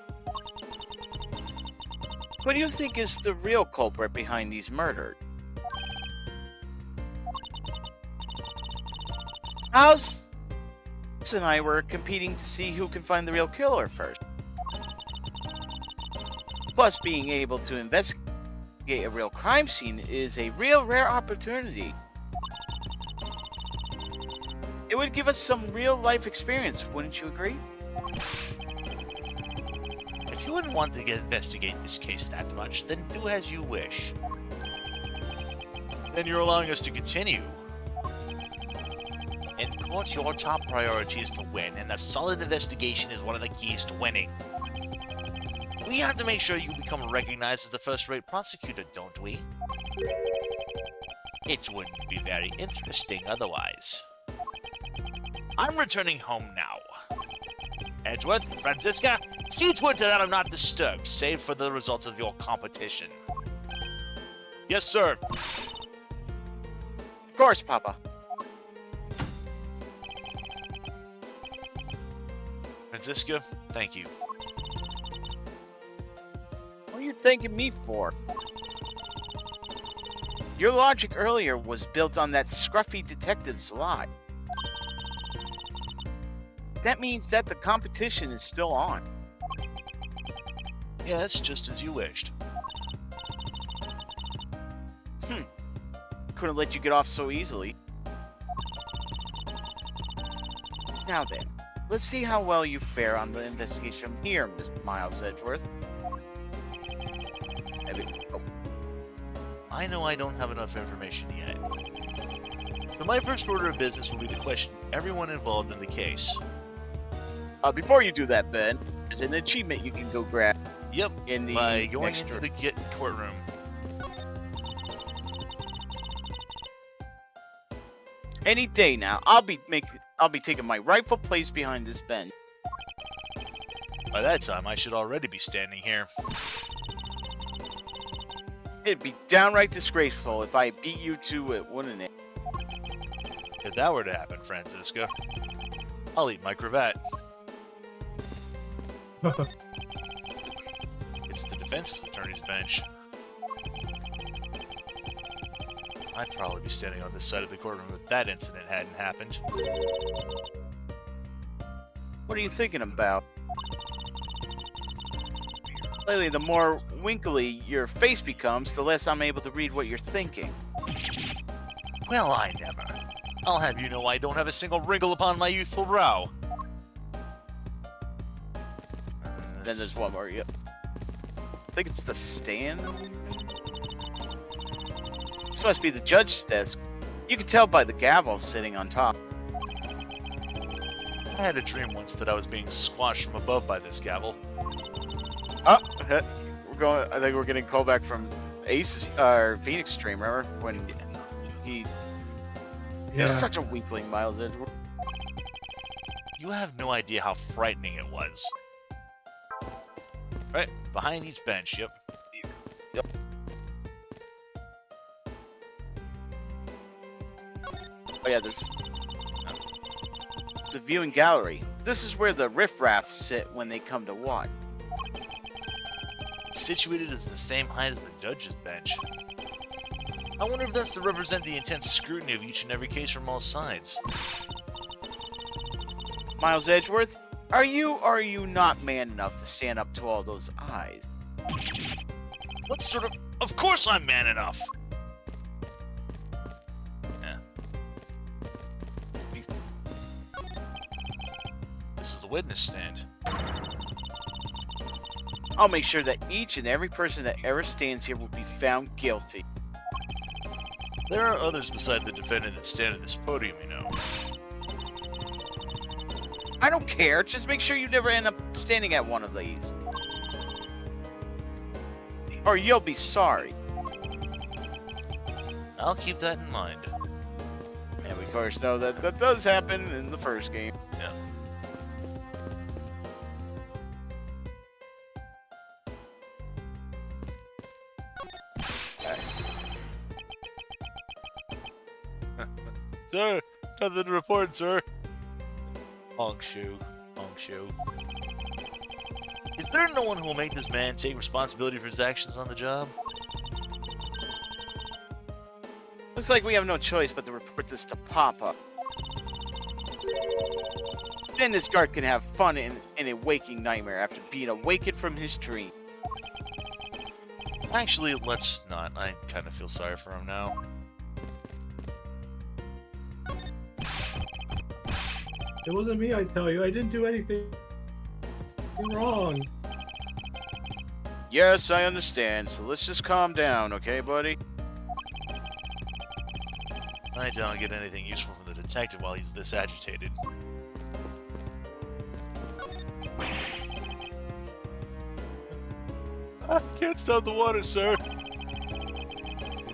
what do you think is the real culprit behind these murders? House and I were competing to see who can find the real killer first. Plus, being able to investigate a real crime scene is a real rare opportunity. It would give us some real life experience, wouldn't you agree? If you wouldn't want to investigate this case that much, then do as you wish. Then you're allowing us to continue. In court, your top priority is to win, and a solid investigation is one of the keys to winning. We have to make sure you become recognized as the first-rate prosecutor, don't we? It wouldn't be very interesting otherwise. I'm returning home now. Edgeworth, Franziska, see to it that I'm not disturbed, save for the results of your competition. Yes, sir. Of course, Papa. Franziska, thank you. What are you thanking me for? Your logic earlier was built on that scruffy detective's lie. That means that the competition is still on. Yes, just as you wished. Couldn't let you get off so easily. Now then, let's see how well you fare on the investigation here, Mr. Miles Edgeworth. I know I don't have enough information yet. So my first order of business will be to question everyone involved in the case. Before you do that, Ben, there's an achievement you can go grab. Yep, In the by going next into room. the courtroom. Any day now, I'll be taking my rightful place behind this bench. By that time, I should already be standing here. It'd be downright disgraceful if I beat you to it, wouldn't it? If that were to happen, Franziska, I'll eat my cravat. It's defense attorney's bench. I'd probably be standing on this side of the courtroom if that incident hadn't happened. What are you thinking about? Lately, the more winkly your face becomes, the less I'm able to read what you're thinking. Well, I never. I'll have you know I don't have a single wrinkle upon my youthful brow. Then there's one more. Yep. I think it's the stand. This must be the judge's desk. You can tell by the gavel sitting on top. I had a dream once that I was being squashed from above by this gavel. Oh, we're going. I think we're getting called back from Ace's or Phoenix stream. Remember when he was such a weakling, Miles Edgeworth. You have no idea how frightening it was. Right, behind each bench, yep. Yep. Oh yeah, it's the viewing gallery. This is where the riffraff sit when they come to watch. It's situated as the same height as the judge's bench. I wonder if that's to represent the intense scrutiny of each and every case from all sides. Miles Edgeworth, are you or are you not man enough to stand up to all those eyes? What sort of... Of course I'm man enough! Yeah. This is the witness stand. I'll make sure that each and every person that ever stands here will be found guilty. There are others beside the defendant that stand at this podium, you know. I don't care, just make sure you never end up standing at one of these. Or you'll be sorry. I'll keep that in mind. And we of course know that that does happen in the first game. Yeah. Sir, nothing to report, sir. Honk shoe. Honk shoe. Is there no one who will make this man take responsibility for his actions on the job? Looks like we have no choice but to report this to Papa. Then this guard can have fun in a waking nightmare after being awakened from his dream. Actually, let's not. I kind of feel sorry for him now. It wasn't me, I tell you. I didn't do anything wrong. Yes, I understand, so let's just calm down, okay, buddy? I don't get anything useful from the detective while he's this agitated. I can't stop the water, sir.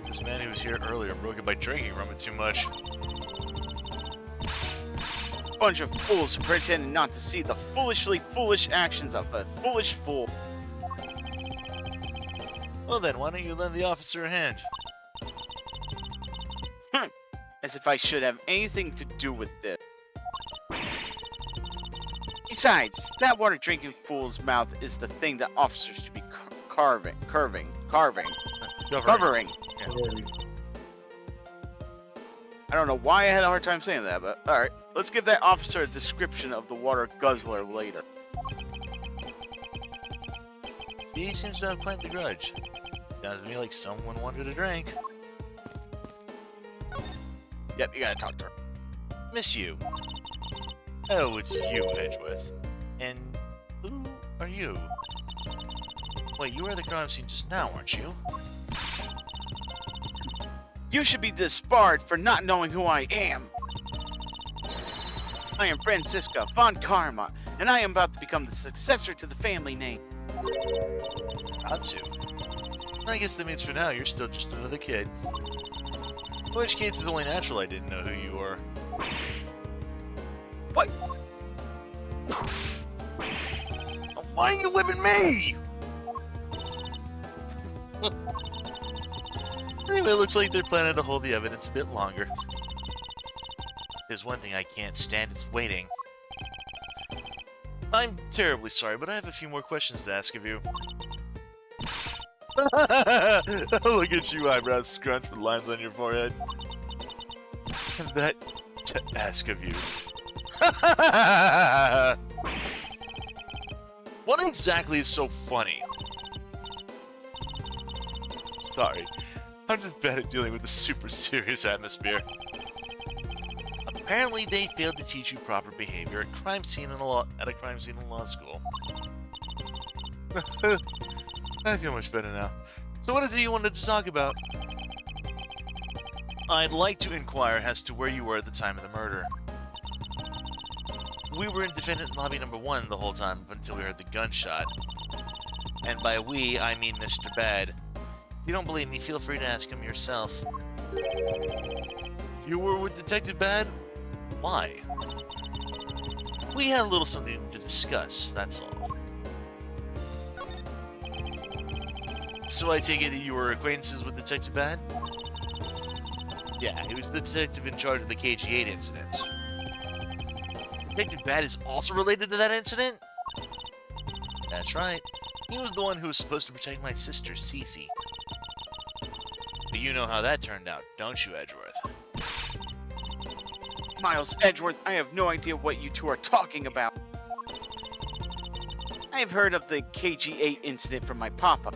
This man who was here earlier broke it by drinking rum too much. Bunch of fools who pretend not to see the foolishly foolish actions of a foolish fool. Well then, why don't you lend the officer a hand? As if I should have anything to do with this. Besides, that water-drinking fool's mouth is the thing that officers should be covering. I don't know why I had a hard time saying that, but alright. Let's give that officer a description of the water guzzler later. He seems to have quite the grudge. Sounds to me like someone wanted a drink. Yep, you gotta talk to her. Miss you. Oh, it's you, Edgeworth. And who are you? Wait, you were at the crime scene just now, aren't you? You should be disbarred for not knowing who I am. I am Francisca von Karma, and I am about to become the successor to the family name. About to. I guess that means for now you're still just another kid. In which case it's only natural I didn't know who you were. What? Why are you living me? Anyway, it looks like they're planning to hold the evidence a bit longer. There's one thing I can't stand, it's waiting. I'm terribly sorry, but I have a few more questions to ask of you. Look at you, eyebrows scrunched with lines on your forehead. And that to ask of you. What exactly is so funny? Sorry, I'm just bad at dealing with the super serious atmosphere. Apparently, they failed to teach you proper behavior at a crime scene in law school. I feel much better now. So what is it you wanted to talk about? I'd like to inquire as to where you were at the time of the murder. We were in defendant lobby number 1 the whole time up until we heard the gunshot. And by we, I mean Mr. Bad. If you don't believe me, feel free to ask him yourself. You were with Detective Bad? Why? We had a little something to discuss, that's all. So I take it that you were acquaintances with Detective Bad? Yeah, he was the detective in charge of the KG-8 incident. Detective Bad is also related to that incident? That's right. He was the one who was supposed to protect my sister, Cece. But you know how that turned out, don't you, Edgeworth? Miles, Edgeworth, I have no idea what you two are talking about. I have heard of the KG-8 incident from my papa.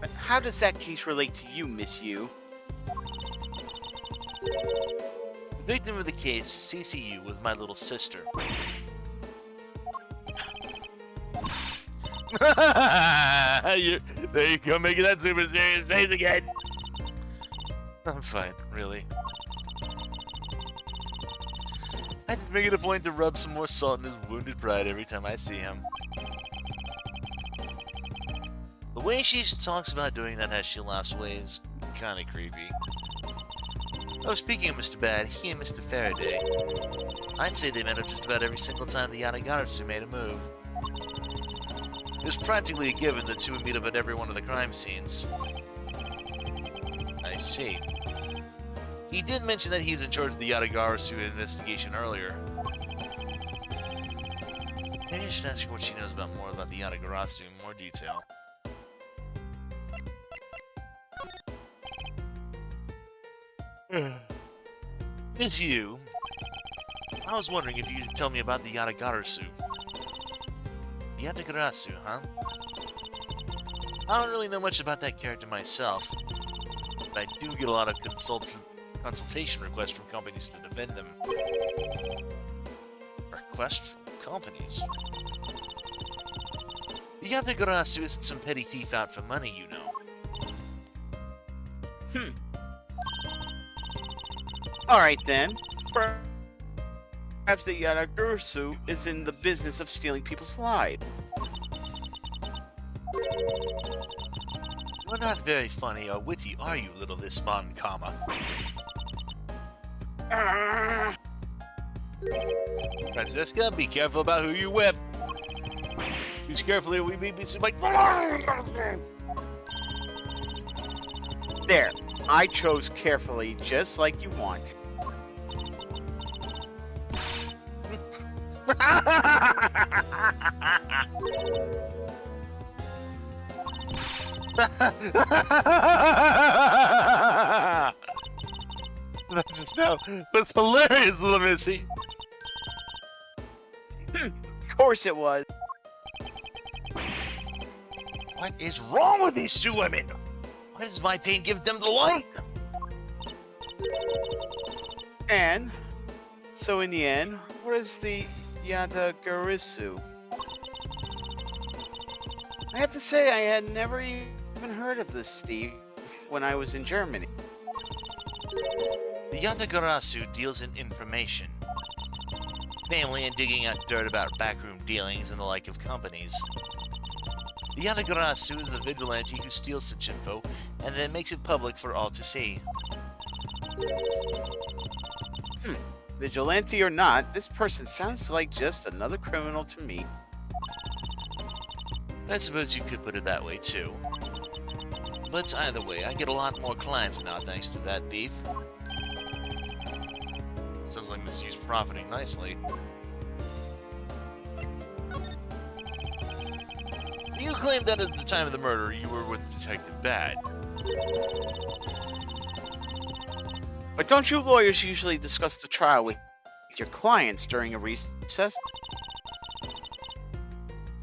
But how does that case relate to you, Miss Yu? The victim of the case, CCU, was my little sister. There you go, making that super serious face again. I'm fine, really. I just make it a point to rub some more salt in his wounded pride every time I see him. The way she talks about doing that as she laughs away is kinda creepy. Oh, speaking of Mr. Bad, he and Mr. Faraday. I'd say they met up just about every single time the Yanagaratsu made a move. It was practically a given that two would meet up at every one of the crime scenes. I see. He did mention that he's in charge of the Yanagaratsu investigation earlier. Maybe I should ask her what she knows more about the Yanagaratsu in more detail. It's you. I was wondering if you could tell me about the Yanagaratsu. The Yanagaratsu, huh? I don't really know much about that character myself, but I do get a lot of consultation requests from companies to defend them. Requests from companies? The Yanagaratsu isn't some petty thief out for money, you know. Alright then. Perhaps the Yanagaratsu is in the business of stealing people's lives. You're not very funny or witty, are you, little Lisbon comma? Francesca, be careful about who you whip. Choose carefully or we may be like. There. I chose carefully, just like you want. That just now was hilarious, little Missy. Of course it was. What is wrong with these two women? Why does my pain give them the light? And so in the end, what is the Yanagaratsu? I have to say I had never even heard of this thief when I was in Germany. The Yanagaratsu deals in information, namely in digging out dirt about backroom dealings and the like of companies. The Yanagaratsu is a vigilante who steals such info and then makes it public for all to see. Vigilante or not, this person sounds like just another criminal to me. I suppose you could put it that way too. But either way, I get a lot more clients now thanks to that thief. Sounds like Miss Yu's profiting nicely. Can you You claimed that at the time of the murder, you were with Detective Bad. But don't you lawyers usually discuss the trial with your clients during a recess?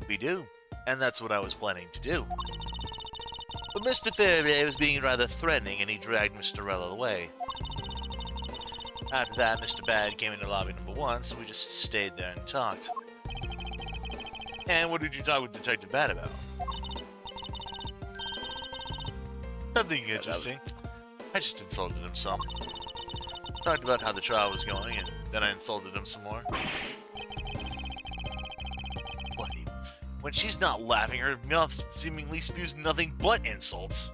We do, and that's what I was planning to do. But Mr. Faraday was being rather threatening, and he dragged Mr. Rella away. After that, Mr. Bad came into lobby number 1, so we just stayed there and talked. And what did you talk with Detective Bad about? Nothing interesting. I just insulted him some. Talked about how the trial was going, and then I insulted him some more. What? When she's not laughing, her mouth seemingly spews nothing but insults.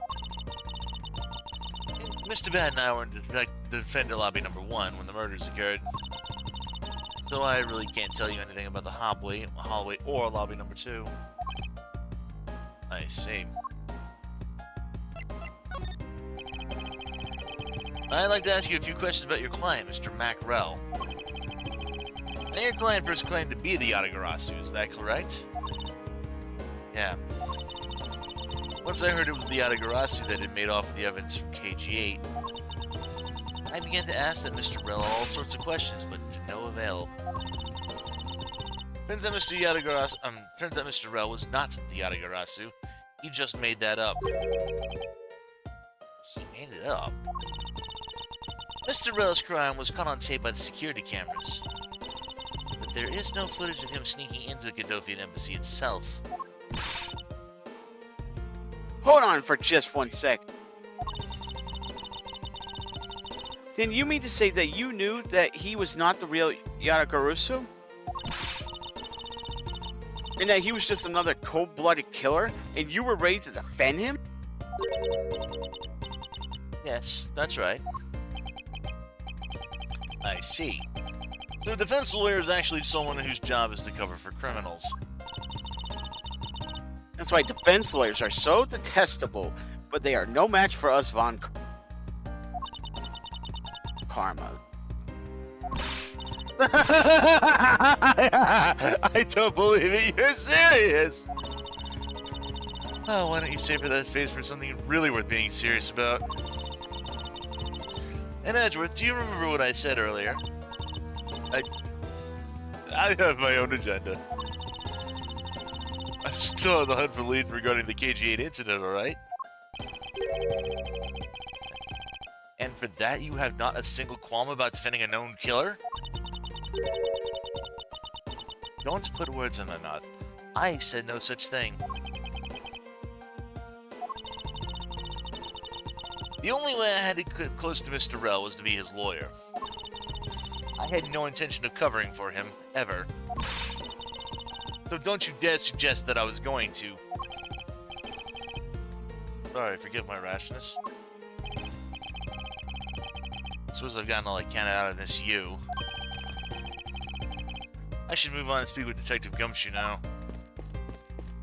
Mr. Bad and I were in defender lobby number 1 when the murders occurred. So I really can't tell you anything about the hallway or lobby number 2. I see. I'd like to ask you a few questions about your client, Mr. Macrell. Now, your client first claimed to be the Yatagarasu, is that correct? Yeah. Once I heard it was the Yatagarasu that had made off with the evidence from KG8, I began to ask that Mr. Rell all sorts of questions, but to no avail. Turns out Mr. Rell was not the Yatagarasu. He just made that up. He made it up? Mr. Rell's crime was caught on tape by the security cameras. But there is no footage of him sneaking into the Godothian embassy itself. Hold on for just 1 sec. Then you mean to say that you knew that he was not the real Yatagarasu? And that he was just another cold-blooded killer, and you were ready to defend him? Yes, that's right. I see. So a defense lawyer is actually someone whose job is to cover for criminals. That's why defense lawyers are so detestable, but they are no match for us Von Karma. I don't believe it. You're serious. Oh, why don't you save that face for something really worth being serious about? And Edgeworth, do you remember what I said earlier? I have my own agenda. I'm still on the hunt for lead regarding the KG8 incident, alright? And for that, you have not a single qualm about defending a known killer? Don't put words in my mouth. I said no such thing. The only way I had to get close to Mr. Rell was to be his lawyer. I had no intention of covering for him, ever. So don't you dare suggest that I was going to. Sorry, forgive my rashness. Suppose I've gotten all I can out of this you. I should move on and speak with Detective Gumshoe now.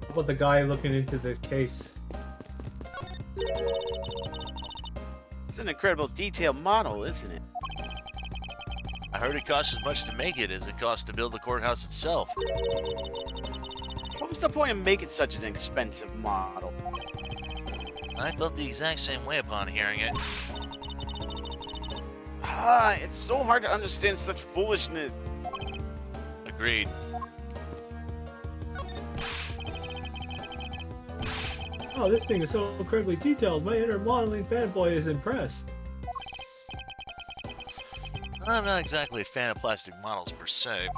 How about the guy looking into the case? It's an incredible detailed model, isn't it? I heard it costs as much to make it as it costs to build the courthouse itself. What was the point of making such an expensive model? I felt the exact same way upon hearing it. It's so hard to understand such foolishness. Agreed. Oh, this thing is so incredibly detailed. My inner modeling fanboy is impressed. I'm not exactly a fan of plastic models per se.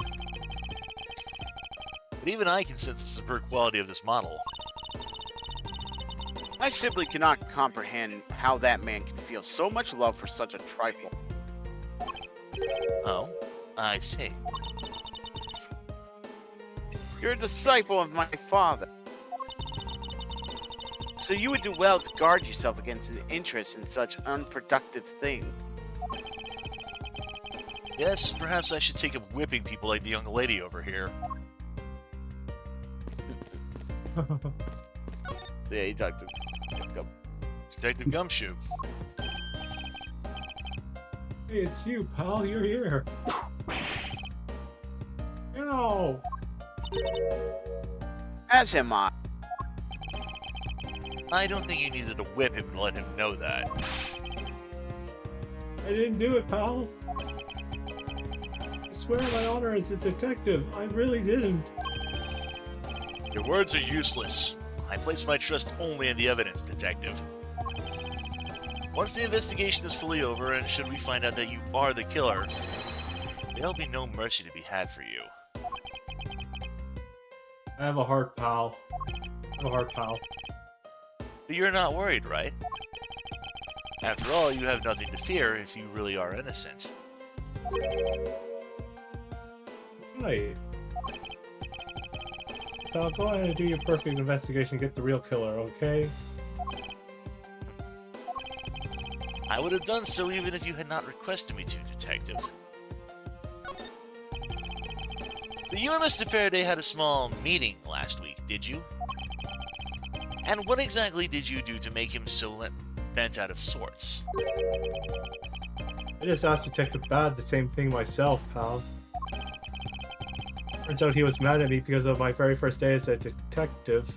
But even I can sense the superb quality of this model. I simply cannot comprehend how that man can feel so much love for such a trifle. Oh, I see. You're a disciple of my father. So you would do well to guard yourself against an interest in such unproductive thing. Yes, perhaps I should take up whipping people like the young lady over here. Yeah, he talked to Detective Gumshoe. Hey, it's you, pal. You're here. Ow! As am I. I don't think you needed to whip him to let him know that. I didn't do it, pal. I swear on my honor as a detective, I really didn't. Your words are useless. I place my trust only in the evidence, detective. Once the investigation is fully over, and should we find out that you are the killer, there'll be no mercy to be had for you. I have a heart, pal. I have a heart, pal. But you're not worried, right? After all, you have nothing to fear if you really are innocent. Right. Pal, go ahead and do your perfect investigation, get the real killer, okay? I would have done so even if you had not requested me to, detective. So you and Mr. Faraday had a small meeting last week, did you? And what exactly did you do to make him so bent out of sorts? I just asked Detective Bad the same thing myself, pal. Turns out he was mad at me because of my very first day as a detective.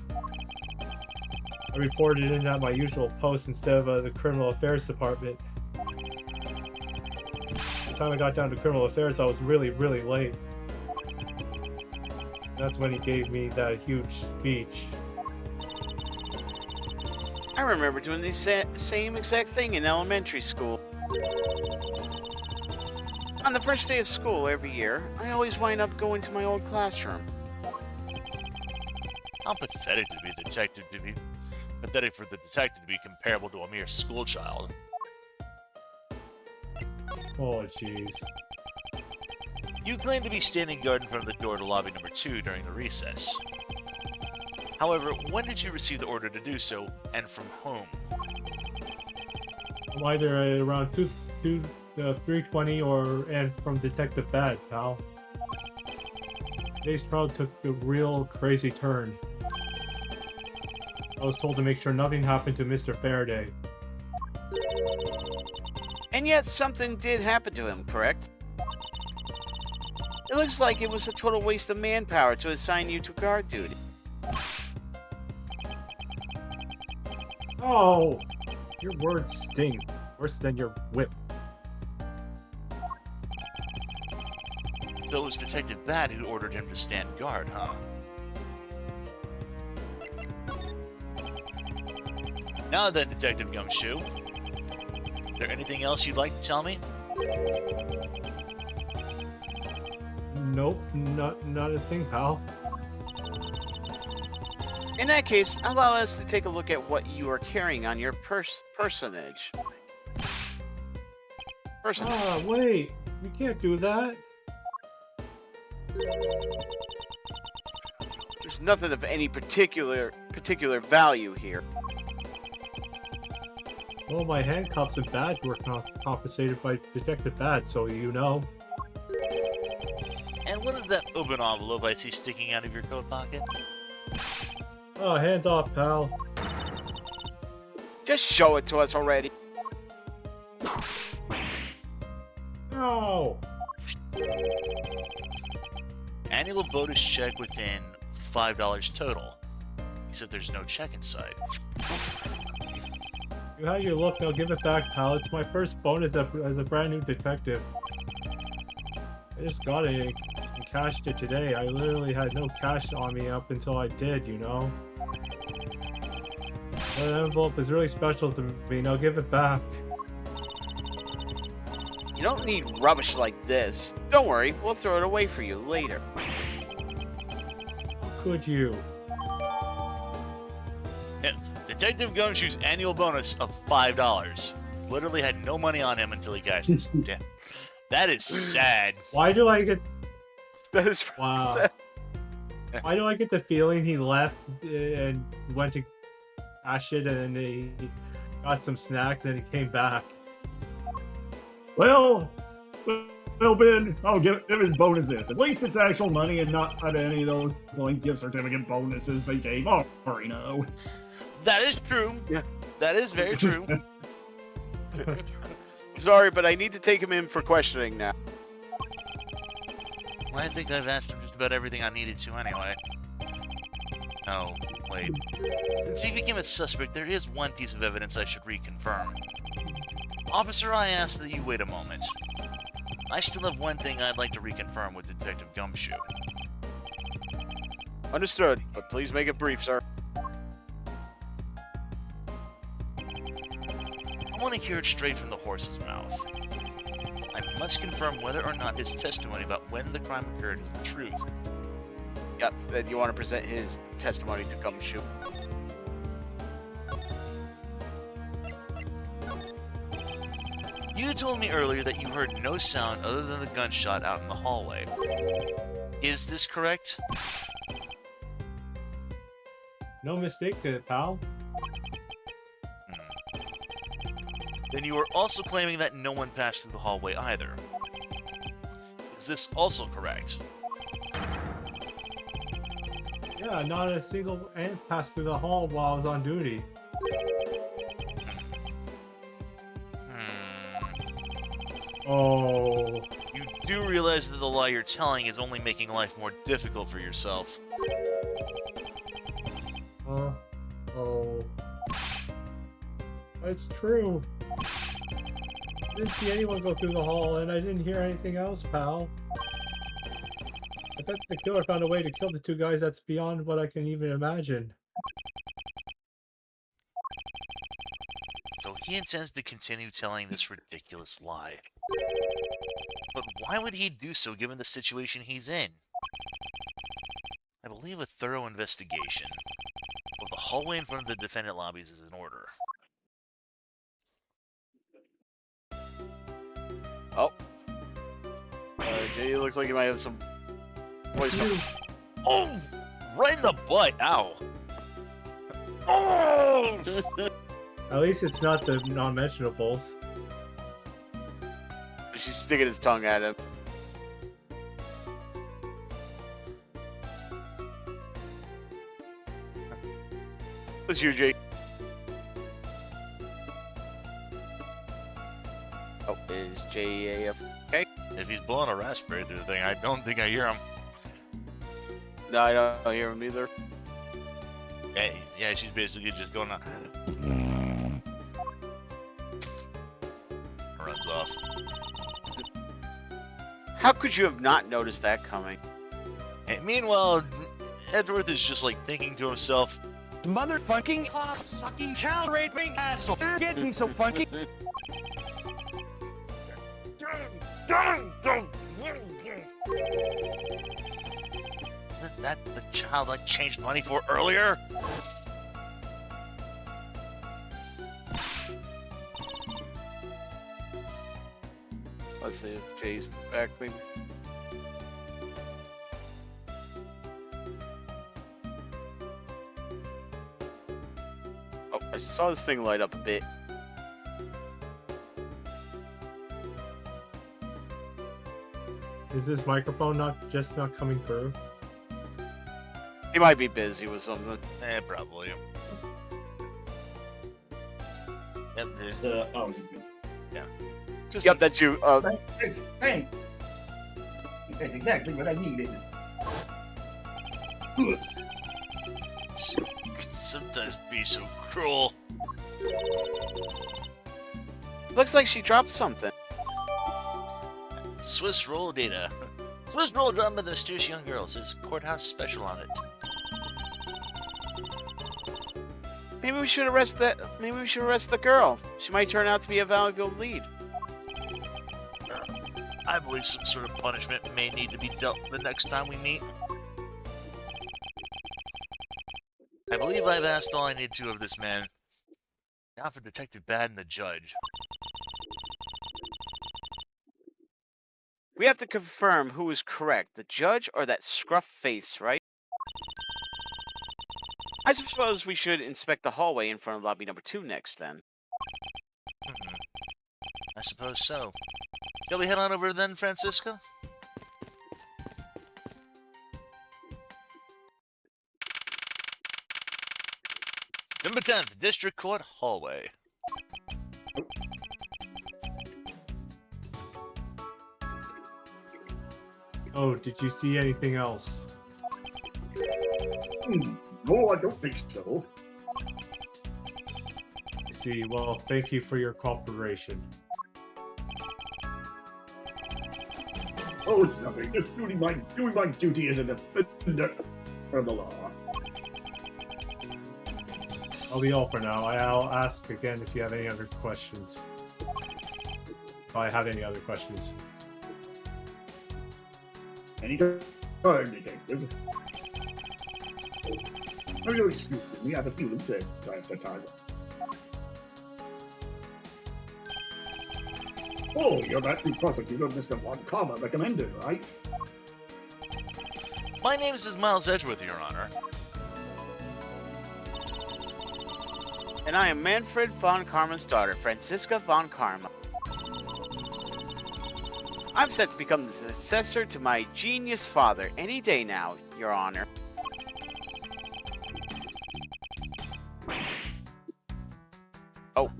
I reported in at my usual post instead of the Criminal Affairs Department. By the time I got down to Criminal Affairs, I was really, really late. That's when he gave me that huge speech. I remember doing the same exact thing in elementary school. On the first day of school every year, I always wind up going to my old classroom. How pathetic to be a detective to be pathetic for the detective to be comparable to a mere schoolchild. Oh, jeez. You claim to be standing guard in front of the door to lobby number 2 during the recess. However, when did you receive the order to do so, and from whom? I'm either at around 3:20 and from Detective Bad, pal. Today's trial took a real crazy turn. I was told to make sure nothing happened to Mr. Faraday. And yet something did happen to him, correct? It looks like it was a total waste of manpower to assign you to guard duty. Oh! Your words stink. Worse than your whip. So it was Detective Bad who ordered him to stand guard, huh? Now then, Detective Gumshoe, is there anything else you'd like to tell me? Nope, not a thing, pal. In that case, allow us to take a look at what you are carrying on your personage. Ah, wait. You can't do that. There's nothing of any particular value here. Well, my handcuffs and badge were compensated by Detective Bad, so you know. And what is that open envelope I see sticking out of your coat pocket? Oh, hands off, pal. Just show it to us already. No! Annual bonus check within $5 total. Except there's no check inside. You had your look, now give it back, pal. It's my first bonus as a brand new detective. I just got it and cashed it today. I literally had no cash on me up until I did, you know? That envelope is really special to me. Now give it back. You don't need rubbish like this. Don't worry, we'll throw it away for you later. How could you? Yeah, Detective Gumshoe's annual bonus of $5. Literally had no money on him until he cashed this. Damn. That is sad. Why do I get... That is Wow. sad. Why do I get the feeling he left and went to cash it and he got some snacks and he came back? Well, Ben, I'll give his bonuses. At least it's actual money and not any of those like gift certificate bonuses they gave. Oh, you know. That is true. Yeah. That is very true. Sorry, but I need to take him in for questioning now. Well, I think I've asked him just about everything I needed to anyway. Oh, wait. Since he became a suspect, there is one piece of evidence I should reconfirm. Officer, I ask that you wait a moment. I still have one thing I'd like to reconfirm with Detective Gumshoe. Understood, but please make it brief, sir. I want to hear it straight from the horse's mouth. I must confirm whether or not his testimony about when the crime occurred is the truth. Yep, then you want to present his testimony to Gumshoe. You told me earlier that you heard no sound other than the gunshot out in the hallway. Is this correct? No mistake, pal. Then you are also claiming that no one passed through the hallway either. Is this also correct? Yeah, not a single ant passed through the hall while I was on duty. Oh. You do realize that the lie you're telling is only making life more difficult for yourself. Oh. It's true. I didn't see anyone go through the hall, and I didn't hear anything else, pal. I bet the killer found a way to kill the two guys that's beyond what I can even imagine. So he intends to continue telling this ridiculous lie. But why would he do so given the situation he's in? I believe a thorough investigation of the hallway in front of the defendant lobbies is in order. Oh. Jay, looks like you might have some voice coming. Oh! Right in the butt! Ow! Oh! At least it's not the non-mentionables. She's sticking his tongue at him. That's you, Jay. Oh, is JAF okay? If he's blowing a raspberry through the thing, I don't think I hear him. No, I don't hear him either. Yeah, she's basically just going on. Runs off. How could you have not noticed that coming? And meanwhile, Edgeworth is just like thinking to himself, Motherfucking sucking child raping asshole. Getting so funky. Isn't that the child I changed money for earlier? Let's see if Jay's back, maybe. Oh, I saw this thing light up a bit. Is this microphone not coming through? He might be busy with something. Probably. Yep. Just Yep, that's you. Hey! He says exactly what I needed. Could sometimes be so cruel. Looks like she dropped something. Swiss roll data. Swiss roll drawn by the mysterious young girl. Says courthouse special on it. Maybe we should arrest that. Maybe we should arrest the girl. She might turn out to be a valuable lead. I believe some sort of punishment may need to be dealt the next time we meet. I believe I've asked all I need to of this man. Now for Detective Bad and the judge. We have to confirm who is correct, the judge or that scruff face, right? I suppose we should inspect the hallway in front of lobby number 2 next, then. I suppose so. Shall we head on over then, Francisco? September 10th, District Court Hallway. Oh, did you see anything else? No, I don't think so. I see. Well, thank you for your cooperation. Oh, it's nothing. Just doing my duty as a defender of the law. I'll be all for now. I'll ask again if you have any other questions. If I have any other questions. Anytime, detective. Oh, you excuse me. I have a feeling said time to time. Oh, you're that new prosecutor Mr. Von Karma recommended, right? My name is Miles Edgeworth, Your Honor. And I am Manfred von Karma's daughter, Franziska von Karma. I'm set to become the successor to my genius father any day now, Your Honor. Oh.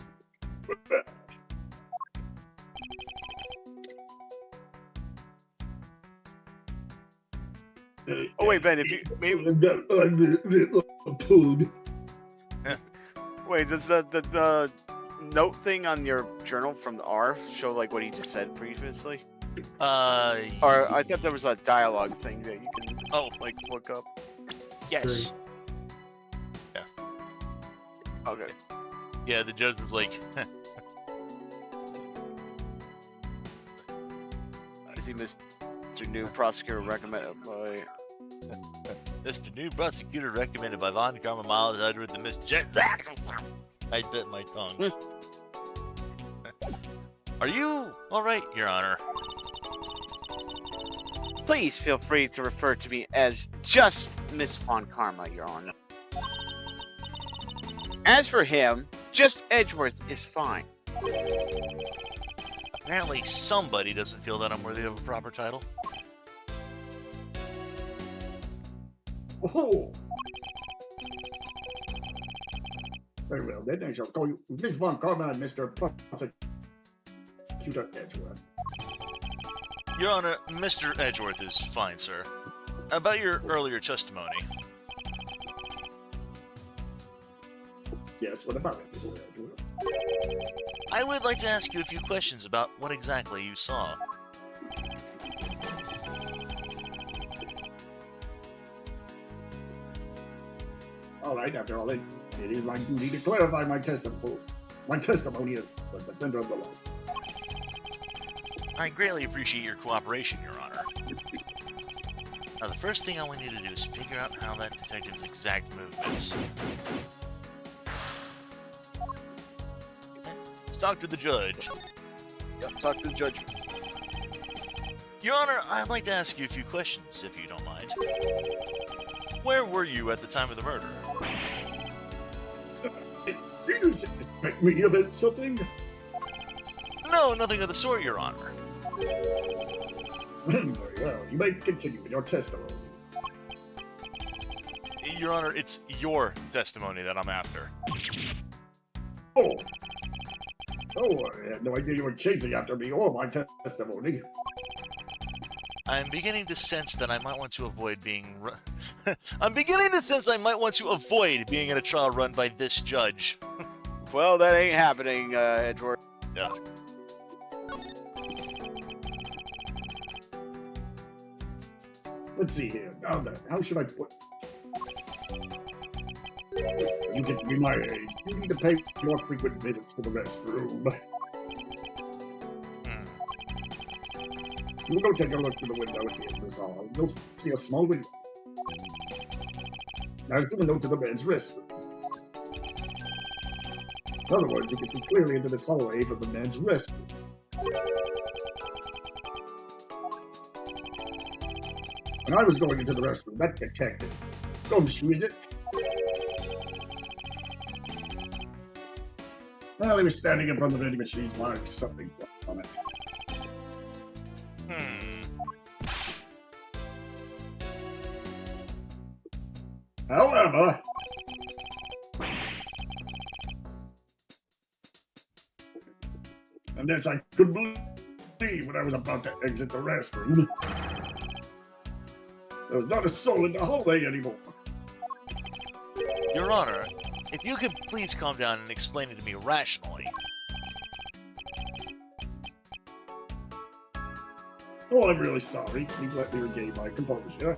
Oh wait, Ben, if you maybe wait, does the note thing on your journal from the R show like what he just said previously? Or I thought there was a dialogue thing that you can like look up. Yes. Yeah. Okay. Yeah, the judge was like, I see Mr. New Prosecutor recommended by... Mr. New Prosecutor recommended by Von Karma, Miles Edgeworth, and Miss Jen. I bit my tongue. Are you alright, Your Honor? Please feel free to refer to me as just Miss Von Karma, Your Honor. As for him, just Edgeworth is fine. Apparently somebody doesn't feel that I'm worthy of a proper title. Oh. Very well, then I shall call you Miss Von Karma and Mr. Prosecutor Edgeworth. Your Honor, Mr. Edgeworth is fine, sir. About your earlier testimony. Yes, what about it, Mr. Edgeworth? I would like to ask you a few questions about what exactly you saw. All right, after all, it is my duty to clarify my testimony. My testimony as a defender of the law. I greatly appreciate your cooperation, Your Honor. Now, the first thing I want you to do is figure out how that detective's exact movements. Let's talk to the judge. Yep, talk to the judge. Your Honor, I'd like to ask you a few questions, if you don't mind. Where were you at the time of the murder? Did you suspect me of something? No, nothing of the sort, Your Honor. Very well, you may continue with your testimony. Your Honor, it's your testimony that I'm after. Oh, I had no idea you were chasing after me or my testimony. I'm beginning to sense that I might want to avoid being... I'm beginning to sense I might want to avoid being in a trial run by this judge. Well, that ain't happening, Edgeworth. Yeah. Let's see here. Now then, how should I put... You get to be my age. You need to pay more frequent visits to the restroom. You go take a look through the window at the end of this hall. You'll see a small window. There's the window to the men's restroom. In other words, you can see clearly into this hallway from the men's restroom. When I was going into the restroom, that detective, don't you, is it? Well, he was standing in front of the vending machine marking something on it. However, and this I couldn't believe when I was about to exit the restroom. There was not a soul in the hallway anymore. Your Honor, if you could please calm down and explain it to me rationally. Oh, I'm really sorry. Please let me regain my composure.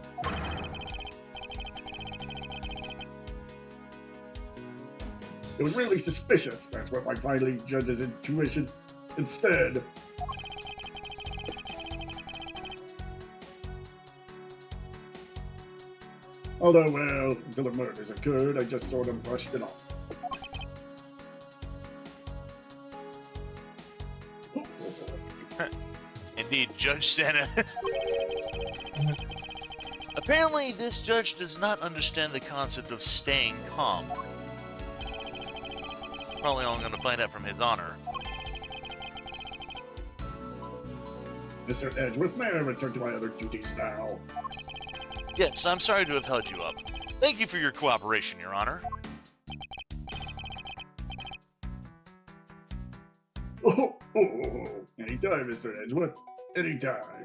It was really suspicious. That's what I finally judged as intuition instead. Although, well, until the murders occurred, I just sort of brushed it off. Indeed, Judge Santa. Apparently, this judge does not understand the concept of staying calm. It's probably all I'm going to find out from His Honor. Mr. Edgeworth, may I return to my other duties now? Yes, I'm sorry to have held you up. Thank you for your cooperation, Your Honor. Anytime, Mr. Edgeworth. Anytime.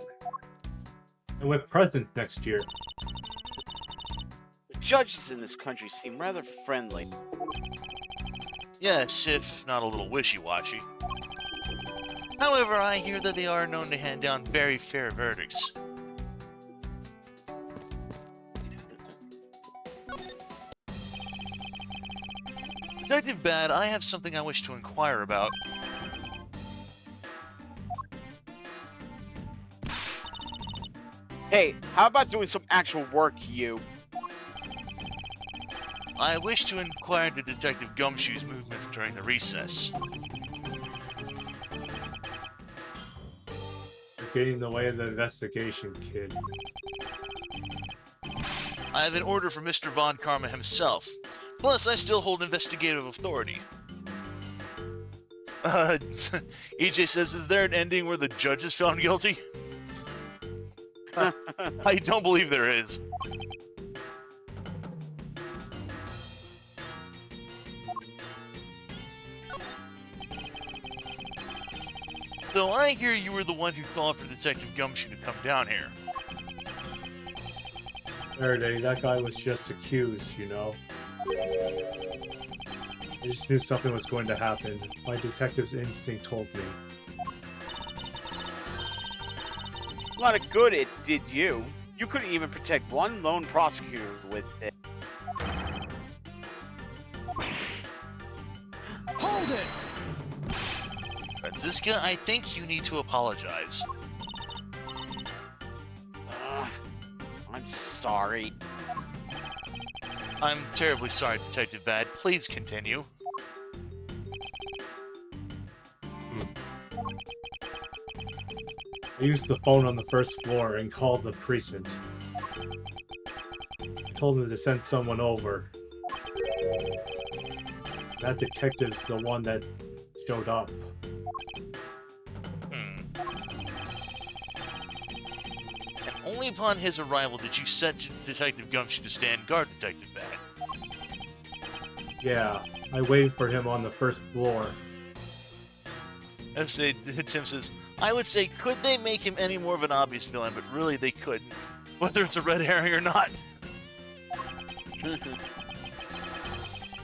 And with presents next year. The judges in this country seem rather friendly. Yes, if not a little wishy-washy. However, I hear that they are known to hand down very fair verdicts. Detective Bad, I have something I wish to inquire about. Hey, how about doing some actual work, you? I wish to inquire into Detective Gumshoe's movements during the recess. You're getting in the way of the investigation, kid. I have an order from Mr. Von Karma himself. Plus, I still hold investigative authority. EJ says, is there an ending where the judge is found guilty? I don't believe there is. So I hear you were the one who called for Detective Gumshoe to come down here. Faraday, that guy was just accused, you know? I just knew something was going to happen. My detective's instinct told me. A lot of good it did you. You couldn't even protect one lone prosecutor with it. Hold it! Franziska, I think you need to apologize. I'm sorry. I'm terribly sorry, Detective Bad. Please continue. I used the phone on the first floor and called the precinct. I told them to send someone over. That detective's the one that showed up. And only upon his arrival did you set Detective Gumshoe to stand guard, Detective Bad. Yeah, I waited for him on the first floor. As Tim says, I would say, could they make him any more of an obvious villain? But really, they couldn't. Whether it's a red herring or not.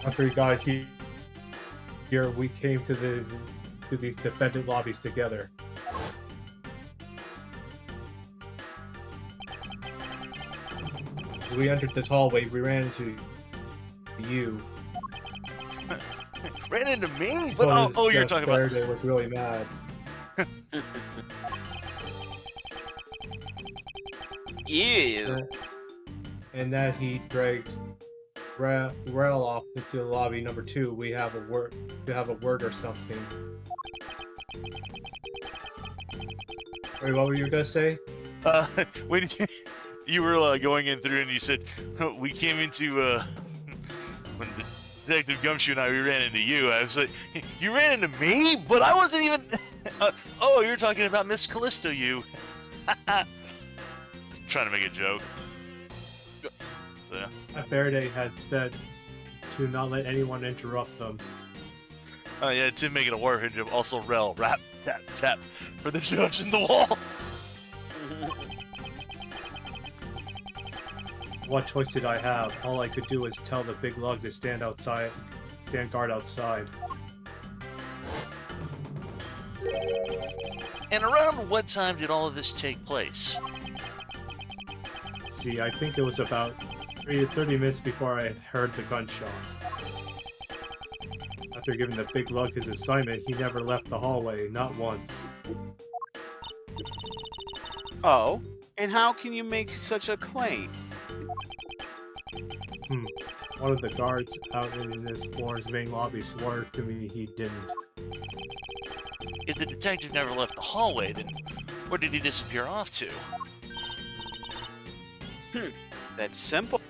After he got here, we came to these defendant lobbies together. As we entered this hallway, we ran into you. Ran into me? But, oh, you're talking about... Faraday was really mad. Ew. And that he dragged Rel off into the lobby number 2. We have a word or something. Wait, what were you gonna say? When you were going in through and you said, we came into, when the Detective Gumshoe and I, we ran into you. I was like, you ran into me? But I wasn't even... oh, you're talking about Miss Callisto, you. Trying to make a joke. So, yeah. Faraday had said to not let anyone interrupt them. Oh, yeah, Tim making a warhead joke. Also, Rel, rap, tap, tap, for the judge in the wall. What choice did I have? All I could do was tell the big lug to stand guard outside. And around what time did all of this take place? See, I think it was about 30 minutes before I heard the gunshot. After giving the big lug his assignment, he never left the hallway, not once. Oh, and how can you make such a claim? One of the guards out in this floor's main lobby swore to me he didn't. If the detective never left the hallway, then where did he disappear off to? That's simple.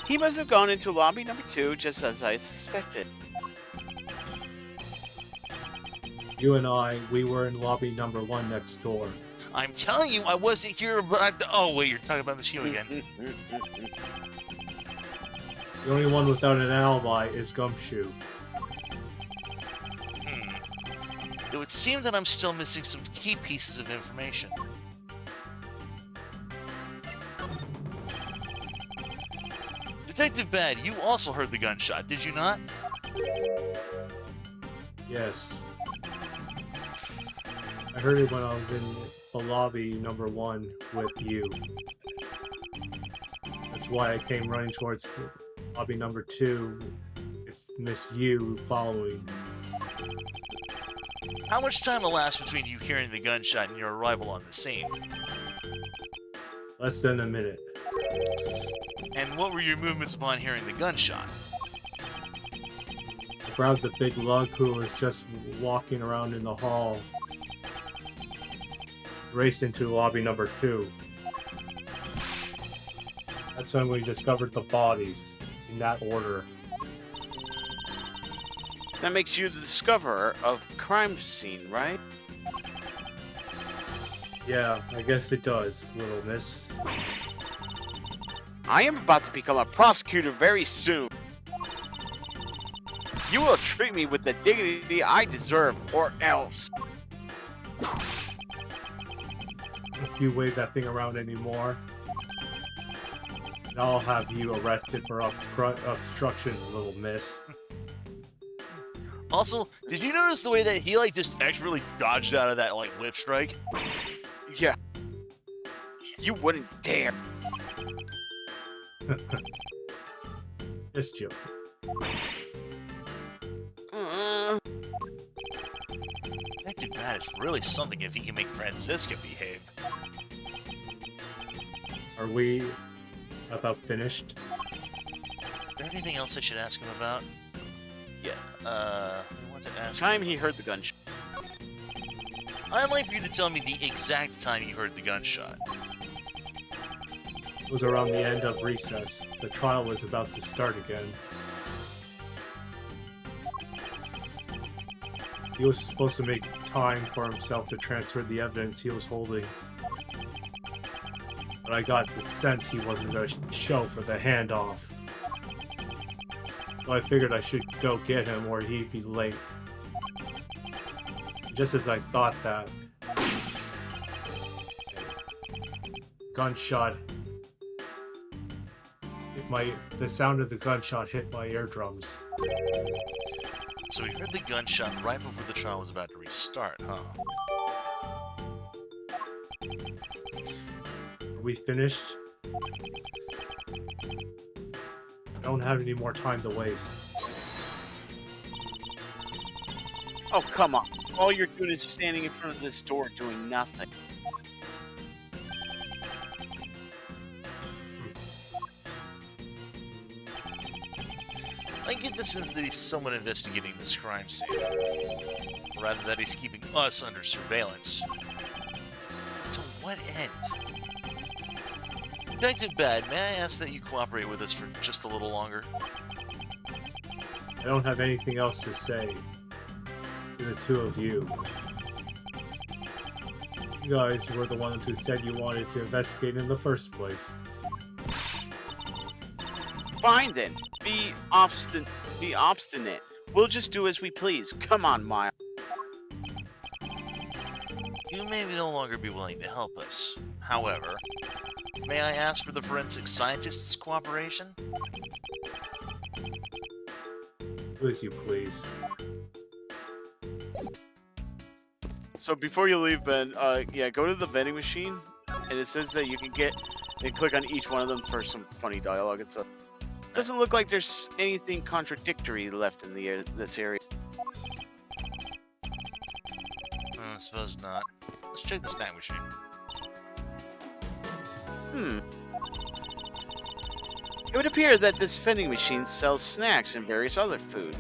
He must have gone into lobby number 2, just as I suspected. You and we were in lobby number 1 next door. I'm telling you, I wasn't here, but oh wait, you're talking about Miss Hugh again. The only one without an alibi is Gumshoe. It would seem that I'm still missing some key pieces of information. Detective Bad, you also heard the gunshot, did you not? Yes. I heard it when I was in the lobby number 1 with you. That's why I came running towards lobby number 2 with Miss Yu following. How much time elapsed between you hearing the gunshot and your arrival on the scene? Less than a minute. And what were your movements upon hearing the gunshot? I grabbed the big lug who was just walking around in the hall. Raced into lobby number 2. That's when we discovered the bodies, in that order. That makes you the discoverer of crime scene, right? Yeah, I guess it does, little miss. I am about to become a prosecutor very soon. You will treat me with the dignity I deserve, or else. If you wave that thing around anymore, I'll have you arrested for obstruction, little miss. Also, did you notice the way that he, like, just expertly dodged out of that, like, whip strike? Yeah. You wouldn't dare. Just joking. Detective Bad is really something if he can make Francisca behave. Are we about finished? Is there anything else I should ask him about? Yeah, I want to ask Time he heard the gunshot. I'd like for you to tell me the exact time you heard the gunshot. It was around the end of recess. The trial was about to start again. He was supposed to make time for himself to transfer the evidence he was holding. But I got the sense he wasn't going to show for the handoff. So I figured I should go get him or he'd be late. Just as I thought that, gunshot hit the sound of the gunshot hit my eardrums. So he heard the gunshot right before the trial was about to restart, huh? Are we finished? I don't have any more time to waste. Oh, come on. All you're doing is standing in front of this door doing nothing. I get the sense that he's someone investigating this crime scene, rather that he's keeping us under surveillance. To what end? Detective Bad, may I ask that you cooperate with us for just a little longer? I don't have anything else to say to the two of you. You guys were the ones who said you wanted to investigate in the first place. Fine then. Be obstinate. We'll just do as we please. Come on, Miles. You may no longer be willing to help us. However, May I ask for the forensic scientist's cooperation? Please, you please. So before you leave, Ben, yeah, go to the vending machine, and it says that you can get and click on each one of them for some funny dialogue and stuff. Doesn't look like there's anything contradictory left in the this area. I suppose not. Let's check the snack machine. It would appear that this vending machine sells snacks and various other food.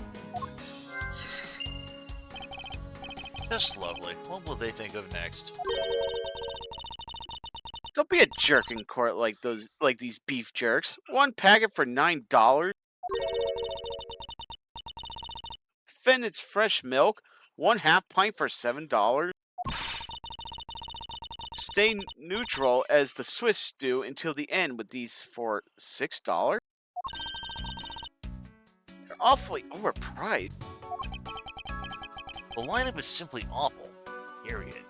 Just lovely. What will they think of next? Don't be a jerk in court like these beef jerks. One packet for $9. Defendant's fresh milk, 1/2 pint for $7. Stay neutral as the Swiss do until the end with these for $6. They're awfully overpriced. The lineup is simply awful. Period.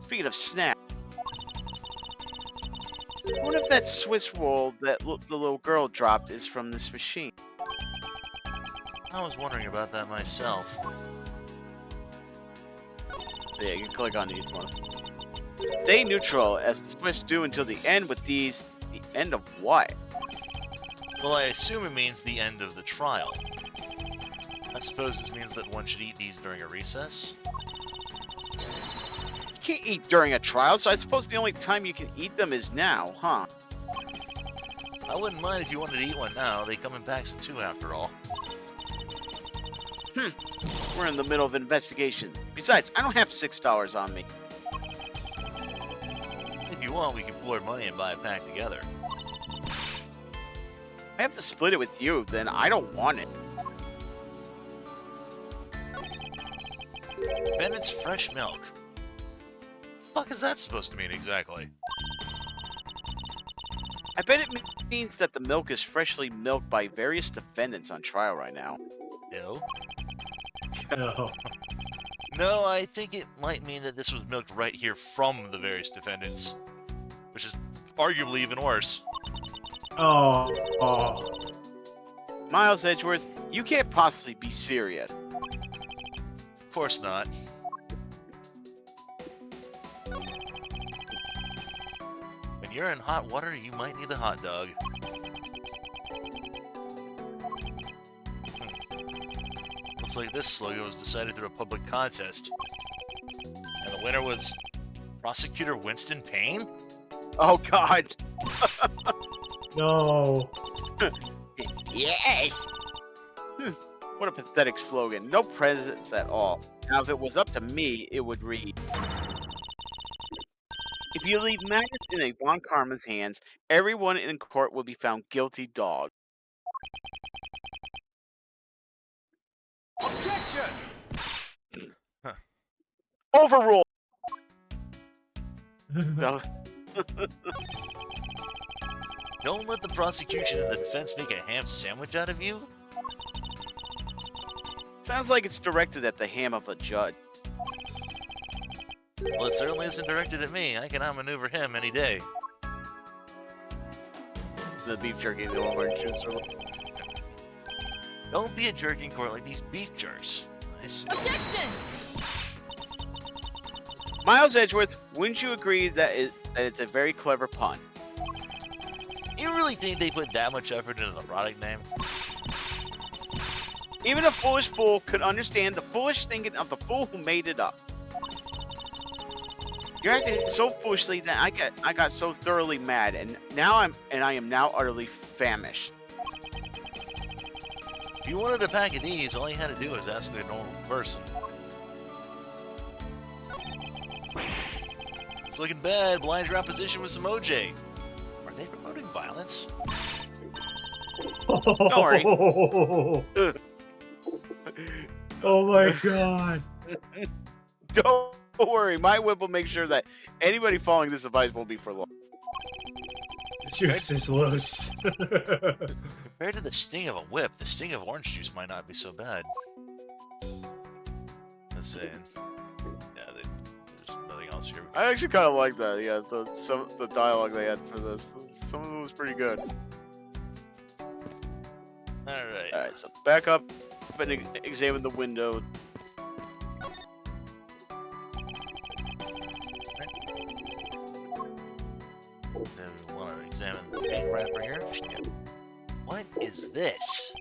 Speaking of snacks, what if that Swiss roll that the little girl dropped is from this machine? I was wondering about that myself. So yeah, you can click on each one. Stay neutral as the Swiss do until the end with these. The end of what? Well, I assume it means the end of the trial. I suppose this means that one should eat these during a recess? You can't eat during a trial, so I suppose the only time you can eat them is now, huh? I wouldn't mind if you wanted to eat one now. They come in packs of 2 after all. We're in the middle of an investigation. Besides, I don't have $6 on me. If you want, we can pool our money and buy a pack together. I have to split it with you, then I don't want it. Bennett's fresh milk. Fuck is that supposed to mean exactly? I bet it means that the milk is freshly milked by various defendants on trial right now. Ew. No. No, I think it might mean that this was milked right here from the various defendants. Which is arguably even worse. Oh. Miles Edgeworth, you can't possibly be serious. Of course not. When you're in hot water, you might need a hot dog. Looks like this slogan was decided through a public contest. And the winner was Prosecutor Winston Payne? Oh, God. No. Yes! What a pathetic slogan. No presence at all. Now, if it was up to me, it would read, if you leave matters in a Von Karma's hands, everyone in court will be found guilty dog. Objection! Overruled! No. Don't let the prosecution and the defense make a ham sandwich out of you? Sounds like it's directed at the ham of a judge. Well, it certainly isn't directed at me. I can outmaneuver him any day. The beef jerky, the orange juice. Don't be a jerk in court like these beef jerks. I see. Objection! Miles Edgeworth, wouldn't you agree that it's a very clever pun? You really think they put that much effort into the product name? Even a foolish fool could understand the foolish thinking of the fool who made it up. You're acting so foolishly that I got so thoroughly mad, and I am now utterly famished. If you wanted a pack of these, all you had to do was ask a normal person. It's looking bad. Blind drop position with some OJ. Are they promoting violence? Don't worry. Oh my god. Don't worry, my whip will make sure that anybody following this advice won't be for long. Juice is loose. Compared to the sting of a whip, the sting of orange juice might not be so bad. Let's see. Yeah, there's nothing else. Here we go. I actually kind of like that. Yeah, the dialogue they had for this. Some of it was pretty good. Alright. All right, so back up and examine the window. Then we want to examine the paint wrapper here. Yep. What is this?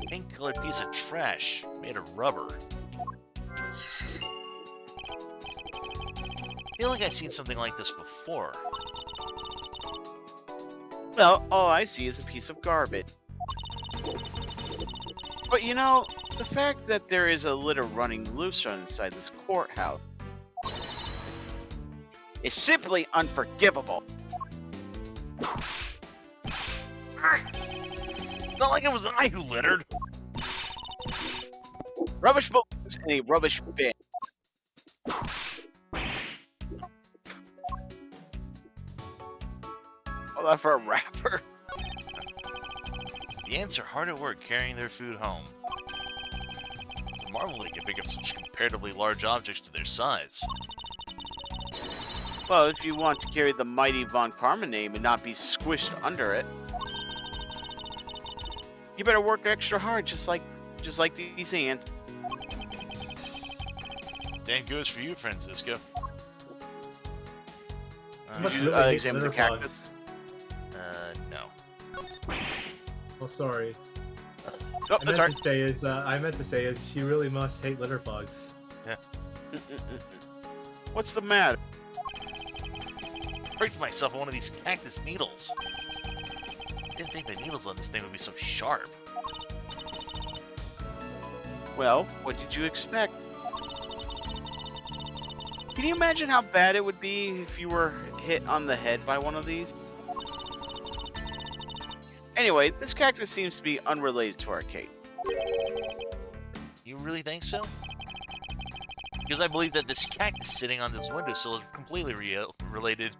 Pink colored piece of trash made of rubber. I feel like I've seen something like this before. Well, all I see is a piece of garbage. But you know, the fact that there is a litter running loose inside this courthouse is simply unforgivable. It's not like it was I who littered. Rubbish belongs in a rubbish bin. All that for a wrapper. The ants are hard at work carrying their food home. It's a marvel they can pick up such comparatively large objects to their size. Well, if you want to carry the mighty Von Karma name and not be squished under it, you better work extra hard, just like these ants. Same goes for you, Francisco. Must Did you really hate examine the litter cactus? No. Oh, sorry. Oh, that's right. I meant to say is she really must hate litter bugs. What's the matter? Pricked myself on one of these cactus needles. Didn't think the needles on this thing would be so sharp. Well, what did you expect? Can you imagine how bad it would be if you were hit on the head by one of these? Anyway, this cactus seems to be unrelated to our Kate. You really think so? Because I believe that this cactus sitting on this windowsill is completely related.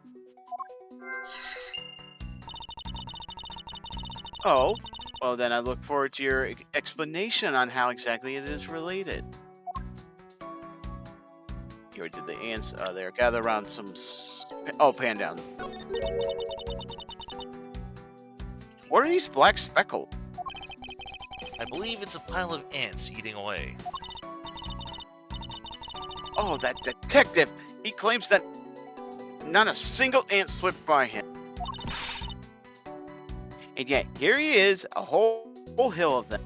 Oh, well then I look forward to your explanation on how exactly it is related. Here did the ants there. Gather around some... Oh, pan down. What are these black speckles? I believe it's a pile of ants eating away. Oh, that detective! He claims that not a single ant slipped by him. And yet, here he is, a whole hill of them.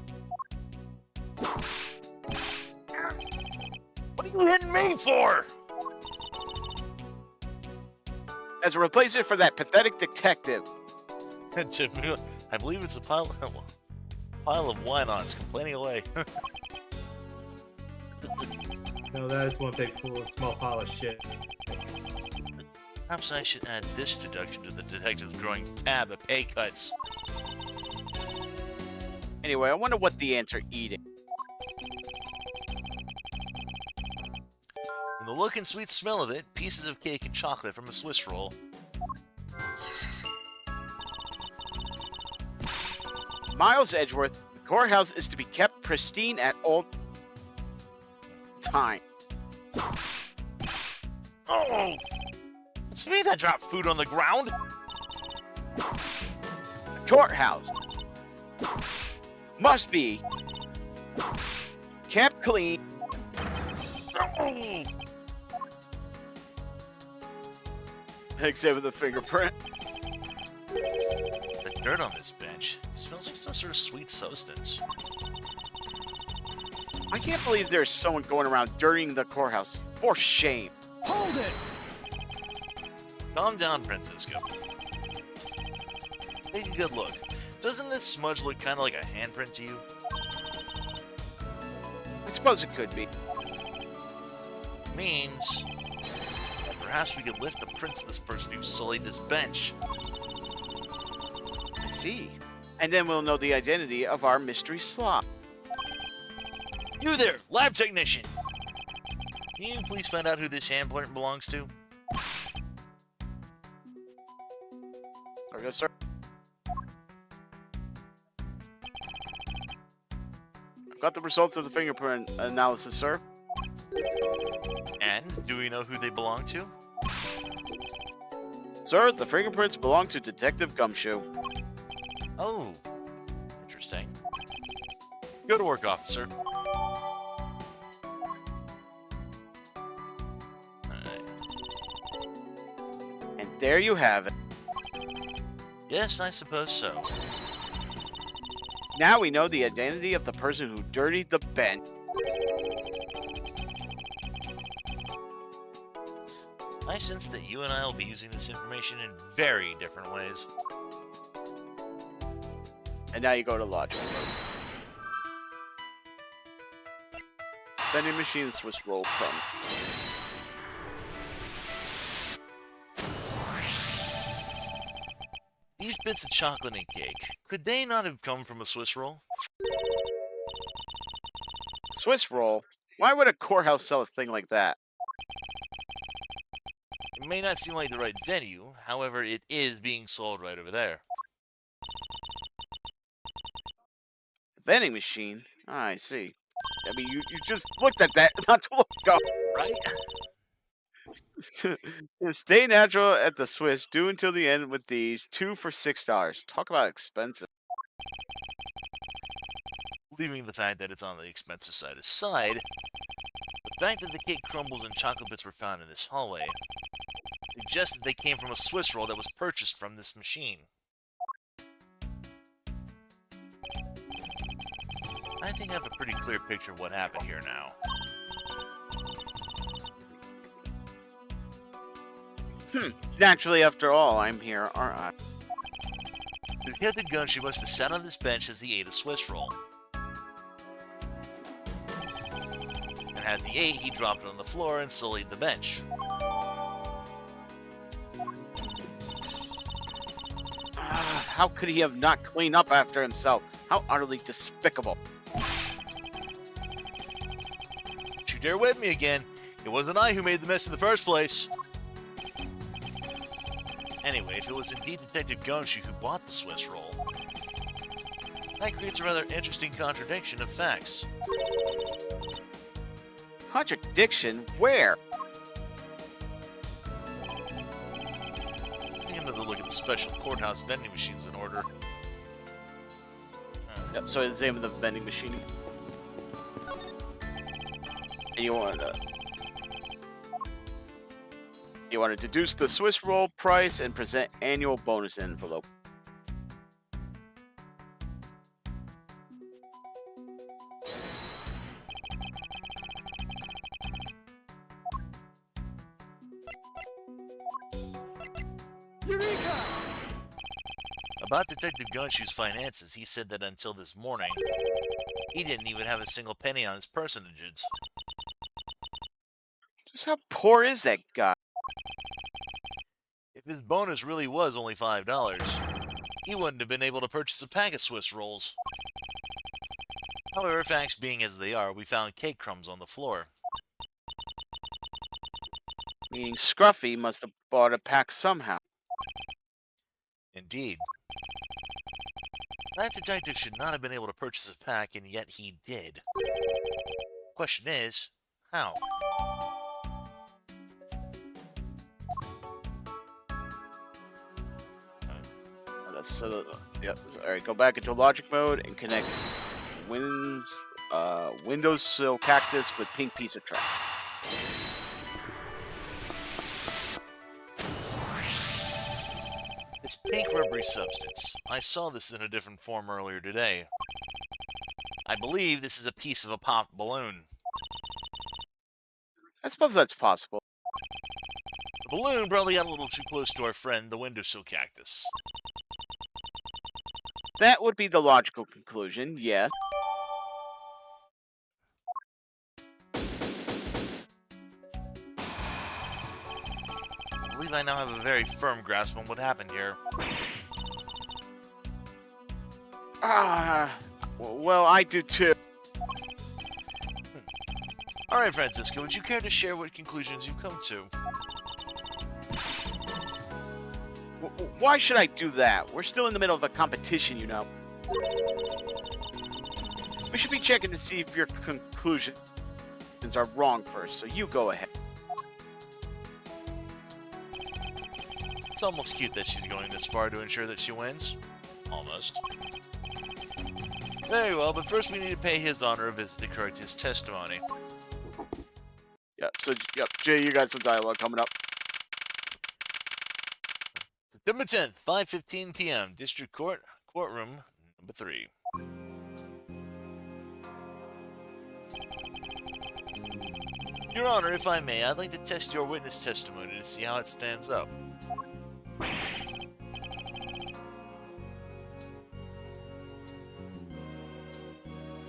What are you hitting me for? As a replacement for that pathetic detective. I believe it's a pile of why-nots complaining away. No, that is one big small pile of shit. Perhaps I should add this deduction to the detective's growing tab of pay cuts. Anyway, I wonder what the ants are eating. From the look and sweet smell of it, pieces of cake and chocolate from a Swiss roll. Miles Edgeworth, the courthouse is to be kept pristine at all time. Oh! It's me that dropped food on the ground! The courthouse must be kept clean. Oh! Except for the fingerprint. The dirt on this bench smells like some sort of sweet substance. I can't believe there's someone going around dirtying the courthouse. For shame. Hold it! Calm down, Francisco. Take a good look. Doesn't this smudge look kind of like a handprint to you? I suppose it could be. Means that perhaps we could lift the prints of this person who sullied this bench. I see. And then we'll know the identity of our mystery slob. You there, lab technician! Can you please find out who this handprint belongs to? Sorry, sir. I've got the results of the fingerprint analysis, sir. And do we know who they belong to? Sir, the fingerprints belong to Detective Gumshoe. Oh, interesting. Go to work, officer. Alright. And there you have it. Yes, I suppose so. Now we know the identity of the person who dirtied the bench. I sense that you and I will be using this information in very different ways. And now you go to logic. Vending machine Swiss roll crumb. These bits of chocolate and cake, could they not have come from a Swiss roll? Swiss roll? Why would a courthouse sell a thing like that? It may not seem like the right venue, however, it is being sold right over there. Vending machine? Ah, I see. I mean, you just looked at that not too long ago. Right? Stay natural at the Swiss. Do until the end with these. 2 for $6. Talk about expensive. Leaving the fact that it's on the expensive side aside, the fact that the cake crumbles and chocolate bits were found in this hallway suggests that they came from a Swiss roll that was purchased from this machine. I think I have a pretty clear picture of what happened here now. Naturally, after all, I'm here, aren't I? Detective Gumshoe must have sat on this bench as he ate a Swiss roll. And as he ate, he dropped it on the floor and sullied the bench. How could he have not cleaned up after himself? How utterly despicable. Don't you dare whip me again. It wasn't I who made the mess in the first place. Anyway, if it was indeed Detective Gumshoe who bought the Swiss roll, that creates a rather interesting contradiction of facts. Contradiction? Where? Taking another look at the special courthouse vending machines in order. Yep, so it's the name of the vending machine. And you want to deduce the Swiss roll price and present annual bonus envelope. Eureka! About Detective Gumshoe's finances, he said that until this morning, he didn't even have a single penny on his personages. Just how poor is that guy? If his bonus really was only $5, he wouldn't have been able to purchase a pack of Swiss rolls. However, facts being as they are, we found cake crumbs on the floor. Meaning Scruffy must have bought a pack somehow. Indeed. That detective should not have been able to purchase a pack, and yet he did. Question is, how? Yep. All right, go back into logic mode and connect windowsill cactus with pink piece of track. It's pink rubbery substance. I saw this in a different form earlier today. I believe this is a piece of a popped balloon. I suppose that's possible. The balloon probably got a little too close to our friend, the windowsill cactus. That would be the logical conclusion, yes. I believe I now have a very firm grasp on what happened here. Well, I do too. Alright, Francisco, would you care to share what conclusions you've come to? Why should I do that? We're still in the middle of a competition, you know. We should be checking to see if your conclusion questions are wrong first, so you go ahead. It's almost cute that she's going this far to ensure that she wins. Almost. Very well, but first we need to pay His Honor a visit to correct his testimony. Yep, Jay, you got some dialogue coming up. September 10th, 5:15 p.m., District Court, Courtroom number 3. Your Honor, if I may, I'd like to test your witness testimony to see how it stands up.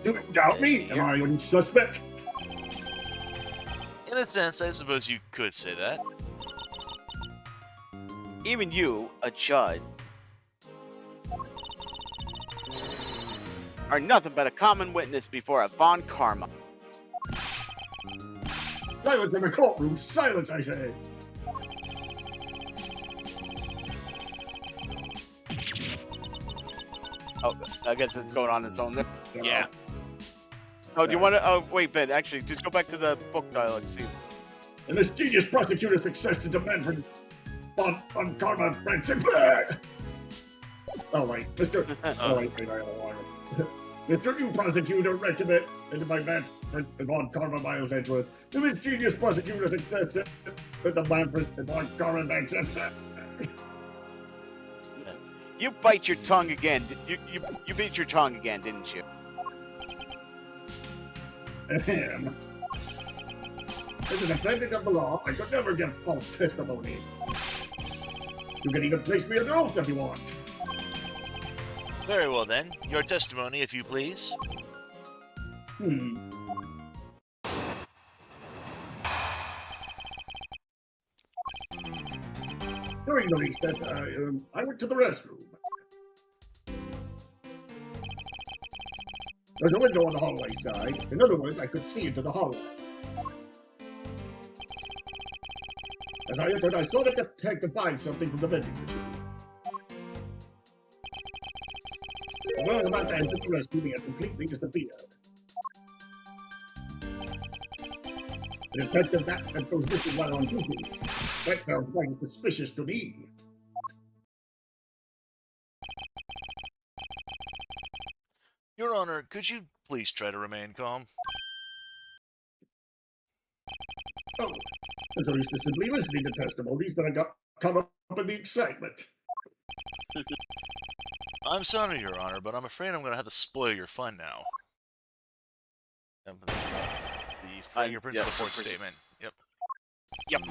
You doubt me? Am I unsuspect? In a sense, I suppose you could say that. Even you, a judge, are nothing but a common witness before a Von Karma. Silence in the courtroom! Silence, I say! Oh, I guess it's going on its own there. Yeah. Oh, do you want to? Oh, wait, Ben. Actually, just go back to the book dialogue. See. The mischievous prosecutor success to demand for on Karma Branson. Oh wait, Mr. Oh wait, I don't want it. Mr. New Prosecutor recommend into my man on Karma Miles Edgeworth. The mischievous prosecutor success to demand for on Karma Branson. You bite your tongue again. You bit your tongue again, didn't you? Ahem. As a defendant of the law, I could never give false testimony. You can even place me under oath if you want. Very well then, your testimony, if you please. During the recess, I went to the restroom. There's a window on the hallway side. In other words, I could see into the hallway. As I entered, I saw the detective buying something from the vending machine. When I was about to enter the restroom, he had completely disappeared. The detective that goes missing while on duty. That sounds quite suspicious to me. Your Honor, could you please try to remain calm? Oh, I'm so used to simply listening to testimonies that I got caught up in the excitement. I'm sorry, Your Honor, but I'm afraid I'm going to have to spoil your fun now. The fingerprints of the fourth statement. Yep. Yep.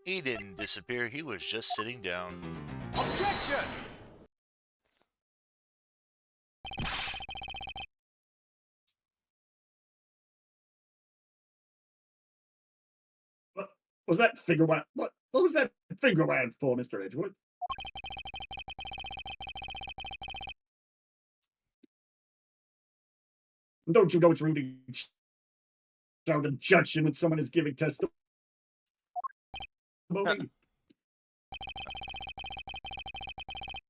He didn't disappear, he was just sitting down. Objection! What was that finger wag? What was that finger wag for, Mr. Edgeworth? Don't you know it's rude to shout objection when someone is giving testimony?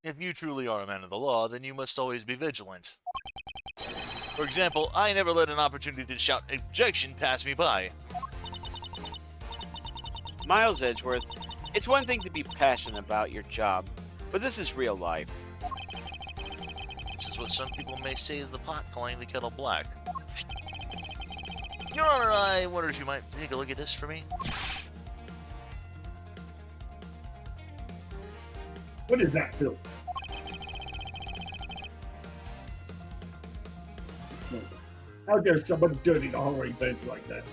If you truly are a man of the law, then you must always be vigilant. For example, I never let an opportunity to shout objection pass me by. Miles Edgeworth, it's one thing to be passionate about your job, but this is real life. This is what some people may say is the pot calling the kettle black. Your Honor, I wonder if you might take a look at this for me? What is that, Phil? How dare someone dirty the hallway bench like that?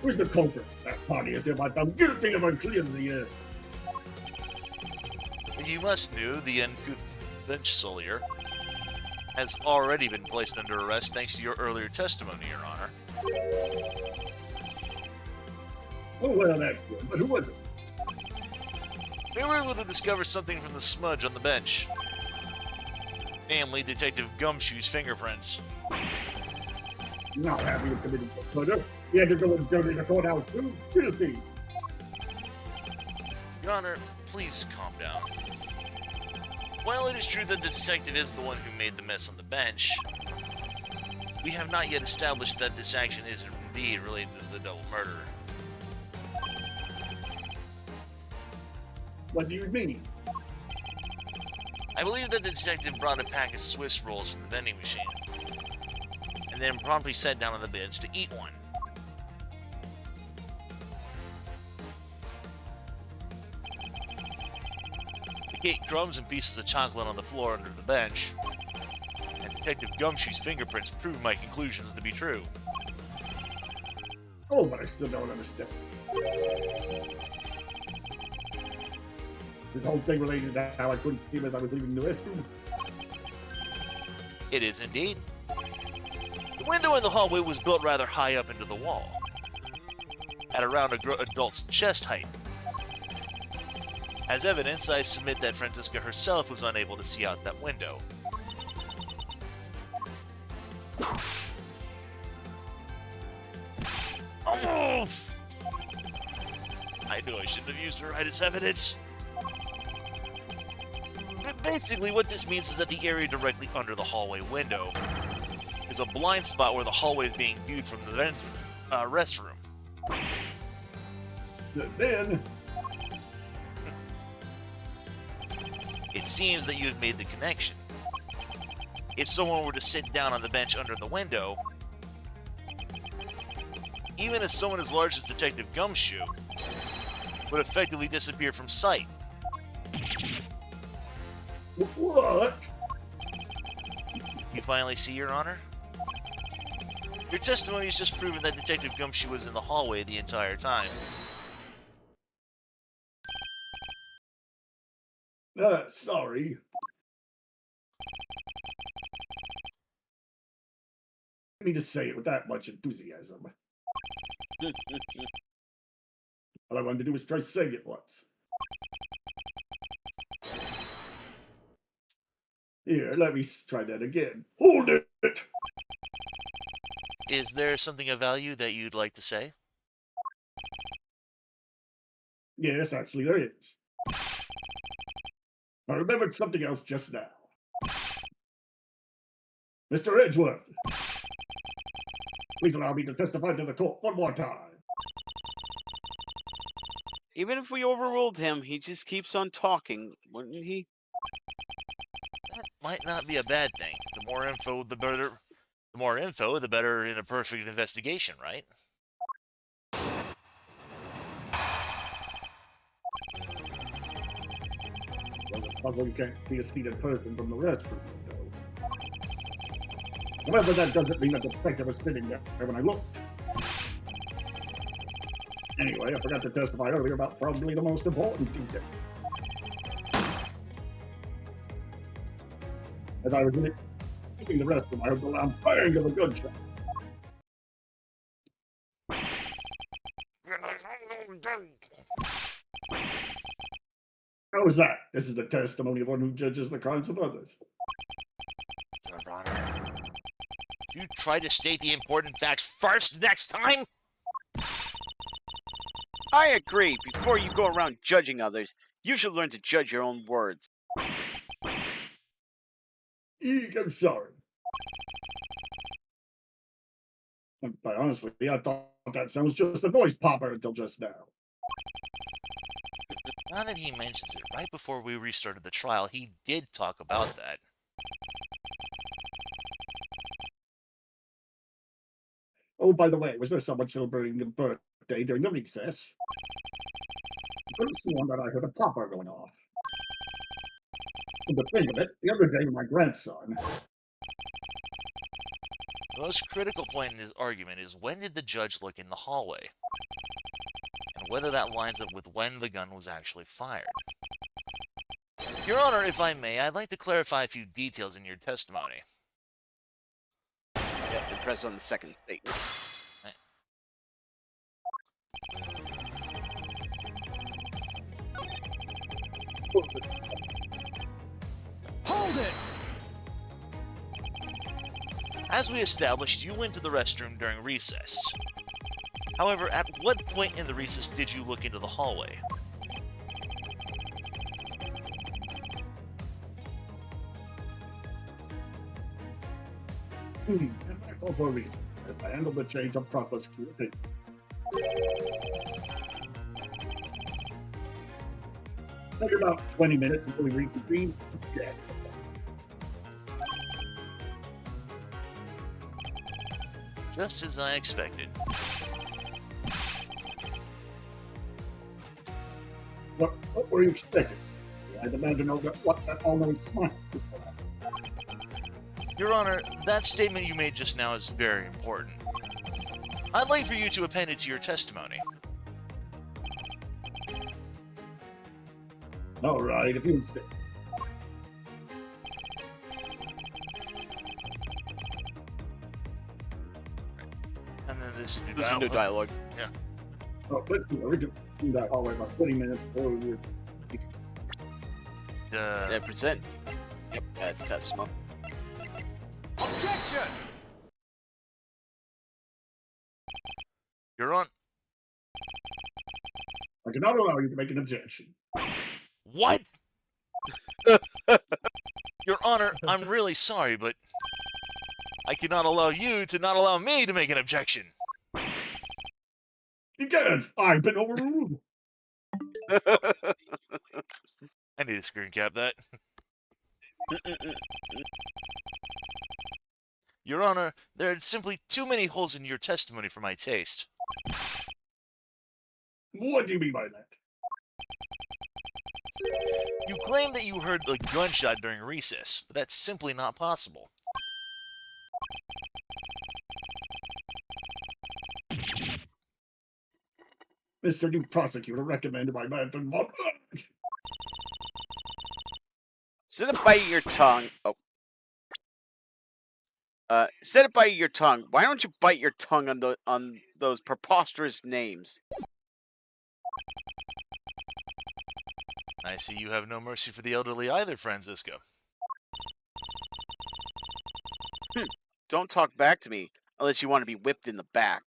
Where's the culprit? That party is if I found guilty of uncleanly, yes. You must know the uncouth bench sullier has already been placed under arrest thanks to your earlier testimony, Your Honor. Oh, well, that's good. But who was it? They were able to discover something from the smudge on the bench. Namely, Detective Gumshoe's fingerprints. Not happy with committing murder. He had to go and dirty the courthouse too. Filthy. Your Honor, please calm down. While it is true that the detective is the one who made the mess on the bench, we have not yet established that this action is indeed related to the double murder. What do you mean? I believe that the detective brought a pack of Swiss rolls from the vending machine, and then promptly sat down on the bench to eat one. He ate crumbs and pieces of chocolate on the floor under the bench, and Detective Gumshoe's fingerprints proved my conclusions to be true. Oh, but I still don't understand. This whole thing related to how I couldn't see him as I was leaving the restroom. It is indeed. The window in the hallway was built rather high up into the wall, at around an adult's chest height. As evidence, I submit that Franziska herself was unable to see out that window. Oh! I knew I shouldn't have used her right as evidence. But basically, what this means is that the area directly under the hallway window is a blind spot where the hallway is being viewed from the restroom. Then, It seems that you have made the connection. If someone were to sit down on the bench under the window, even if someone as large as Detective Gumshoe would effectively disappear from sight. what? You finally see, Your Honor? Your testimony has just proven that Detective Gumshoe was in the hallway the entire time. Sorry. I didn't mean to say it with that much enthusiasm. All I wanted to do was try saying it once. Here, let me try that again. Hold it! Is there something of value that you'd like to say? Yes, actually there is. I remembered something else just now. Mr. Edgeworth, please allow me to testify to the court one more time. Even if we overruled him, he just keeps on talking, wouldn't he? That might not be a bad thing. The more info, the better. The more info, the better in a perfect investigation, right? Well, it's possible you can't see a seated person from the restroom window. However, that doesn't mean that the detective was sitting there when I looked. Anyway, I forgot to testify earlier about probably the most important detail. As I was leaving the restroom, I heard the loud bang of a gunshot. How is that? This is the testimony of one who judges the crimes of others. Your Honor, you try to state the important facts first next time? I agree. Before you go around judging others, you should learn to judge your own words. Eek, I'm sorry. But honestly, I thought that sound was just a noise popper until just now. Now that he mentions it, right before we restarted the trial, he did talk about that. Oh, by the way, was there someone celebrating a birthday during the recess? I could have sworn that I heard a popper going off. And to think of it, the other day with my grandson. The most critical point in his argument is when did the judge look in the hallway? And whether that lines up with when the gun was actually fired. Your Honor, if I may, I'd like to clarify a few details in your testimony. Yep, and press on the second statement. Hold it! As we established, you went to the restroom during recess. However, at what point in the recess did you look into the hallway? And back over me as I handle the change of proper security. Maybe about 20 minutes until we reconvene. Yes. Just as I expected. What were you expecting? I demand to know what that all-knowing smile is for. Your Honor, that statement you made just now is very important. I'd like for you to append it to your testimony. All right, if you insist. And then this is new This is new dialogue. Oh, let's do it. We can do that hallway about 20 minutes before we Yeah, present. Yep, that's testimony. Objection! You're on. I cannot allow you to make an objection. What? Your Honor, I'm really sorry, but I cannot allow you to not allow me to make an objection. You can't. I've been overruled. I need to screen cap that. Your Honor, there are simply too many holes in your testimony for my taste. What do you mean by that? You claim that you heard the gunshot during recess, but that's simply not possible. Mr. New Prosecutor recommended by Manton. Instead of biting your tongue, instead of biting your tongue, why don't you bite your tongue on those preposterous names? I see you have no mercy for the elderly either, Francisco. Don't talk back to me unless you want to be whipped in the back.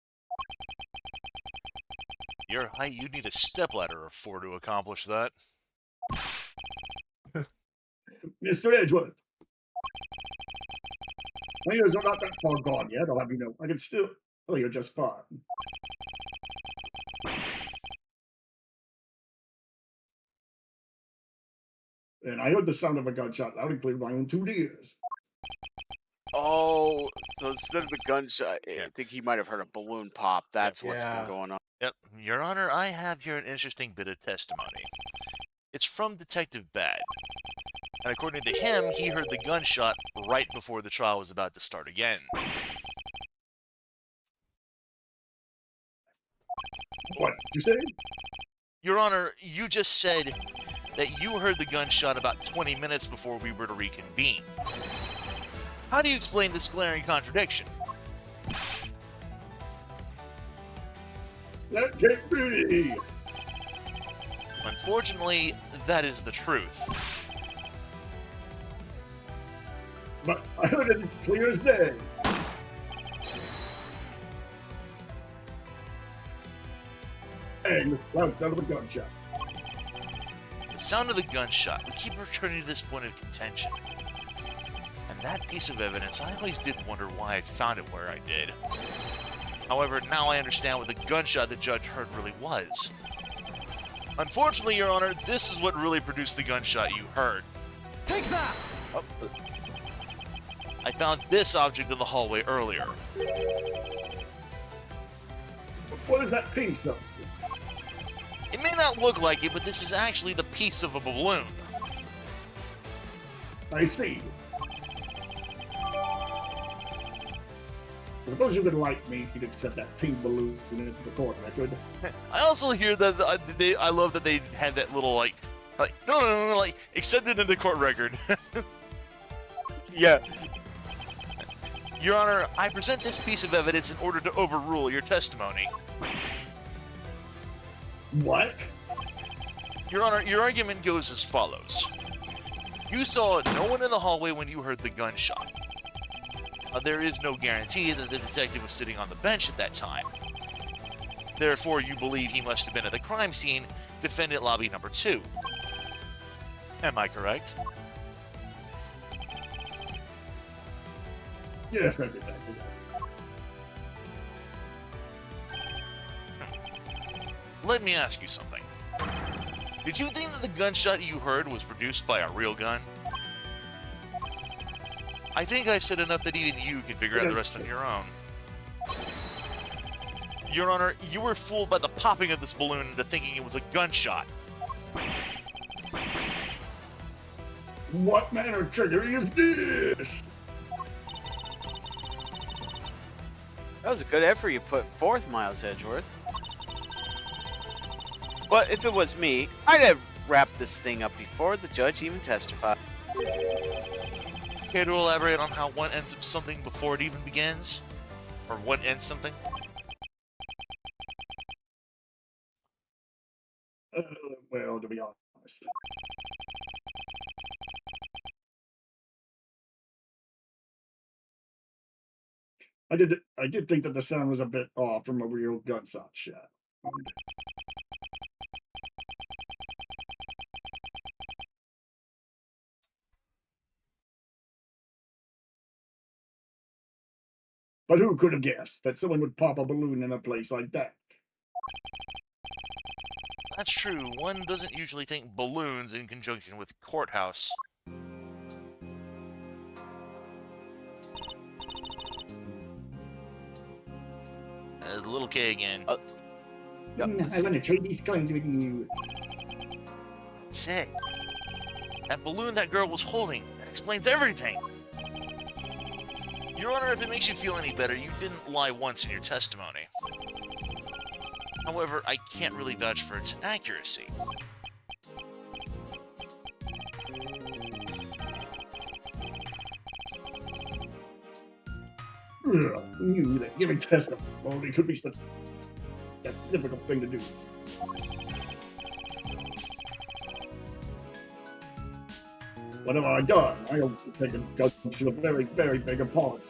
Your height, you'd need a stepladder or four to accomplish that. Mr. Edgeworth. My ears are not that far gone yet, I'll have you know. I can still hear you just fine. And I heard the sound of a gunshot loud and clear with my own 2 ears. Oh, so instead of the gunshot, I think he might have heard a balloon pop. That's what's been Yeah. going on. Yep, Your Honor, I have here an interesting bit of testimony. It's from Detective Bad. And according to him, he heard the gunshot right before the trial was about to start again. What did you say? Your Honor, you just said that you heard the gunshot about 20 minutes before we were to reconvene. How do you explain this glaring contradiction? That can't be! Unfortunately, that is the truth. But I heard it as clear as day. And the loud sound of a gunshot. The sound of the gunshot, we keep returning to this point of contention. And that piece of evidence, I always did wonder why I found it where I did. However, now I understand what the gunshot the judge heard really was. Unfortunately, Your Honor, this is what really produced the gunshot you heard. Take that! I found this object in the hallway earlier. What is that pink substance? It may not look like it, but this is actually the piece of a balloon. I see. I suppose you could like me if you'd accept that pink balloon into the court record. I also hear that I love that they had that little like no, accepted in the court record. Yeah. Your Honor, I present this piece of evidence in order to overrule your testimony. What? Your Honor, your argument goes as follows. You saw no one in the hallway when you heard the gunshot. There is no guarantee that the detective was sitting on the bench at that time. Therefore, you believe he must have been at the crime scene, defendant lobby number 2. Am I correct? Yes, I did that. Let me ask you something. Did you think that the gunshot you heard was produced by a real gun? I think I've said enough that even you can figure out the rest on your own. Your Honor, you were fooled by the popping of this balloon into thinking it was a gunshot. What manner of trickery is this? That was a good effort you put forth, Miles Edgeworth. But if it was me, I'd have wrapped this thing up before the judge even testified. Care to elaborate on how one ends up something before it even begins? Or one ends something? Well, to be honest. I did think that the sound was a bit off from a real gunshot shot. But who could have guessed that someone would pop a balloon in a place like that? That's true. One doesn't usually think balloons in conjunction with courthouse. Little K again. I want to trade these coins with you. Say, that balloon that girl was holding, that explains everything. Your Honor, if it makes you feel any better, you didn't lie once in your testimony. However, I can't really vouch for its accuracy. Knew that giving testimony could be such a difficult thing to do. What have I done? I have taken a very, very big apology.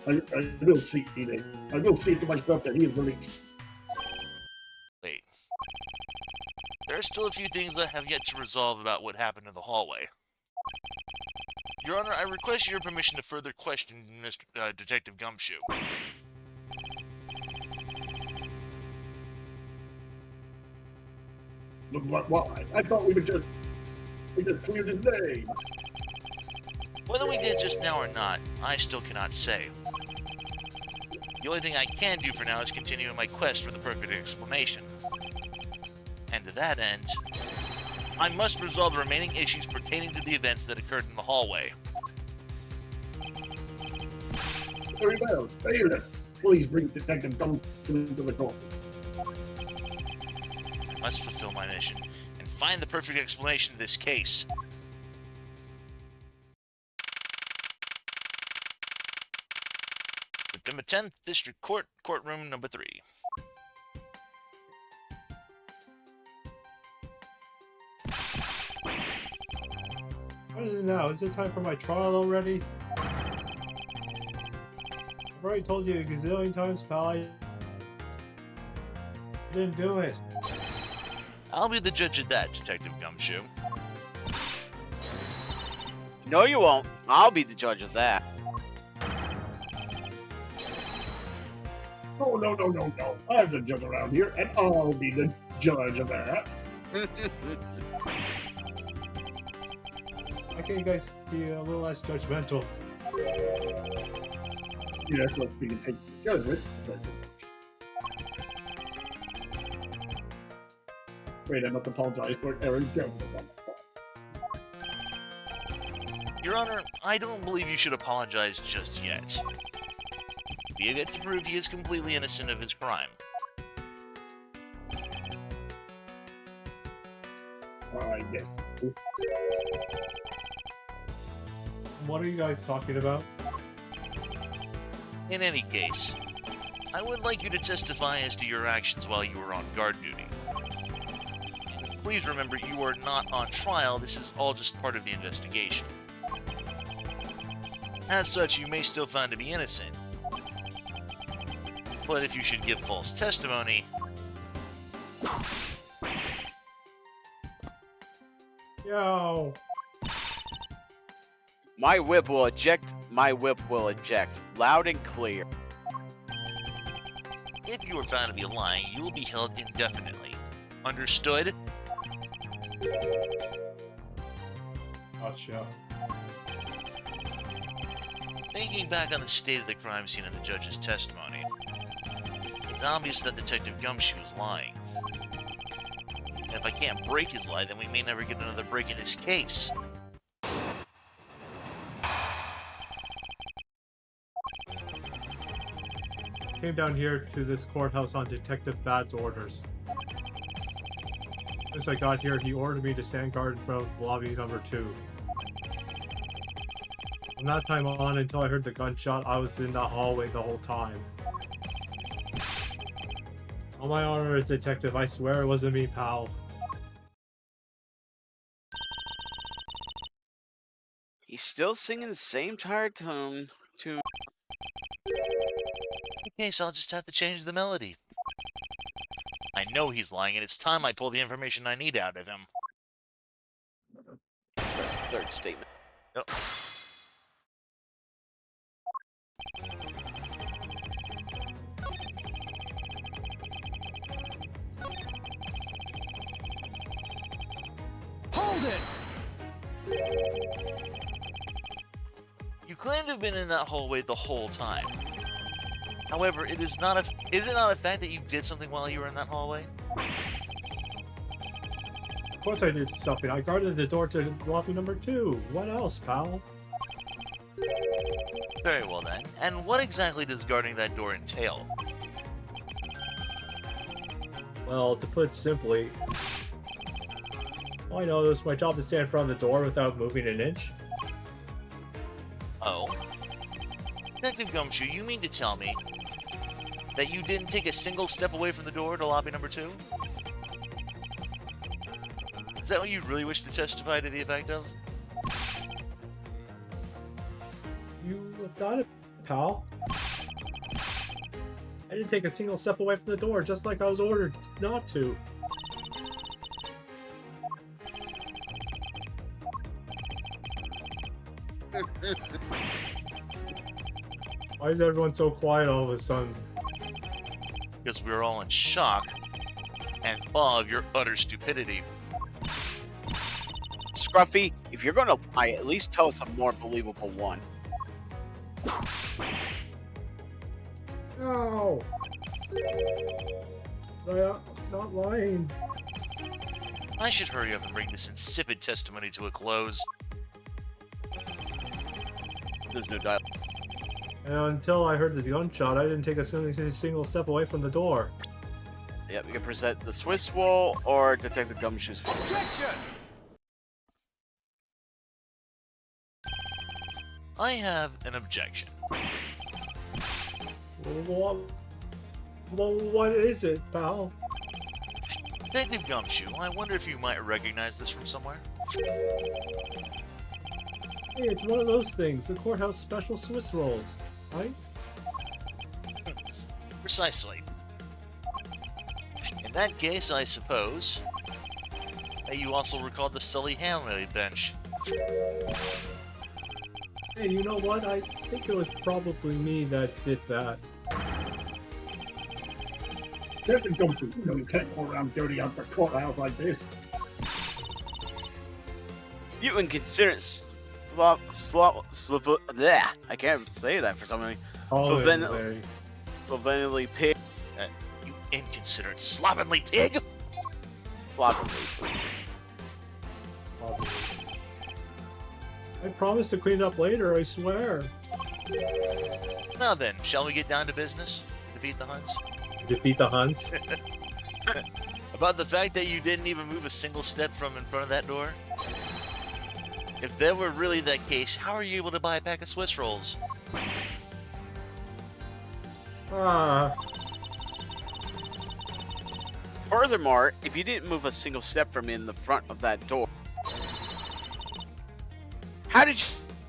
I will see it. I will see to myself that he is released. Wait. There are still a few things I have yet to resolve about what happened in the hallway. Your Honor, I request your permission to further question Mr. Detective Gumshoe. Look, why? I thought we just cleared his name. Whether we did just now or not, I still cannot say. The only thing I can do for now is continue in my quest for the perfect explanation. And to that end, I must resolve the remaining issues pertaining to the events that occurred in the hallway. Very well. Bailiff, please bring Detective Gumshoe into the court. I must fulfill my mission and find the perfect explanation of this case. September 10th, District Court, Courtroom number 3. What is it now? Is it time for my trial already? I've already told you a gazillion times, pal. I didn't do it. I'll be the judge of that, Detective Gumshoe. No, you won't. I'll be the judge of that. Oh, no. I'm the judge around here, and I'll be the judge of that. Why can't you guys be a little less judgmental? Yes, let's be taking judgment. Wait, I must apologize for Aaron Jones. Your Honor, I don't believe you should apologize just yet. We have yet to prove he is completely innocent of his crime. Yes. What are you guys talking about? In any case, I would like you to testify as to your actions while you were on guard duty. please remember you are not on trial. This is all just part of the investigation. As such, you may still find to be innocent. But if you should give false testimony... Yo. My whip will eject. My whip will eject. Loud and clear. If you are found to be lying, you will be held indefinitely. Understood? Gotcha. Thinking back on the state of the crime scene and the judge's testimony, it's obvious that Detective Gumshoe is lying. And if I can't break his lie, then we may never get another break in this case. Came down here to this courthouse on Detective Bad's orders. As I got here, he ordered me to stand guard in front of lobby number 2. From that time on, until I heard the gunshot, I was in the hallway the whole time. On my honor as detective, I swear it wasn't me, pal. He's still singing the same tired tune. Okay, so I'll just have to change the melody. I know he's lying, and it's time I pull the information I need out of him. That's the third statement. Oh. Hold it! You claim to have been in that hallway the whole time. However, is it not a fact that you did something while you were in that hallway? Of course I did something. I guarded the door to lobby number 2. What else, pal? Very well then. And what exactly does guarding that door entail? Well, to put it simply, all I know is my job to stand in front of the door without moving an inch. Oh. Detective Gumshoe, you mean to tell me that you didn't take a single step away from the door to lobby number 2? Is that what you really wish to testify to the effect of? You got it, pal. I didn't take a single step away from the door, just like I was ordered not to. Why is everyone so quiet all of a sudden? Because we were all in shock and awe of your utter stupidity. Scruffy, if you're gonna lie, at least tell us a more believable one. No! I'm not lying. I should hurry up and bring this insipid testimony to a close. There's no dialogue. And until I heard the gunshot, I didn't take a single step away from the door. Yep, you can present the Swiss roll or Detective Gumshoe's finger. Objection! I have an objection. What is it, pal? Detective Gumshoe, I wonder if you might recognize this from somewhere? Hey, it's one of those things, the courthouse special Swiss rolls, right? Precisely. In that case, I suppose that you also recall the Sully Hanley bench. Hey, you know what? I think it was probably me that did that. Captain Gumshoe, you know you can't go around dirty out the courthouse like this. You inconsiderate I can't say that for some reason. Slovenly pig. You inconsiderate, slovenly pig! Slovenly. Probably. I promise to clean it up later, I swear. Now then, shall we get down to business? Defeat the Huns? Defeat the Huns? About the fact that you didn't even move a single step from in front of that door? If that were really that case, how are you able to buy a pack of Swiss rolls? Furthermore, if you didn't move a single step from in the front of that door, how did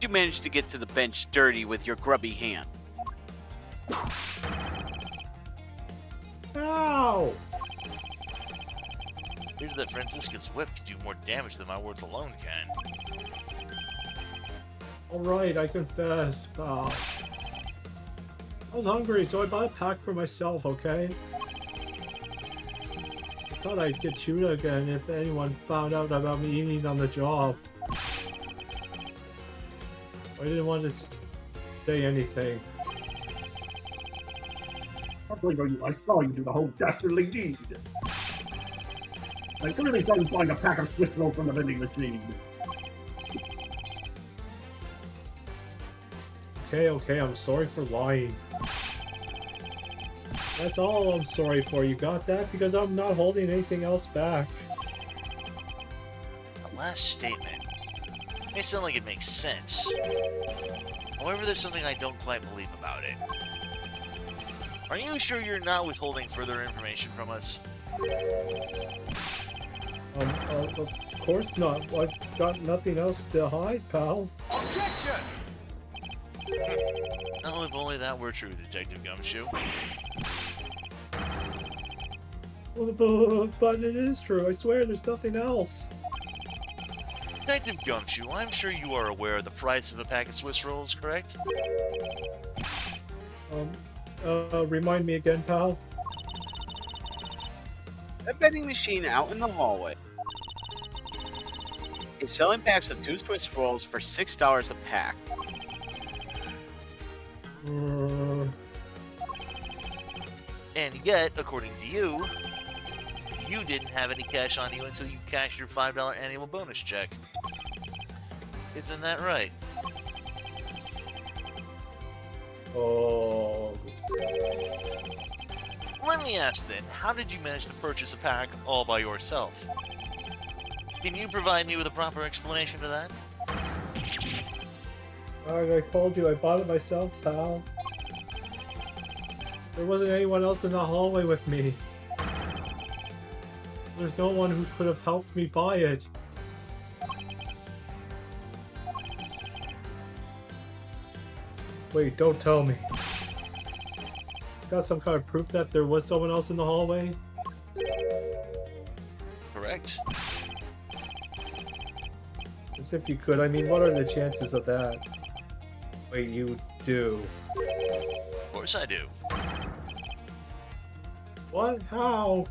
you manage to get to the bench dirty with your grubby hand? Ow! Here's that Francisca's whip can do more damage than my words alone can. Alright, I confess, pal. I was hungry, so I bought a pack for myself, okay? I thought I'd get chewed again if anyone found out about me eating on the job. I didn't want to say anything. I saw you do the whole dastardly deed. I really saw you buying a pack of Swiss rolls from the vending machine. Okay, I'm sorry for lying. That's all I'm sorry for, you got that? Because I'm not holding anything else back. The last statement may sound like it makes sense. However, there's something I don't quite believe about it. Are you sure you're not withholding further information from us? Of course not. I've got nothing else to hide, pal. Objection! Oh, if only that were true, Detective Gumshoe. But it is true, I swear there's nothing else. Detective Gumshoe, I'm sure you are aware of the price of a pack of Swiss rolls, correct? Remind me again, pal? That vending machine out in the hallway is selling packs of 2 Swiss rolls for $6 a pack. And yet, according to you, you didn't have any cash on you until you cashed your $5 annual bonus check. Isn't that right? Oh. Let me ask then, how did you manage to purchase a pack all by yourself? Can you provide me with a proper explanation to that? I told you I bought it myself, pal. There wasn't anyone else in the hallway with me. There's no one who could have helped me buy it. Wait, don't tell me. Got some kind of proof that there was someone else in the hallway? Correct. As if you could. I mean, what are the chances of that? Wait, you do. Of course I do. What? How?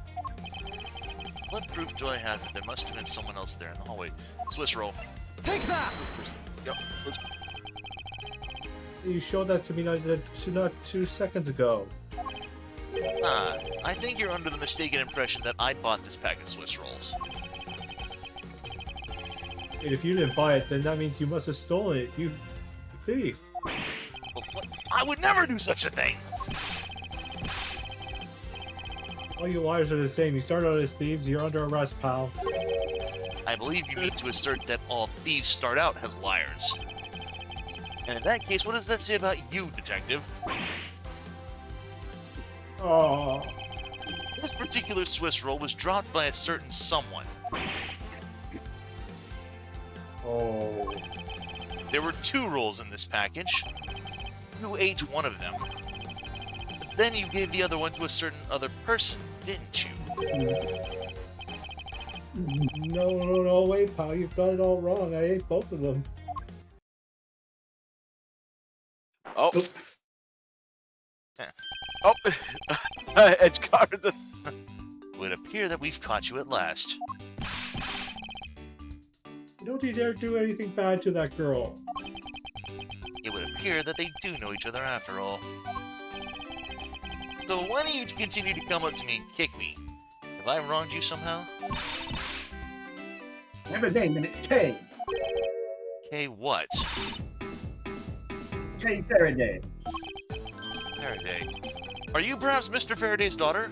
What proof do I have that there must have been someone else there in the hallway? Swiss roll. Take that! Yep. let's- You showed that to me not 2 seconds ago. I think you're under the mistaken impression that I bought this pack of Swiss rolls. Wait, if you didn't buy it, then that means you must have stolen it. You thief. But what? I would never do such a thing! All you liars are the same. You started out as thieves, you're under arrest, pal. I believe you need to assert that all thieves start out as liars. And in that case, what does that say about you, detective? Oh. This particular Swiss roll was dropped by a certain someone. Oh. There were 2 rolls in this package. You ate one of them. But then you gave the other one to a certain other person, didn't you? No, wait, pal. You've got it all wrong. I ate both of them. Oh. Oop. Oh. Edge guard. It would appear that we've caught you at last. Don't you dare do anything bad to that girl. It would appear that they do know each other after all. So why don't you continue to come up to me and kick me? Have I wronged you somehow? I have a name and it's Kay. Okay, what? Kay Faraday. Faraday. Are you perhaps Mr. Faraday's daughter?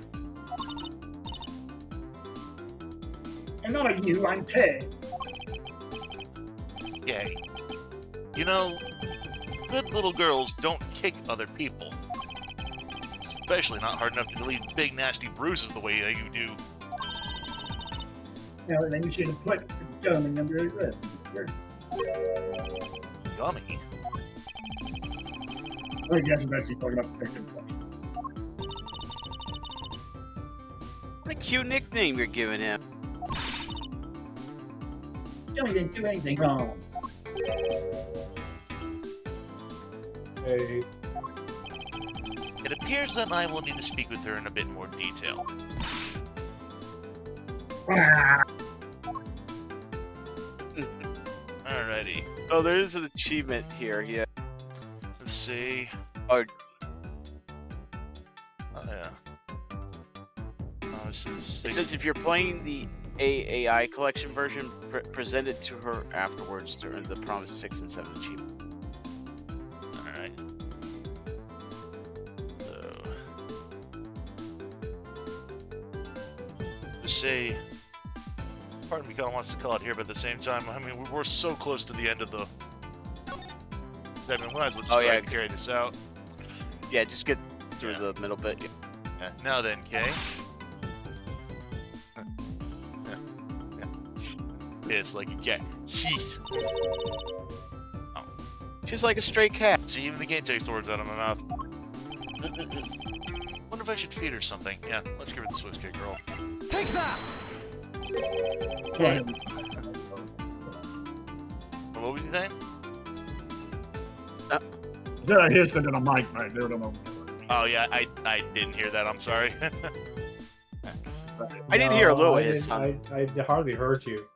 I'm not you, I'm Kay. Yay. You know, good little girls don't kick other people. Especially not hard enough to leave big nasty bruises the way that you do. Now then you should have put gum under his rib. Yummy. I guess that's you talking about the chicken flesh. What a cute nickname you're giving him. Joey didn't do anything wrong. Hey, It appears that I will need to speak with her in a bit more detail. Alrighty. Oh, there is an achievement here. Yeah. Let's see. Oh, Oh, yeah. Oh, this is it says if you're playing the AAI collection version, present it to her afterwards during the promised 6 and 7 achievement. Alright. So. Just say. Part of me kind of wants to call it here, but at the same time, I mean, we're so close to the end of the segment. We might as well just Oh, go yeah. ahead and carry this out. Yeah, just get through Yeah. the middle bit. Yeah. Now then, Kay. It's like a cat. Jeez. She's like a stray cat. See, even the game takes the words out of my mouth. Wonder if I should feed her something. Yeah, let's give her the Swiss cake roll. Take that! What was you saying? Is that a hiss into the mic right there? I don't know. Oh yeah, I didn't hear that. I'm sorry. I did hear a little I hiss. didn't- I hardly heard you.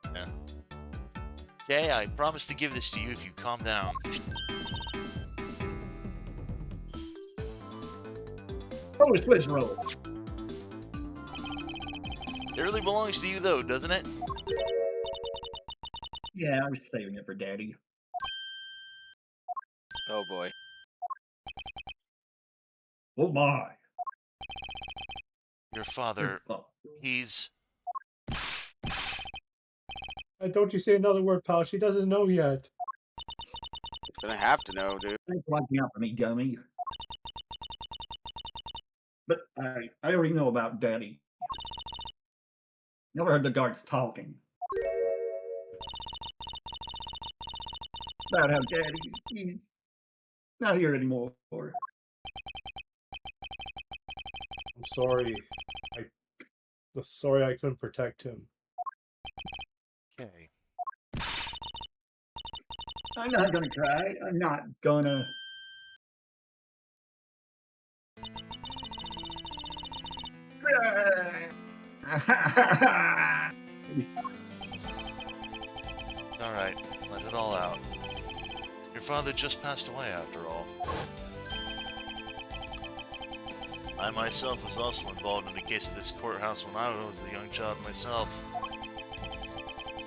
Okay, I promise to give this to you if you calm down. Oh, a Swiss roll. It really belongs to you though, doesn't it? Yeah, I was saving it for Daddy. Oh boy. Oh my. Your father, Oh, he's... Don't you say another word, pal. She doesn't know yet. Gonna have to know, dude. thanks for watching out for me, dummy. But I already know about Daddy. Never heard the guards talking. About how he's not here anymore. I'm sorry. I'm sorry I couldn't protect him. Okay. I'm not gonna cry. I'm not gonna. Alright, let it all out. Your father just passed away after all. I myself was also involved in the case of this courthouse when I was a young child myself.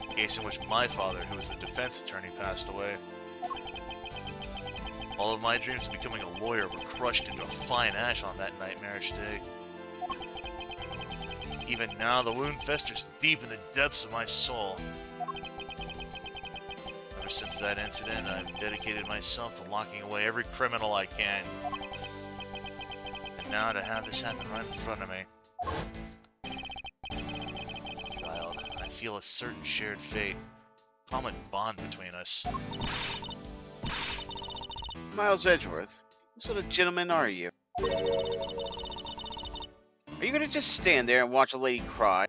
A case in which my father, who was a defense attorney, passed away. All of my dreams of becoming a lawyer were crushed into fine ash on that nightmarish day. Even now, the wound festers deep in the depths of my soul. Ever since that incident, I've dedicated myself to locking away every criminal I can. And now to have this happen right in front of me. Child, I feel a certain shared fate, common bond between us. Miles Edgeworth, what sort of gentleman are you? Are you gonna just stand there and watch a lady cry?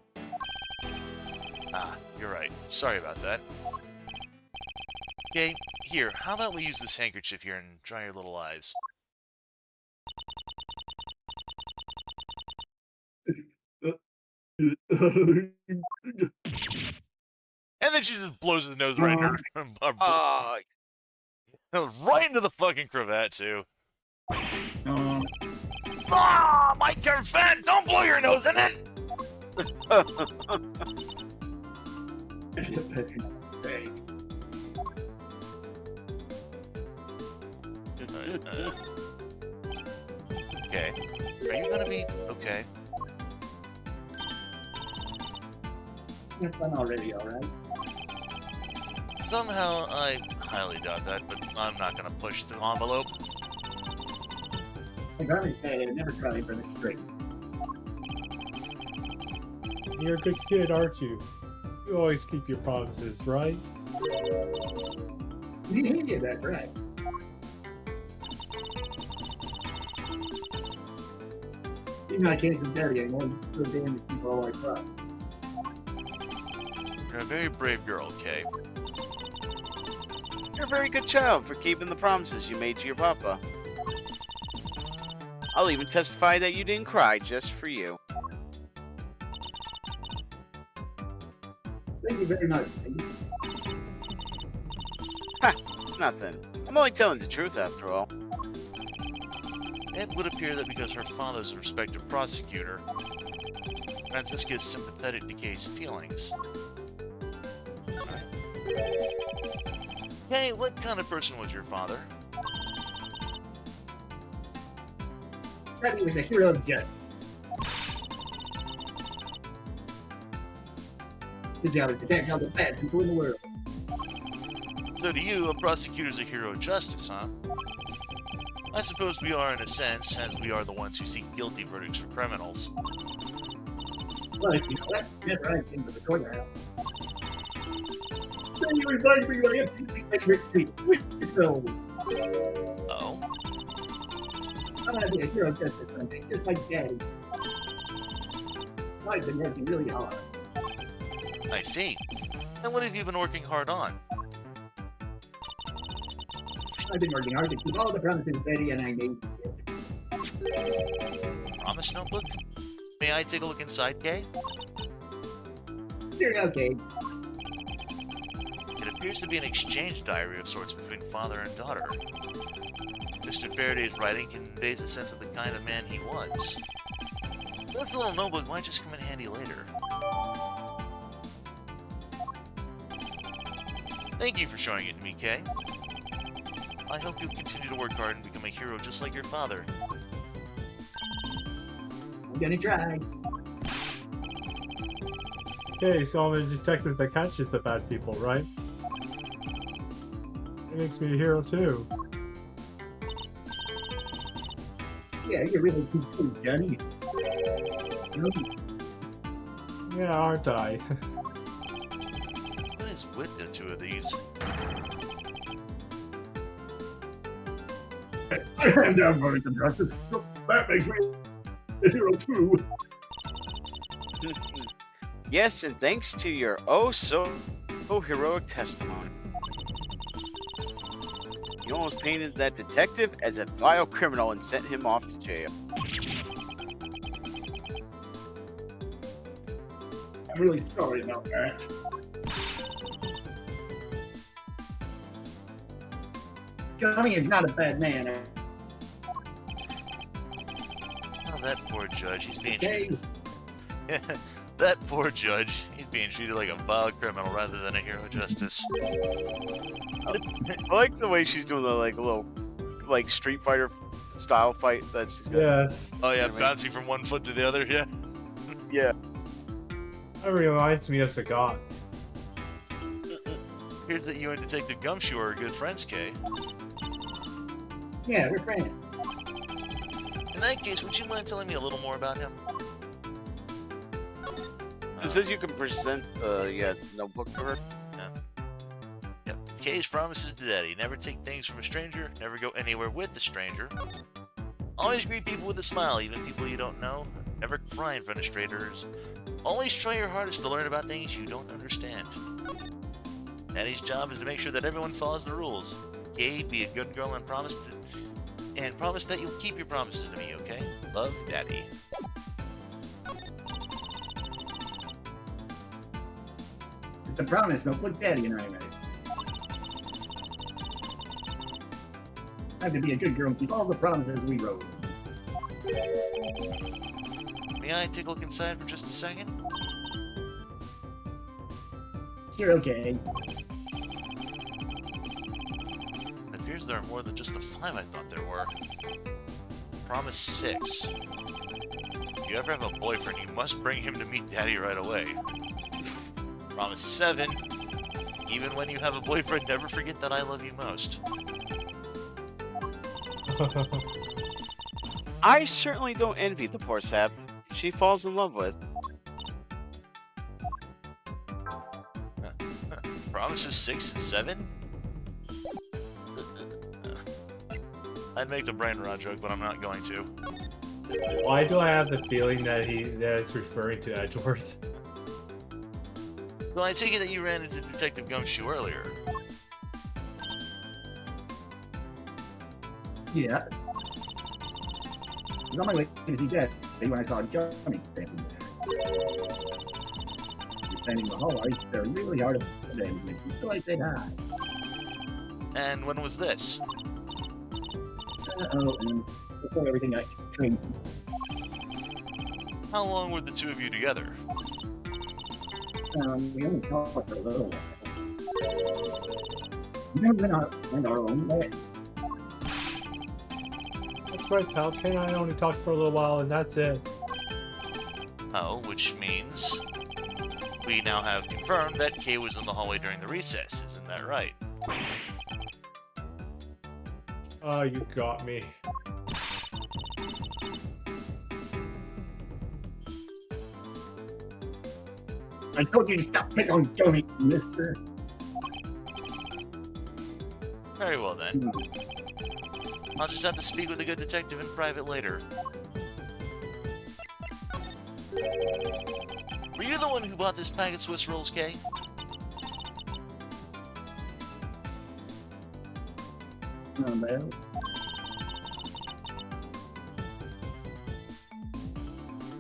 Ah, you're right. Sorry about that. Okay, here, how about we use this handkerchief here and dry your little eyes? And then she just blows his nose right in her, right into the fucking cravat too. Ah, my cravat! Don't blow your nose in it! Okay. Are you gonna be okay? Yes, I'm already alright. Somehow, I highly doubt that, but I'm not gonna push the envelope. My granny said I never tried for the straight. You're a good kid, aren't you? You always keep your promises, right? Yeah, that's right. Even though I can't see Daddy anymore, I'm still doing the people all I trust. You're a very brave girl, Kay. You're a very good child for keeping the promises you made to your papa. I'll even testify that you didn't cry just for you. Thank you very much. It's nothing. I'm only telling the truth after all. It would appear that because her father's a respected prosecutor, Franziska is sympathetic to Kay's feelings. Kay, what kind of person was your father? Daddy was a hero of justice. His job is to protect all the bad people in the world. So to you, a prosecutor's a hero of justice, huh? I suppose we are in a sense, as we are the ones who seek guilty verdicts for criminals. Well, you know what? Never I came to the courthouse. Then you remind me when I have to make retreat. So, Oh? I'm gonna be a hero of justice someday, just like Daddy. I've been working really hard. I see. And what have you been working hard on? I've been working hard to keep all the promises Betty and I made. Promise notebook? May I take a look inside, Kay? Sure, okay. It appears to be an exchange diary of sorts between father and daughter. Mr. Faraday's writing conveys a sense of the kind of man he was. This little notebook might just come in handy later. Thank you for showing it to me, Kay. I hope you'll continue to work hard and become a hero just like your father. I'm gonna try. Okay, so I'm a detective that catches the bad people, right? It makes me a hero too. Yeah, you're really too cool, Johnny. Yeah, aren't I? What is with the two of these? I am down for it, justice. So that makes me a hero too. Yes, and thanks to your oh heroic testimony. You almost painted that detective as a vile criminal and sent him off to jail. I'm really sorry about that. Johnny is not a bad man. Oh, that poor judge. He's being Okay. treated. That poor judge. He's being treated like a vile criminal rather than a hero of justice. I like the way she's doing the little Street Fighter style fight that she's got. Yes. Oh yeah, I mean- bouncing from one foot to the other. Yeah. Yeah. That reminds me of Sagat. Here's that you and Detective Gumshoe are good friends, Kay. Yeah, we're friends. In that case, would you mind telling me a little more about him? It says you can present notebook to her. Yep. Kay's promises to Daddy: never take things from a stranger, never go anywhere with the stranger. Always greet people with a smile, even people you don't know. Never cry in front of strangers. Always try your hardest to learn about things you don't understand. Daddy's job is to make sure that everyone follows the rules. Kay, be a good girl and promise that you'll keep your promises to me, okay? Love, Daddy. It's a promise. Don't put Daddy and I in it. I have to be a good girl and keep all the promises we wrote. May I take a look inside for just a second? You're okay. It appears there are more than just the 5 I thought there were. Promise 6. If you ever have a boyfriend, you must bring him to meet Daddy right away. Promise 7. Even when you have a boyfriend, never forget that I love you most. I certainly don't envy the poor sap she falls in love with. versus 6 and 7? I'd make the brain rot joke, but I'm not going to. Why do I have the feeling that it's referring to Edgeworth? So I take it that you ran into Detective Gumshoe earlier. Yeah. He's on my way to see Dad when I saw Johnny standing there. He's standing in the hallway, staring really hard at the and makes me feel like they'd hi. And when was this? And before everything got crazy. How long were the two of you together? We only talked for a little while. We never went our own way. That's right, pal. Kay and I only talked for a little while, and that's it. Oh, which means we now have confirmed that Kay was in the hallway during the recess. Isn't that right? Oh, you got me. I told you to stop picking on Johnny, mister. Very well then. I'll just have to speak with a good detective in private later. Were you the one who bought this pack of Swiss rolls, Kay? Well.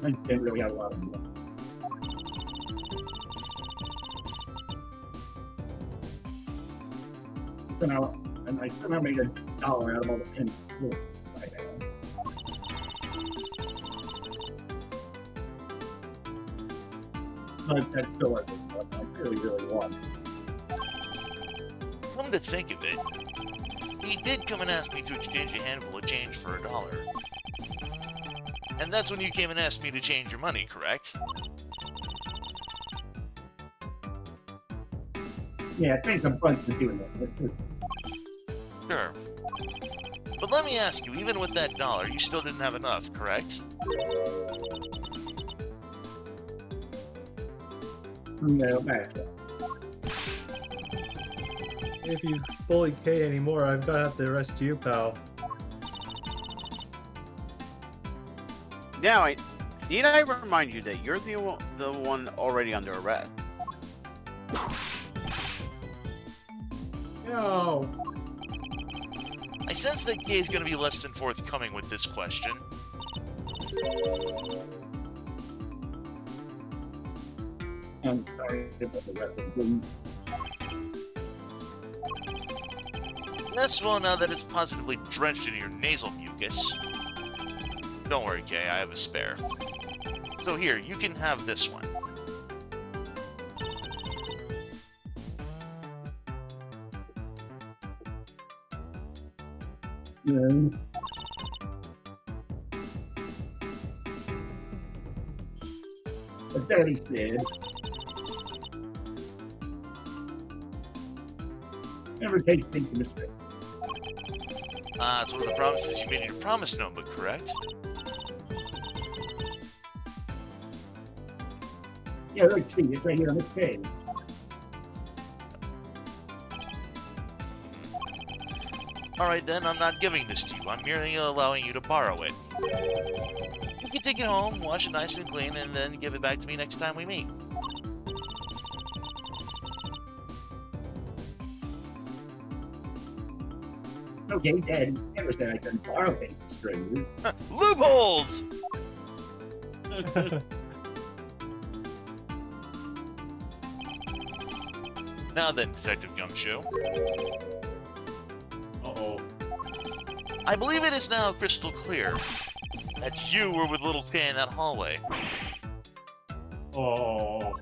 I didn't really have a lot of money. I somehow made $1 out of all the pennies. But that still wasn't what I really wanted. Come to think of it, he did come and ask me to exchange a handful of change for $1. And that's when you came and asked me to change your money, correct? Yeah, thanks a bunch for doing that, mister. Sure. But let me ask you, even with that $1, you still didn't have enough, correct? No, that's it. If you bully Kay anymore, I've got to have to arrest you, pal. Now, need I remind you that you're the one already under arrest? No. I sense that Kay's gonna be less than forthcoming with this question. I'm sorry about the rest of the Yes, well, now that it's positively drenched in your nasal mucus. Don't worry, Kay, I have a spare. So here, you can have this one. But Daddy said, never take things to mistake. Ah, it's one of the promises you made in your promise notebook, correct? Yeah, let's see, it's right here on this page. Alright then, I'm not giving this to you. I'm merely allowing you to borrow it. You can take it home, wash it nice and clean, and then give it back to me next time we meet. Okay, Dad never said I couldn't borrow things from strangers. Loopholes! Now then, Detective Gumshoe. Uh-oh. I believe it is now crystal clear that you were with little Kay in that hallway. Oh.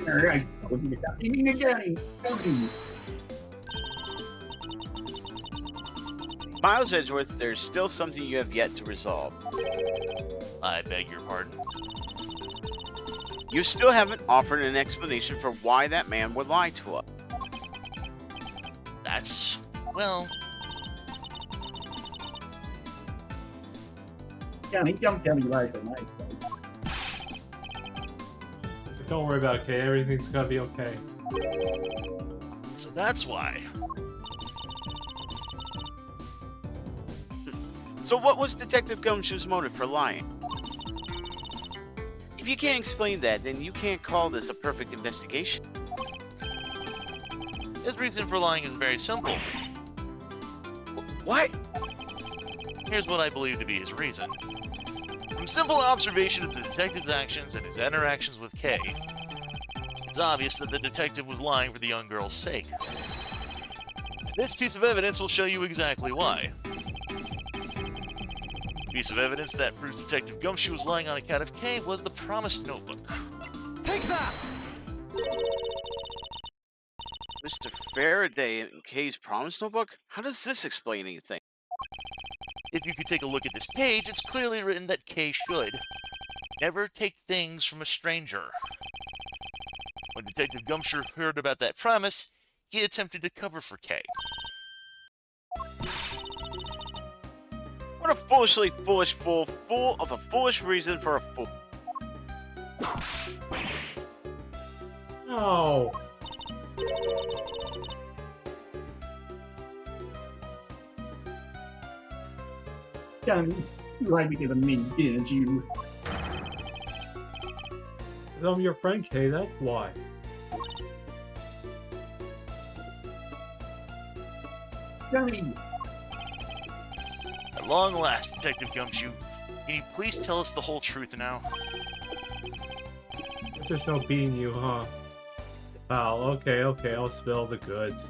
I told you to stop eating again. Miles Edgeworth, there's still something you have yet to resolve. I beg your pardon. You still haven't offered an explanation for why that man would lie to us. That's, well, Johnny, don't tell me lies on my side. Don't worry about it, Kay. Everything's gonna be okay. So that's why. So what was Detective Gumshoe's motive for lying? If you can't explain that, then you can't call this a perfect investigation. His reason for lying is very simple. What? Here's what I believe to be his reason. From simple observation of the detective's actions and his interactions with Kay, it's obvious that the detective was lying for the young girl's sake. This piece of evidence will show you exactly why. The piece of evidence that proves Detective Gumshoe was lying on account of Kay was the promised notebook. Take that! Mr. Faraday and Kay's promise notebook? How does this explain anything? If you could take a look at this page, it's clearly written that Kay should never take things from a stranger. When Detective Gumshoe heard about that promise, he attempted to cover for Kay. What a foolishly foolish fool of a foolish reason for a fool. No. Dummy, you lied because of me, didn't you? I'm your friend, Kay. That's why. Dummy! At long last, Detective Gumshoe, can you please tell us the whole truth now? Guess there's no beating you, huh? Pal, okay, I'll spill the goods.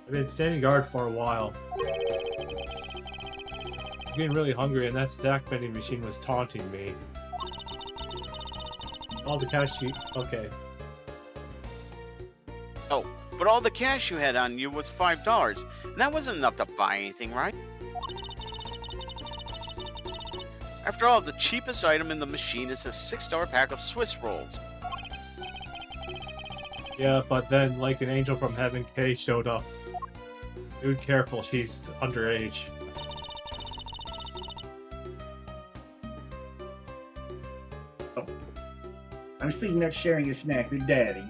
I've been standing guard for a while. I was getting really hungry and that stack vending machine was taunting me. All the cash you... Okay. Oh, but all the cash you had on you was $5, and that wasn't enough to buy anything, right? After all, the cheapest item in the machine is a $6 pack of Swiss rolls. Yeah, but then, like an angel from heaven, Kay showed up. Dude, careful, she's underage. I'm sitting there sharing a snack with Daddy.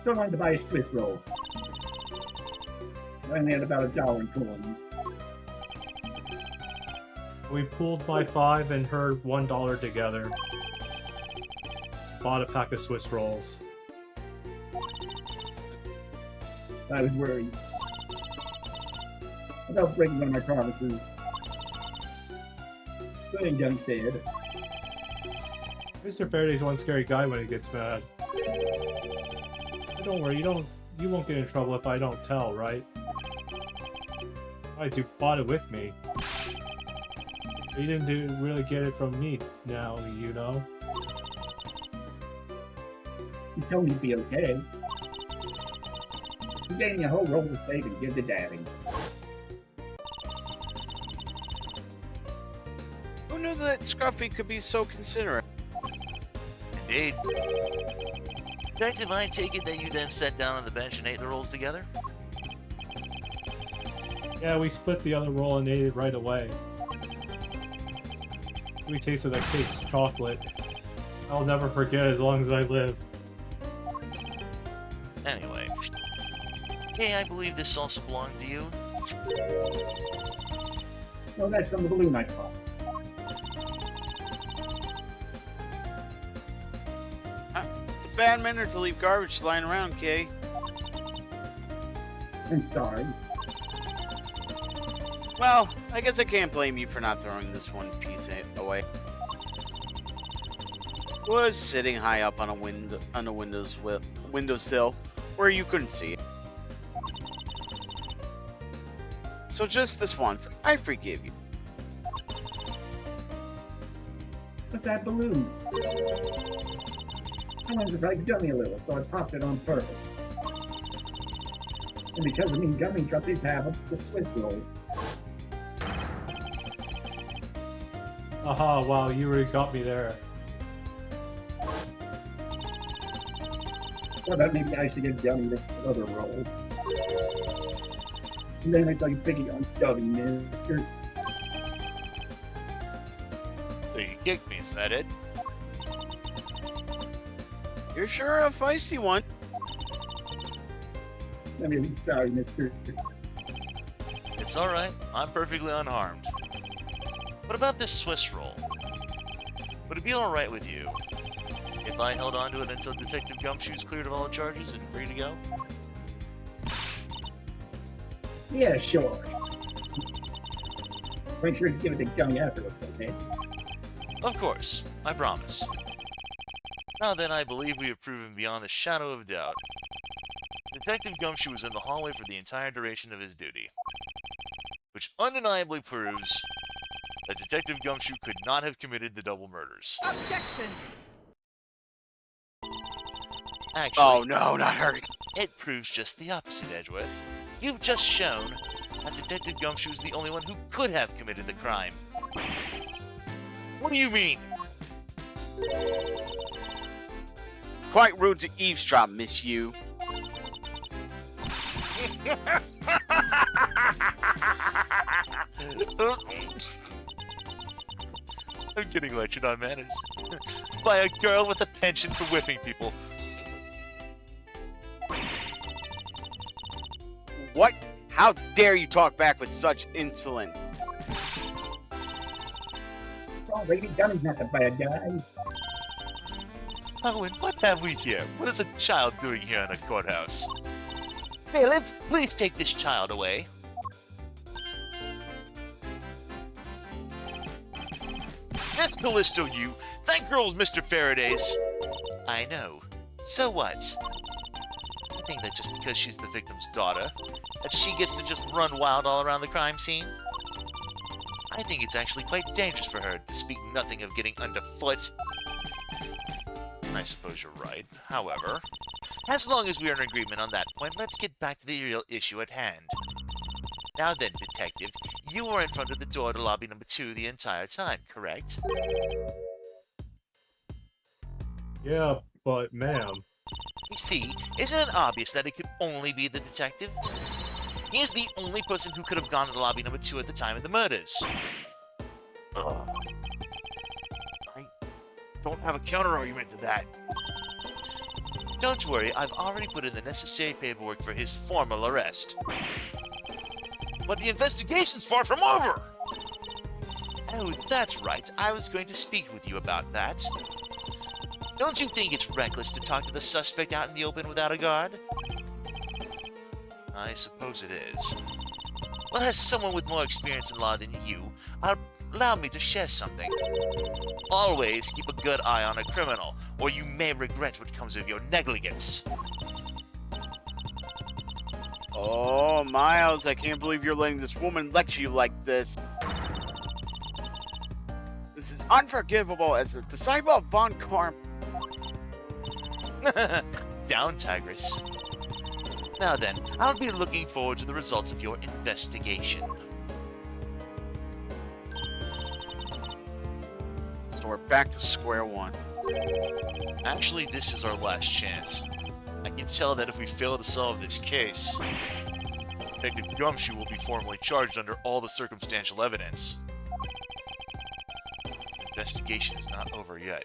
So I wanted to buy a Swiss roll. I only had about $1 in coins. We pooled my 5 and her $1 together. Bought a pack of Swiss rolls. I was worried about breaking one of my promises. So I done said. Mr. Faraday's one scary guy when he gets mad. But don't worry, you won't get in trouble if I don't tell, right? Right, you bought it with me. But you didn't really get it from me now, you know? You told me to be okay. You gave me a whole roll to save and give to Daddy. Who knew that Scruffy could be so considerate? Indeed. Detective, I take it that you then sat down on the bench and ate the rolls together? Yeah, we split the other roll and ate it right away. We tasted that cake's chocolate. I'll never forget as long as I live. Anyway. Kay, I believe this also belonged to you. Well, that's from the balloon I caught. It's a bad manner to leave garbage lying around, Kay. I'm sorry. Well, I guess I can't blame you for not throwing this one piece away. It was sitting high up on a windowsill where you couldn't see it. So just this once, I forgive you. But that balloon. I'm surprised it got me a little, so I popped it on purpose. And because of me, Gummy dropped his half of the Swiss roll. Aha, wow, you really got me there. Well, that maybe I should get Gummy the other roll. And then I saw you picking on Gummy, mister. kicked me, is that it? You're sure a feisty one. I'm really sorry, mister. It's alright. I'm perfectly unharmed. What about this Swiss roll? Would it be alright with you if I held on to it until Detective Gumshoe's cleared of all charges and free to go? Yeah, sure. Make sure to give it to Gummy afterwards, okay? Of course, I promise. Now then, I believe we have proven beyond a shadow of doubt. Detective Gumshoe was in the hallway for the entire duration of his duty. Which undeniably proves that Detective Gumshoe could not have committed the double murders. Objection! Actually, Oh no, not her. it proves just the opposite, Edgeworth. You've just shown that Detective Gumshoe is the only one who could have committed the crime. What do you mean? Quite rude to eavesdrop, Miss You. I'm getting lectured on manners by a girl with a penchant for whipping people. What? How dare you talk back with such insolence? Oh, Lady Gummy's not the bad guy. Owen, what have we here? What is a child doing here in a courthouse? Bailiff, please take this child away. Miss Callisto, you! That girl's Mr. Faraday's. I know. So what? I think that just because she's the victim's daughter, that she gets to just run wild all around the crime scene? I think it's actually quite dangerous for her, to speak nothing of getting underfoot. I suppose you're right. However, as long as we are in agreement on that point, let's get back to the real issue at hand. Now then, Detective, you were in front of the door to lobby number 2 the entire time, correct? Yeah, but ma'am. You see, isn't it obvious that it could only be the detective? He is the only person who could have gone to lobby number 2 at the time of the murders. Ugh. I don't have a counter-argument to that. Don't worry, I've already put in the necessary paperwork for his formal arrest. But the investigation's far from over! Oh, that's right. I was going to speak with you about that. Don't you think it's reckless to talk to the suspect out in the open without a guard? I suppose it is. But as someone with more experience in law than you, allow me to share something. Always keep a good eye on a criminal, or you may regret what comes of your negligence. Oh, Miles, I can't believe you're letting this woman lecture you like this. This is unforgivable as the disciple of Von Karm. Down, Tigress. Now then, I'll be looking forward to the results of your investigation. So we're back to square one. Actually, this is our last chance. I can tell that if we fail to solve this case, Detective Gumshoe will be formally charged under all the circumstantial evidence. This investigation is not over yet.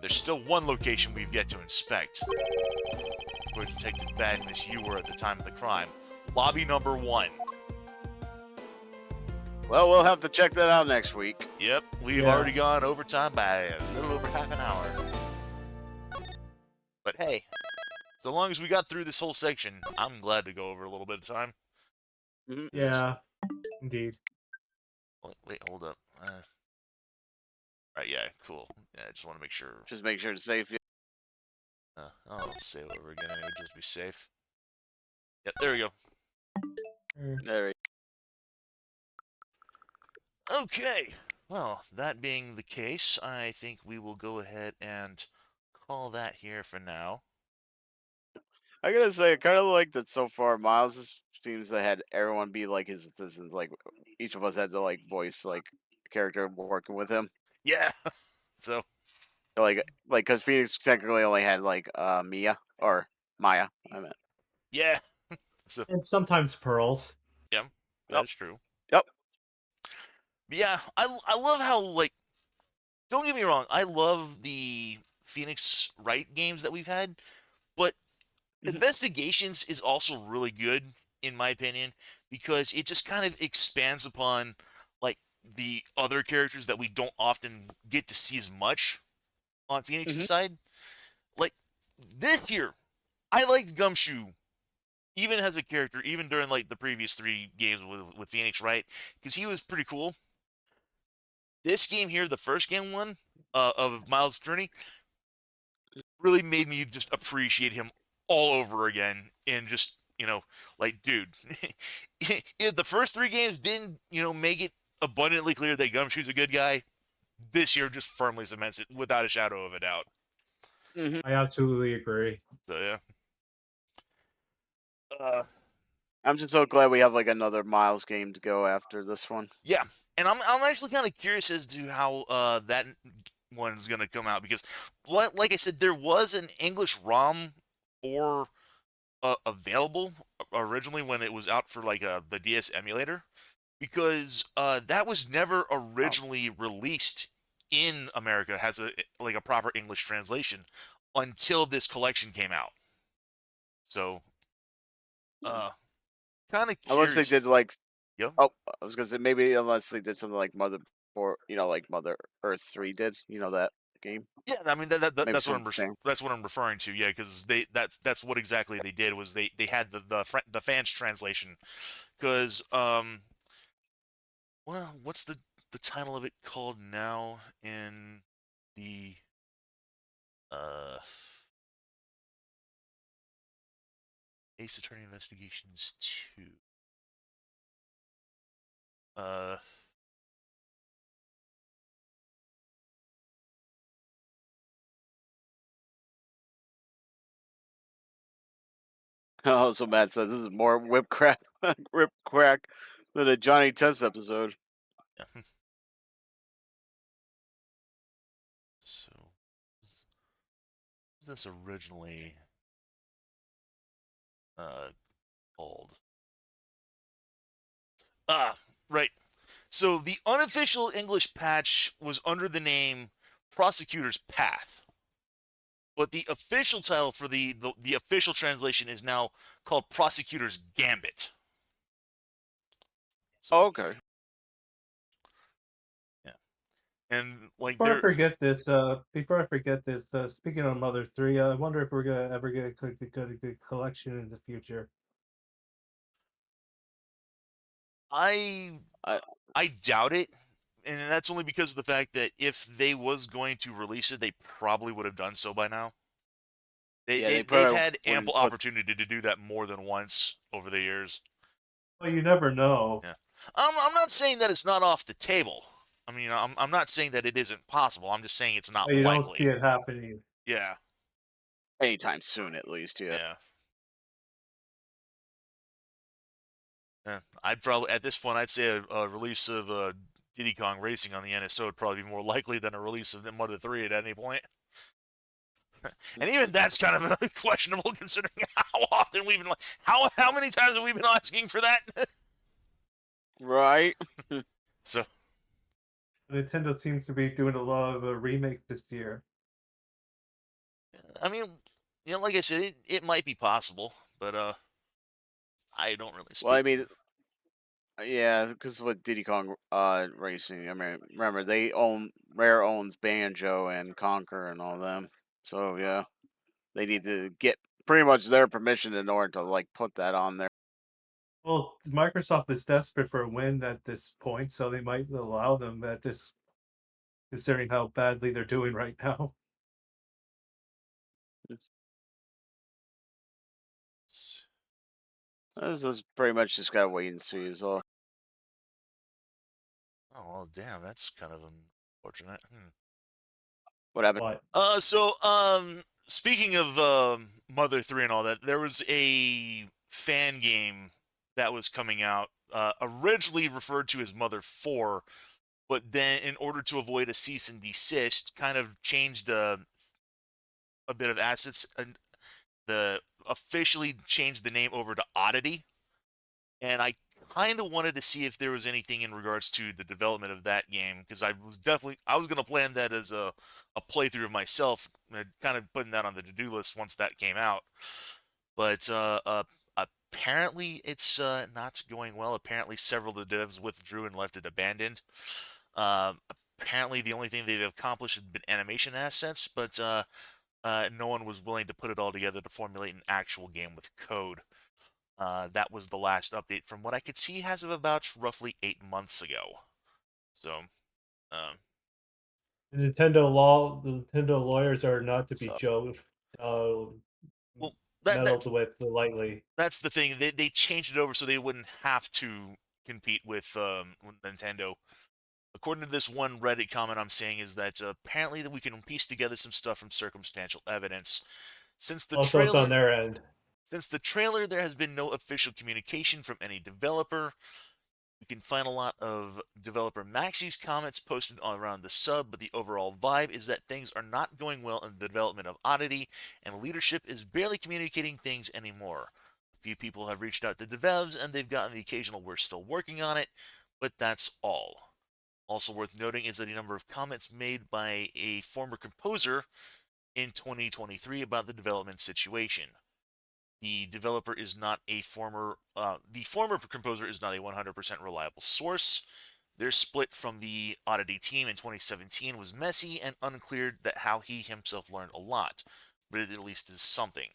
There's still one location we've yet to inspect. It's where Detective Bad and Miss Yu were at the time of the crime. Lobby number 1. Well, we'll have to check that out next week. Yep, we've Yeah. already gone overtime by a little over half an hour. But hey, so long as we got through this whole section, I'm glad to go over a little bit of time. Yeah, indeed. Wait, hold up. Right, yeah, cool. Yeah, I just want to make sure. Just make sure to save you. I'll say it over again anyway, just to be safe. Yep, there we go. There. Okay, well, that being the case, I think we will go ahead and call that here for now. I gotta say, I kind of like that so far. Miles seems to had everyone be like his assistants. Like each of us had to like voice like a character working with him. Yeah, so, Like because Phoenix technically only had like Mia or Maya. I meant. yeah. So, And sometimes pearls. yeah, that's true. Yep. But yeah, I love how, like, don't get me wrong, I love the Phoenix Wright games that we've had, but Mhm. Investigations is also really good, in my opinion, because it just kind of expands upon like the other characters that we don't often get to see as much on Phoenix's Mhm. side. Like this year, I liked Gumshoe even as a character, even during like the previous three games with Phoenix Wright, because he was pretty cool. This game here, the first game one of Miles' Journey, really made me just appreciate him all over again. And just, like, dude, if the first three games didn't, make it abundantly clear that Gumshoe's a good guy, this year just firmly cements it without a shadow of a doubt. Mhm. I absolutely agree. So, yeah. Uh, I'm just so glad we have like another Miles game to go after this one. yeah. And I'm actually kind of curious as to how that one's going to come out because, like I said, there was an English ROM for available originally when it was out for like the DS emulator because that was never Oh. originally released in America as a proper English translation until this collection came out. So, uh, kind of Unless they did curious. like, Yep. oh, I was gonna say maybe unless they did something like Mother, or like Mother Earth 3 did, that game. Yeah, I mean Maybe that's what something the same. that's what I'm referring to. Yeah, because that's what exactly they did was they had the fans translation because well, what's the title of it called now in the uh Ace Attorney Investigations 2? Uh Oh, so Matt said this is more whip crack, whip crack than a Johnny Test episode. yeah. So was this originally uh called? Ah, right. So the unofficial English patch was under the name Prosecutor's Path. But the official title for the official translation is now called Prosecutor's Gambit. So, Oh, okay. yeah. And like Before I there forget this, speaking of Mother 3, I wonder if we're gonna ever get a good collection in the future. I I, I doubt it. And that's only because of the fact that if they was going to release it, they probably would have done so by now. yeah, they They've probably had ample wouldn't put. opportunity to do that more than once over the years. Well, you never know. Yeah. I'm not saying that it's not off the table. I mean, I'm not saying that it isn't possible. I'm just saying it's not You don't see likely. it happening. Yeah. Anytime soon, at least. Yeah. Yeah. Yeah. I'd probably at this point I'd say a release of Diddy Kong Racing on the NSO would probably be more likely than a release of Mother 3 at any point. And even that's kind of questionable considering how often we've been how many times have we been asking for that? Right. So Nintendo seems to be doing a lot of remakes this year. I mean, like I said, it might be possible, but I don't really Well, speak. I mean, yeah, because with Diddy Kong Racing, I mean, remember Rare owns Banjo and Conquer and all them. So yeah, they need to get pretty much their permission in order to like put that on there. Well, Microsoft is desperate for a win at this point, so they might allow them at this, considering how badly they're doing right now. This is pretty much just gotta wait and see. Is all. Oh well, damn, that's kind of unfortunate. What happened? But Speaking of Mother 3 and all that, there was a fan game that was coming out, originally referred to as Mother 4, but then in order to avoid a cease and desist, kind of changed a bit of assets and the officially changed the name over to Oddity. And I kind of wanted to see if there was anything in regards to the development of that game, because I was going to plan that as a playthrough of myself, kind of putting that on the to-do list once that came out. But apparently it's not going well. Apparently several of the devs withdrew and left it abandoned. Apparently the only thing they've accomplished has been animation assets, but no one was willing to put it all together to formulate an actual game with code. That was the last update from what I could see as of about roughly 8 months ago. So, um, The Nintendo lawyers are not to be So- joked, well, meddled with lightly. that's the thing. They changed it over so they wouldn't have to compete with Nintendo. According to this one Reddit comment I'm saying is that apparently that we can piece together some stuff from circumstantial evidence. Since the Also, it's on trailer, their end. since the trailer, there has been no official communication from any developer. You can find a lot of developer Maxi's comments posted all around the sub, but the overall vibe is that things are not going well in the development of Oddity, and leadership is barely communicating things anymore. A few people have reached out to the devs, and they've gotten the occasional "we're still working on it," but that's all. Also worth noting is that a number of comments made by a former composer in 2023 about the development situation. The developer is not a the former composer is not a 100% reliable source. Their split from the Oddity team in 2017 was messy and unclear that how he himself learned a lot, but it at least is something.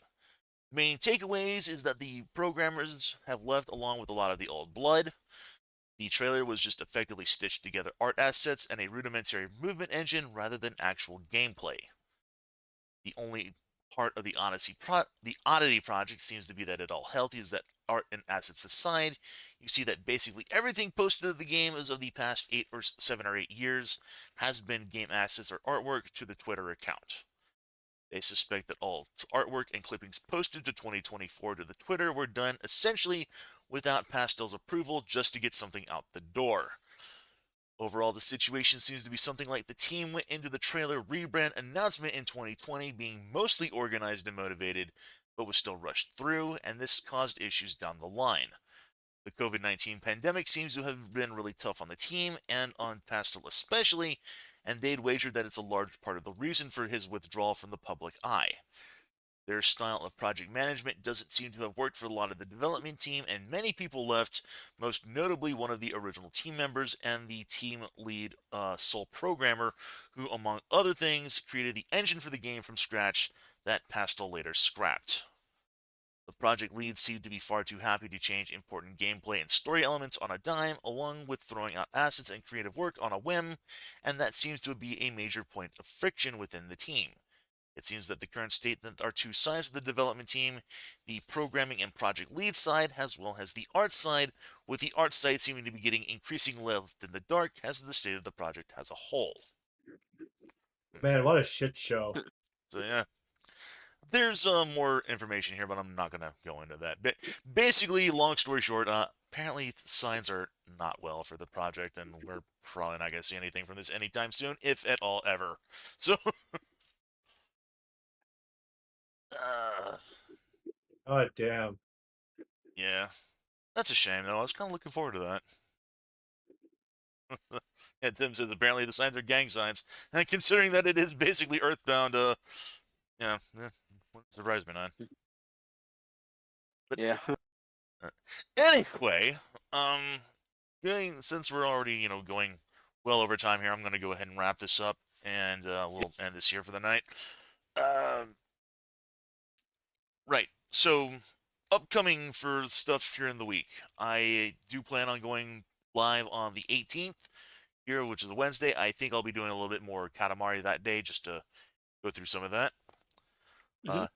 Main takeaways is that the programmers have left along with a lot of the old blood. The trailer was just effectively stitched together art assets and a rudimentary movement engine rather than actual gameplay. The only part of the Oddity project seems to be that it all healthy is that art and assets aside, you see that basically everything posted of the game as of the past 7 or 8 years has been game assets or artwork to the Twitter account. They suspect that all artwork and clippings posted to 2024 to the Twitter were done essentially without Pastel's approval just to get something out the door. Overall, the situation seems to be something like the team went into the trailer rebrand announcement in 2020 being mostly organized and motivated, but was still rushed through, and this caused issues down the line. The COVID-19 pandemic seems to have been really tough on the team, and on Pastel especially, and they'd wagered that it's a large part of the reason for his withdrawal from the public eye. Their style of project management doesn't seem to have worked for a lot of the development team, and many people left, most notably one of the original team members and the team lead sole programmer, who, among other things, created the engine for the game from scratch that Pastel later scrapped. The project leads seemed to be far too happy to change important gameplay and story elements on a dime, along with throwing out assets and creative work on a whim, and that seems to be a major point of friction within the team. It seems that the current state that are two sides of the development team, the programming and project lead side, as well as the art side, with the art side seeming to be getting increasingly left in the dark as the state of the project as a whole. Man, what a shit show. So yeah, there's more information here, but I'm not going to go into that. But basically, long story short, apparently signs are not well for the project, and we're probably not going to see anything from this anytime soon, if at all ever. So... God damn. Yeah. That's a shame, though. I was kind of looking forward to that. Yeah, Tim says apparently the signs are gang signs. And considering that it is basically Earthbound, wouldn't surprise me none. Yeah. Anyway, since we're already, going well over time here, I'm going to go ahead and wrap this up, and we'll end this here for the night. Right. So, upcoming for stuff here in the week. I do plan on going live on the 18th here, which is a Wednesday. I think I'll be doing a little bit more Katamari that day just to go through some of that.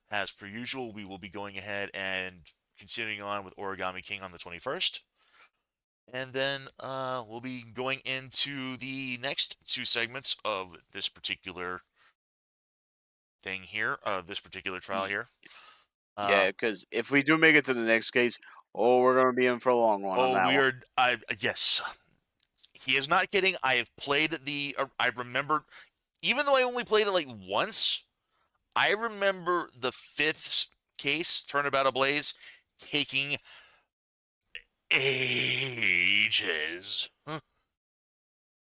As per usual, we will be going ahead and continuing on with Origami King on the 21st. And then we'll be going into the next 2 segments of this particular thing here, this particular trial here. Yeah, because if we do make it to the next case, we're going to be in for a long one on that one. Yes. He is not kidding. I have played I remember, even though I only played it like once, I remember the 5th case, Turnabout Ablaze, taking ages.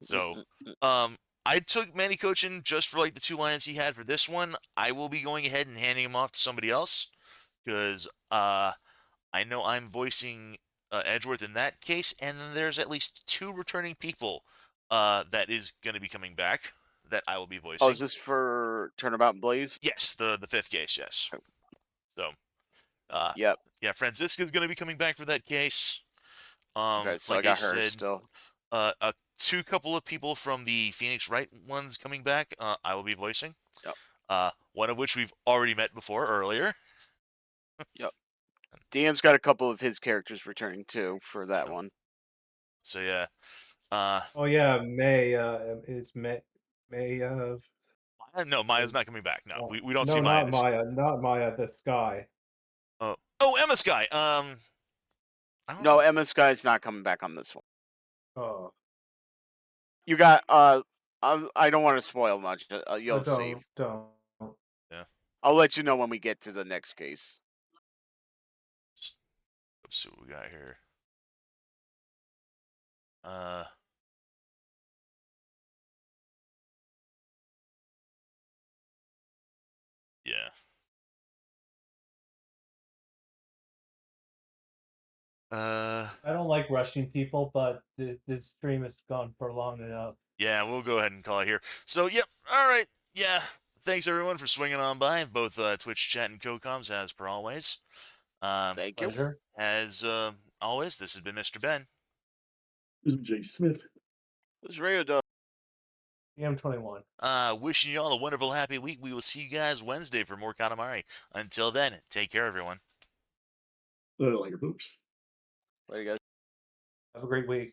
So, Mm. I took Manny Cochin just for like the 2 lines he had for this one. I will be going ahead and handing him off to somebody else because I know I'm voicing Edgeworth in that case, and then there's at least 2 returning people that is going to be coming back that I will be Oh, voicing. is this for Turnabout and Blaze? Yes, the 5th case, yes. So, Yep. yeah, Franziska's going to be coming back for that case. Okay, so Like I got her said, still. a couple of people from the Phoenix Wright ones coming back. I will be voicing. Yep. One of which we've already met before earlier. Yep. DM's got a couple of his characters returning too for that So- one. So yeah. Oh yeah, May is May No, Maya's not coming back. No, we don't no, see Maya. not Maya, not Maya. The Sky. Oh, Emma Sky. I don't No, know. Emma Sky's not coming back on this one. Oh, You got I don't want to spoil much. You'll see. don't. Yeah. I'll let you know when we get to the next case. Let's see what we got here. Yeah. I don't like rushing people, but this stream has gone for long enough. Yeah, we'll go ahead and call it here. So, yep. All right. Yeah. Thanks everyone for swinging on by, both Twitch chat and CoComs as per always. Thank you. Pleasure. As always, this has been Mr. Ben. This is Jay Smith. This is Radio Dub. EM21. Wishing you all a wonderful, happy week. We will see you guys Wednesday for more Katamari. Until then, take care, everyone. Like your books. Later, guys. Have a great week.